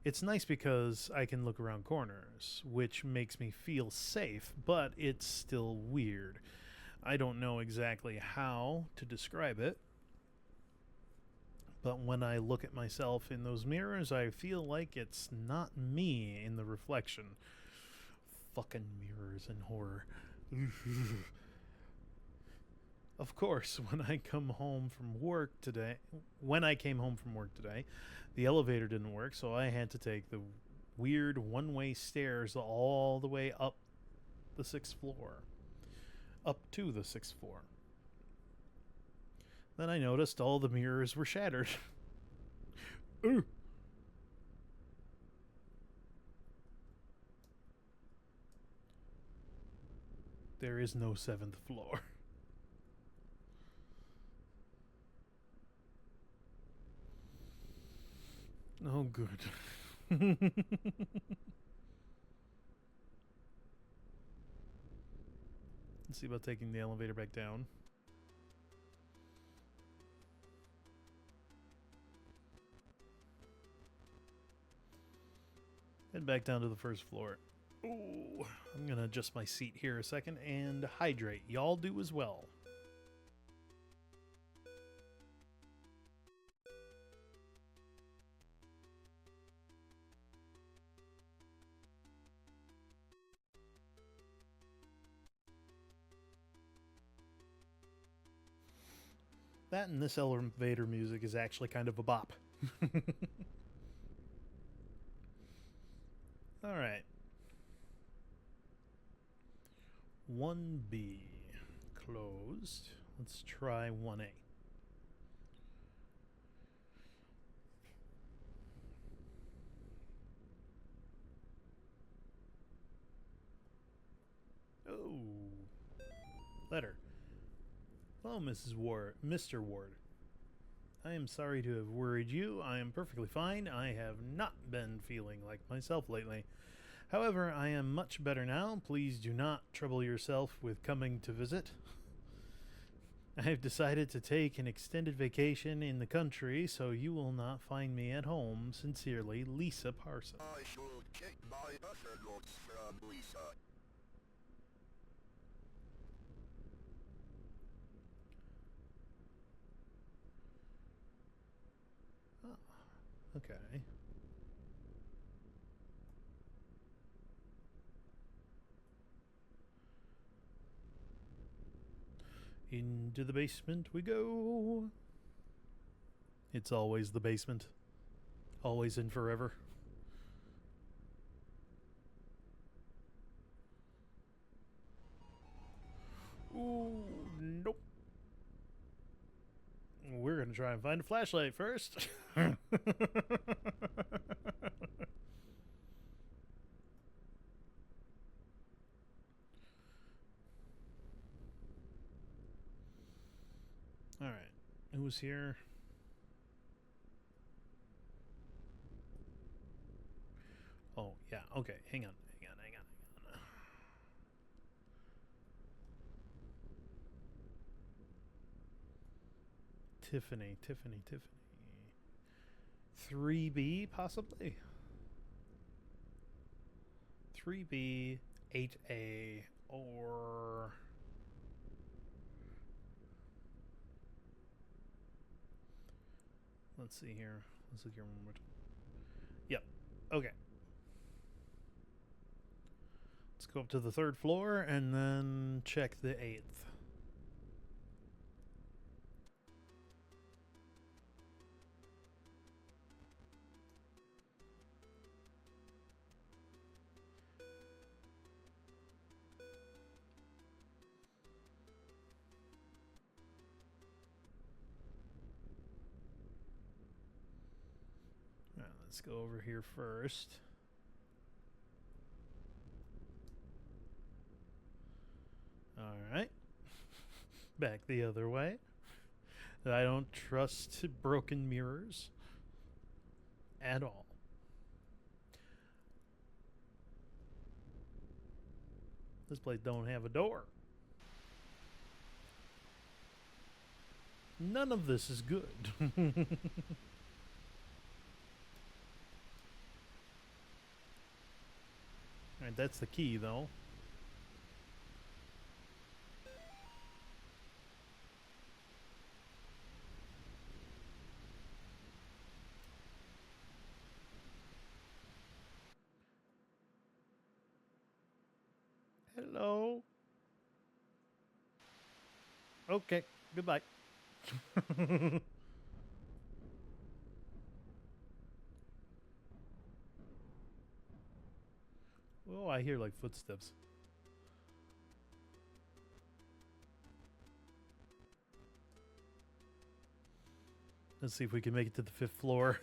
It's nice because I can look around corners, which makes me feel safe, but it's still weird. I don't know exactly how to describe it, but when I look at myself in those mirrors, I feel like it's not me in the reflection. Fucking mirrors and horror. Of course, when I came home from work today, the elevator didn't work, so I had to take the weird one-way stairs all the way up the 6th floor. Up to the 6th floor. Then I noticed all the mirrors were shattered. Ooh. There is no 7th floor. Oh, good. Let's see about taking the elevator back down. Head back down to the 1st floor. Ooh, I'm going to adjust my seat here a second and hydrate. Y'all do as well. That and this elevator music is actually kind of a bop. All right. 1B closed. Let's try 1A. Letter. Hello, Mrs. Ward. Mr. Ward. I am sorry to have worried you. I am perfectly fine. I have not been feeling like myself lately. However, I am much better now. Please do not trouble yourself with coming to visit. I have decided to take an extended vacation in the country, so you will not find me at home. Sincerely, Lisa Parsons. I should check my other notes from Lisa. Oh, okay. Into the basement we go. It's always the basement. Always and forever. Ooh, nope. We're going to try and find a flashlight first. Alright. Who's here? Oh, yeah. Okay. Hang on. Tiffany. 3B, possibly? 3B, 8A, or... Let's see here. Let's look here one more time. Yep. Okay. Let's go up to the 3rd floor and then check the 8th. Let's go over here first. Alright. Back the other way. I don't trust broken mirrors at all. This place don't have a door. None of this is good. Alright, that's the key, though. Hello? Okay, goodbye. Oh, I hear like footsteps. Let's see if we can make it to the 5th floor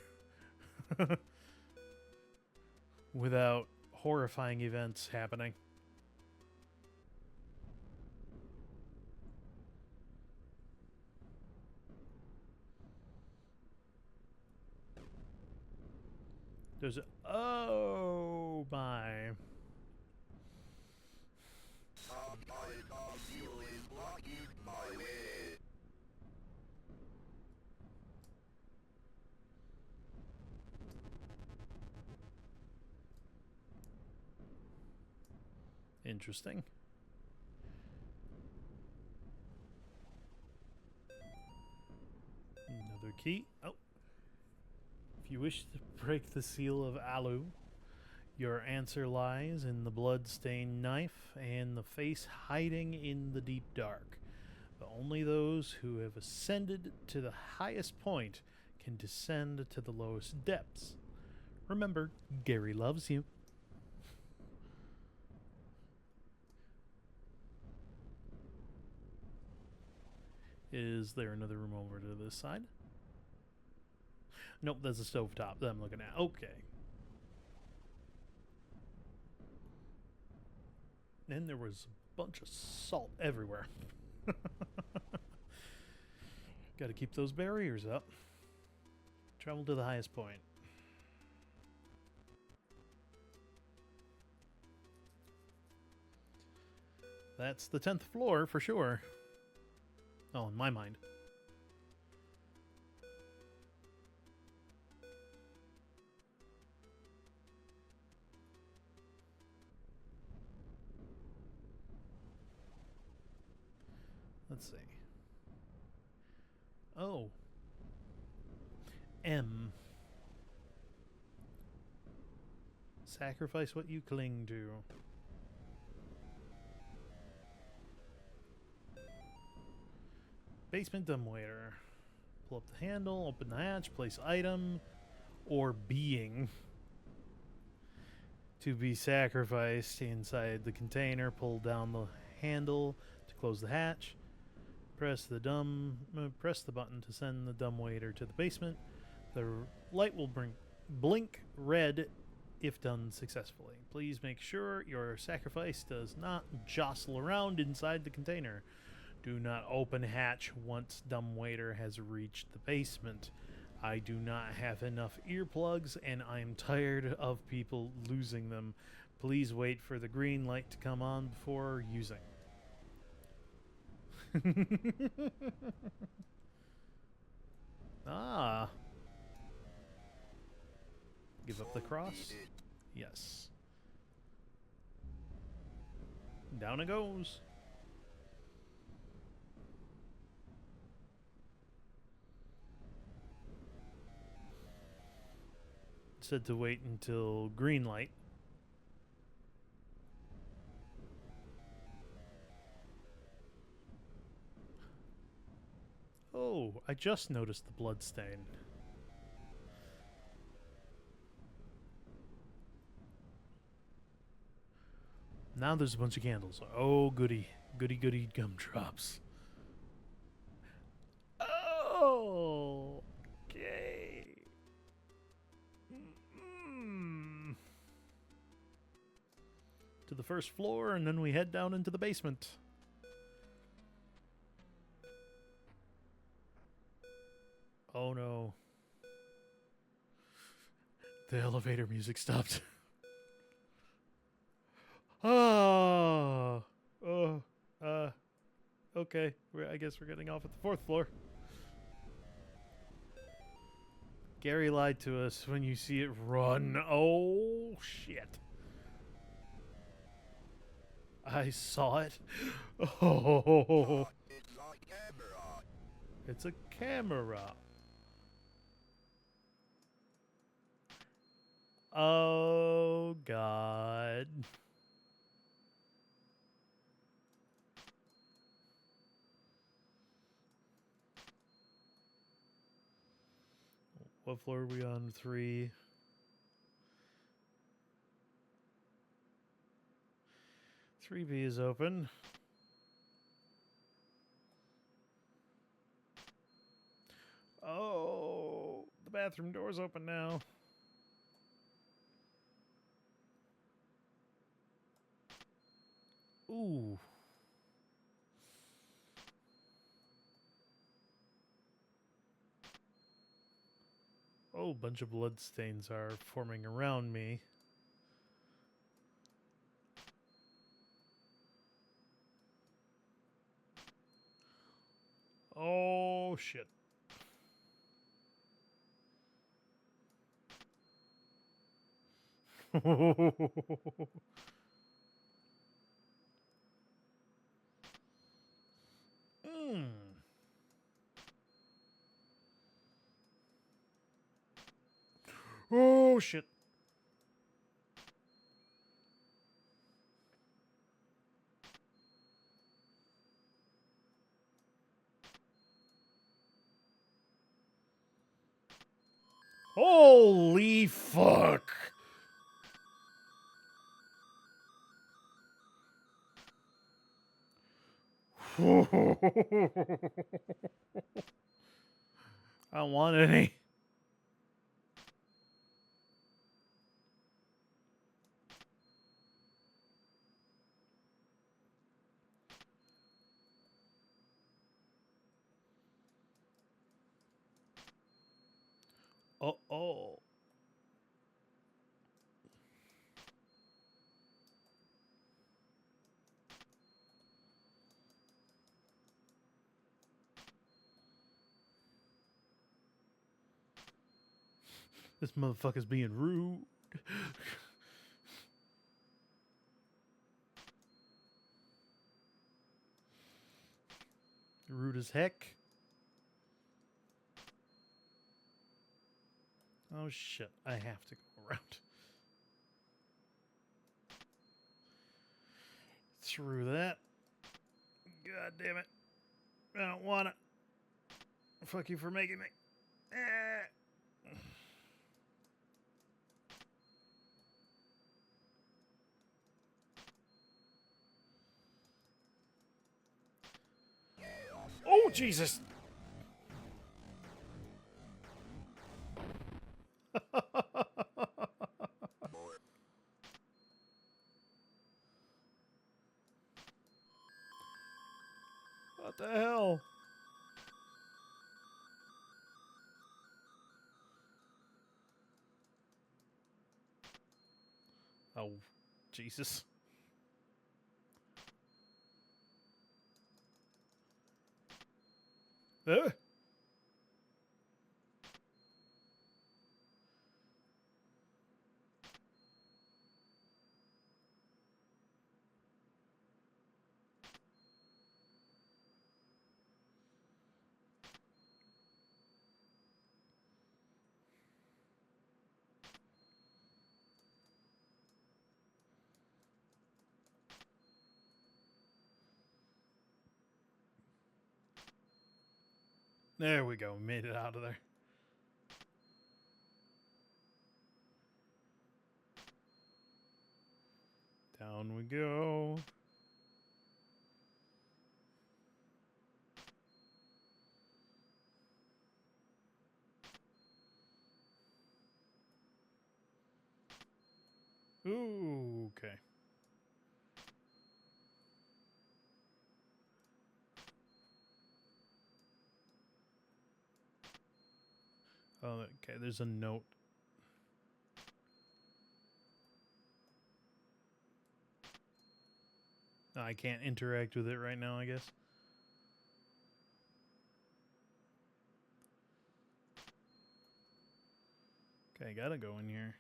without horrifying events happening. There's a... Oh, my. Interesting. Another key. Oh. If you wish to break the seal of Alu, your answer lies in the blood-stained knife and the face hiding in the deep dark. But only those who have ascended to the highest point can descend to the lowest depths. Remember, Gary loves you. Is there another room over to this side? Nope, that's a stovetop that I'm looking at. Okay. Then there was Bunch of salt everywhere. Got to keep those barriers up. Travel to the highest point. That's the 10th floor for sure. Oh, in my mind. Let's see. Oh. M. Sacrifice what you cling to. Basement dumbwaiter. Pull up the handle, open the hatch, place item or being to be sacrificed inside the container. Pull down the handle to close the hatch. Press the button to send the dumbwaiter to the basement. The light will blink red if done successfully. Please make sure your sacrifice does not jostle around inside the container. Do not open hatch once dumbwaiter has reached the basement. I do not have enough earplugs and I am tired of people losing them. Please wait for the green light to come on before using. Ah. Give up the cross? Yes. Down it goes. Said to wait until green light. Oh, I just noticed the blood stain. Now there's a bunch of candles. Oh, goody. Goody, goody gumdrops. Oh, okay. To the first floor, and then we head down into the basement. Oh no. The elevator music stopped. Oh. Oh. Okay. I guess we're getting off at the 4th floor. Gary lied to us. When you see it, run. Oh, shit. I saw it. Oh. It's a camera. Oh, God. What floor are we on? 3. 3B is open. Oh, the bathroom door's open now. Ooh. Oh, a bunch of blood stains are forming around me. Oh, shit. Oh, shit. Holy fuck. I don't want any. Oh. This motherfucker's being rude. Rude as heck. Oh shit, I have to go around. Through that. God damn it. I don't want it. Fuck you for making me. Oh, Jesus. What the hell? Oh, Jesus. Uh. There we go. Made it out of there. Down we go. Ooh, okay. Oh, okay, there's a note. I can't interact with it right now, I guess. Okay, gotta go in here.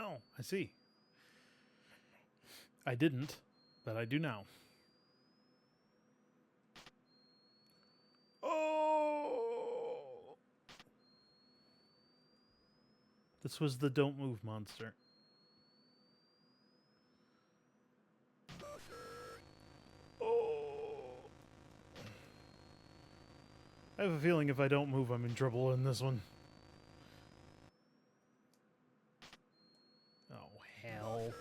Oh, I see. I didn't, but I do now. Oh! This was the don't move monster. Oh! I have a feeling if I don't move, I'm in trouble in this one. Oh, hell.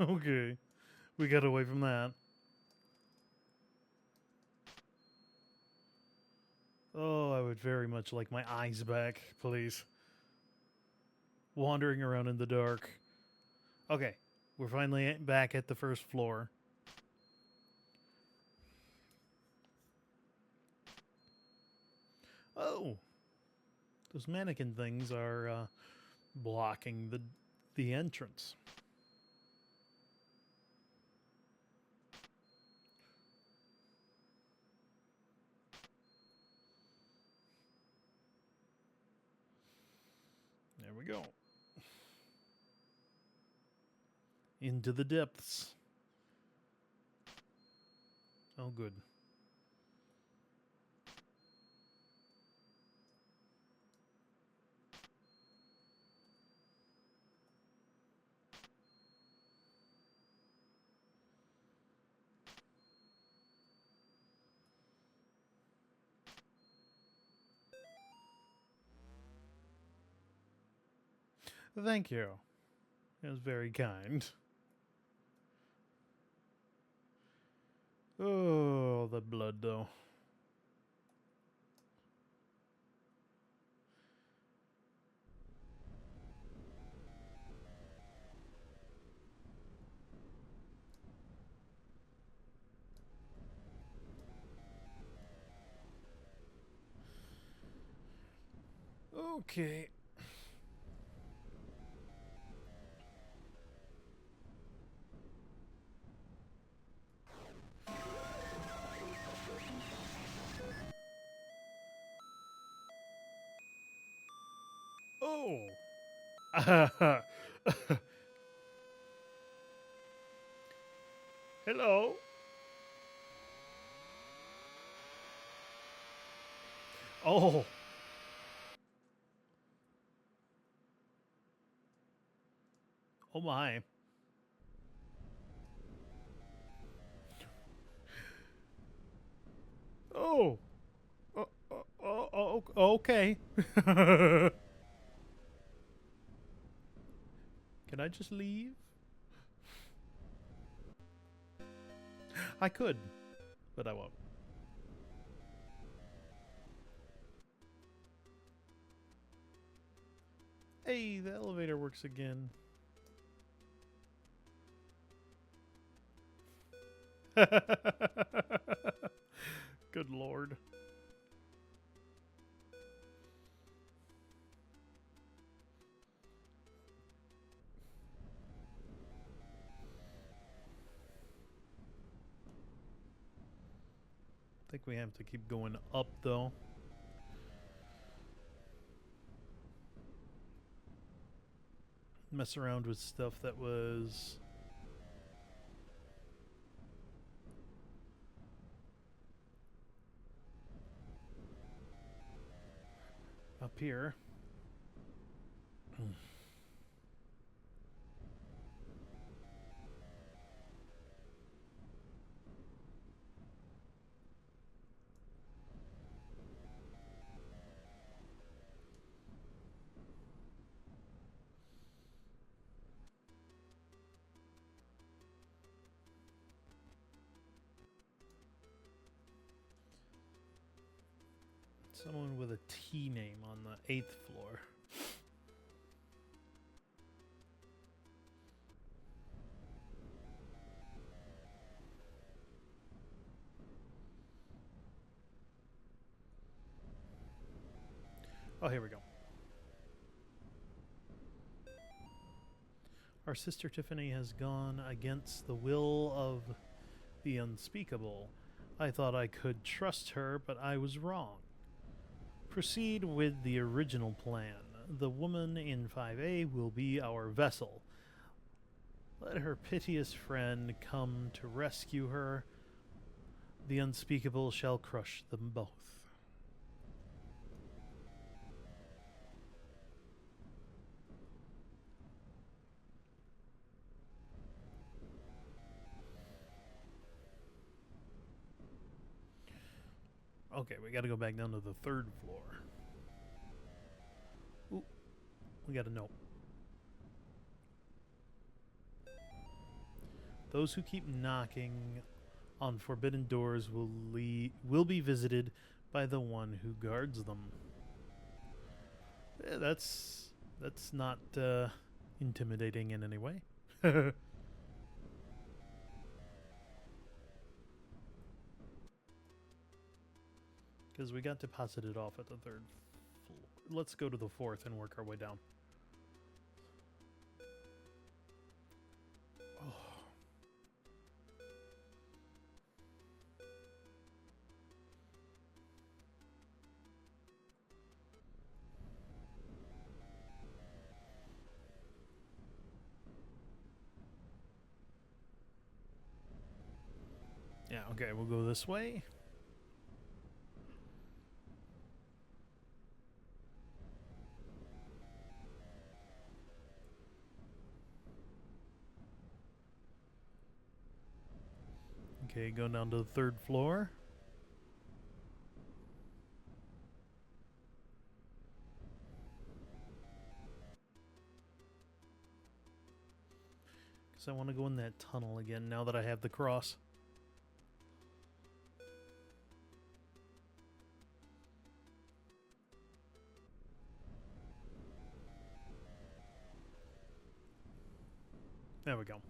Okay. We got away from that. Oh, I would very much like my eyes back, please. Wandering around in the dark. Okay, we're finally back at the first floor. Oh, those mannequin things are blocking the entrance. There we go. Into the depths. Oh, good. Thank you. It was very kind. Oh, the blood, though. Okay. Oh. Hello. Oh. Oh my. Oh. Okay. Can I just leave? I could, but I won't. Hey, the elevator works again. Good lord. I think we have to keep going up, though. Mess around with stuff that was... up here. Someone with a T name on the 8th floor. Oh, here we go. Our sister Tiffany has gone against the will of the unspeakable. I thought I could trust her, but I was wrong. Proceed with the original plan. The woman in 5A will be our vessel. Let her piteous friend come to rescue her. The unspeakable shall crush them both. Okay, we gotta go back down to the 3rd floor. Ooh, we got a note. Those who keep knocking on forbidden doors will be visited by the one who guards them. Yeah, that's not intimidating in any way. Because we got deposited off at the 3rd floor. Let's go to the 4th and work our way down. Yeah, okay, we'll go this way. Okay, go down to the 3rd floor. Because I want to go in that tunnel again now that I have the cross. There we go.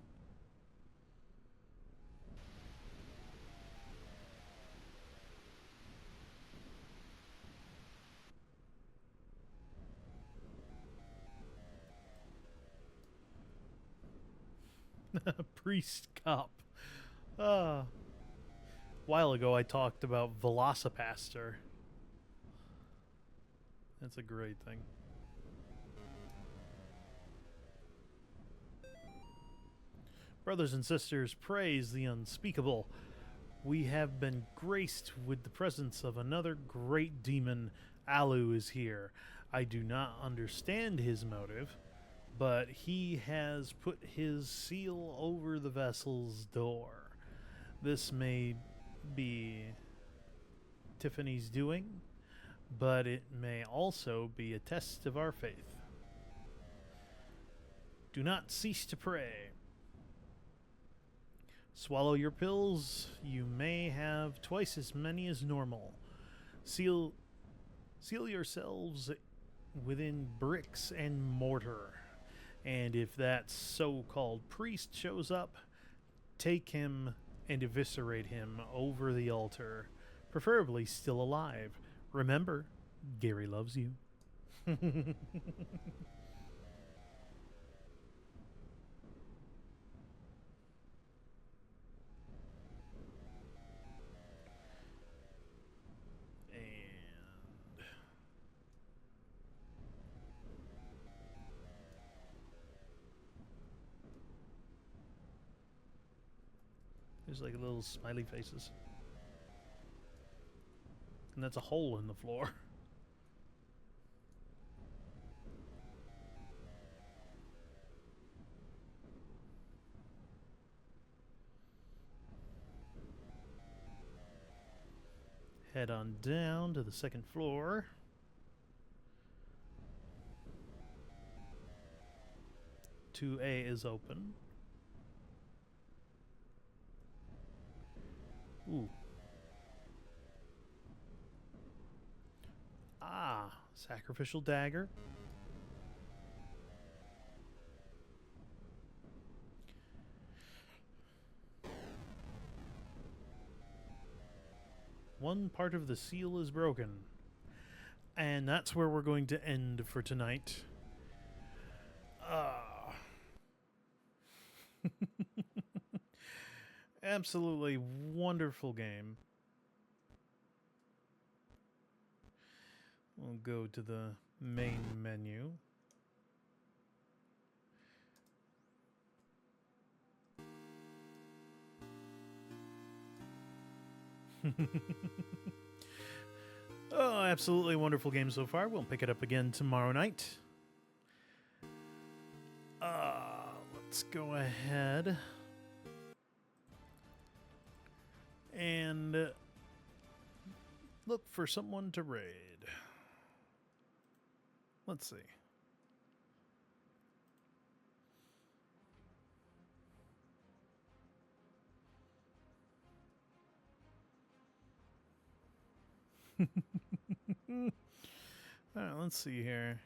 Priest cop. A while ago I talked about Velocipaster. That's a great thing. Brothers and sisters, praise the unspeakable. We have been graced with the presence of another great demon. Alu is here. I do not understand his motive, but he has put his seal over the vessel's door. This may be Tiffany's doing, but it may also be a test of our faith. Do not cease to pray. Swallow your pills. You may have twice as many as normal. Seal yourselves within bricks and mortar. And if that so-called priest shows up, take him and eviscerate him over the altar, preferably still alive. Remember, Gary loves you. There's like little smiley faces. And that's a hole in the floor. Head on down to the second floor. Two A is open. Ooh. Ah, sacrificial dagger. One part of the seal is broken. And that's where we're going to end for tonight. Absolutely wonderful game. We'll go to the main menu. Oh, absolutely wonderful game so far. We'll pick it up again tomorrow night. Let's go ahead and look for someone to raid. Let's see. All right, let's see here.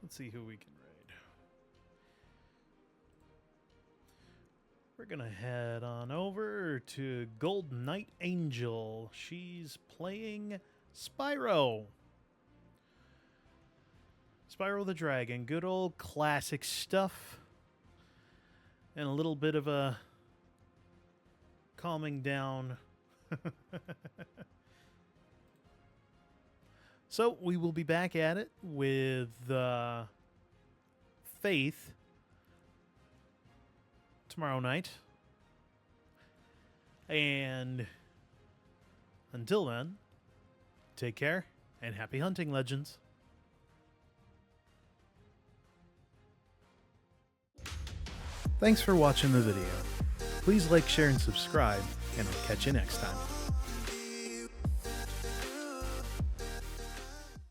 Let's see who we can raid. We're going to head on over to Gold Knight Angel. She's playing Spyro. Spyro the Dragon. Good old classic stuff. And a little bit of a calming down. So we will be back at it with Faith tomorrow night. And until then, take care and happy hunting, Legends. Thanks for watching the video. Please like, share, and subscribe, and I'll catch you next time.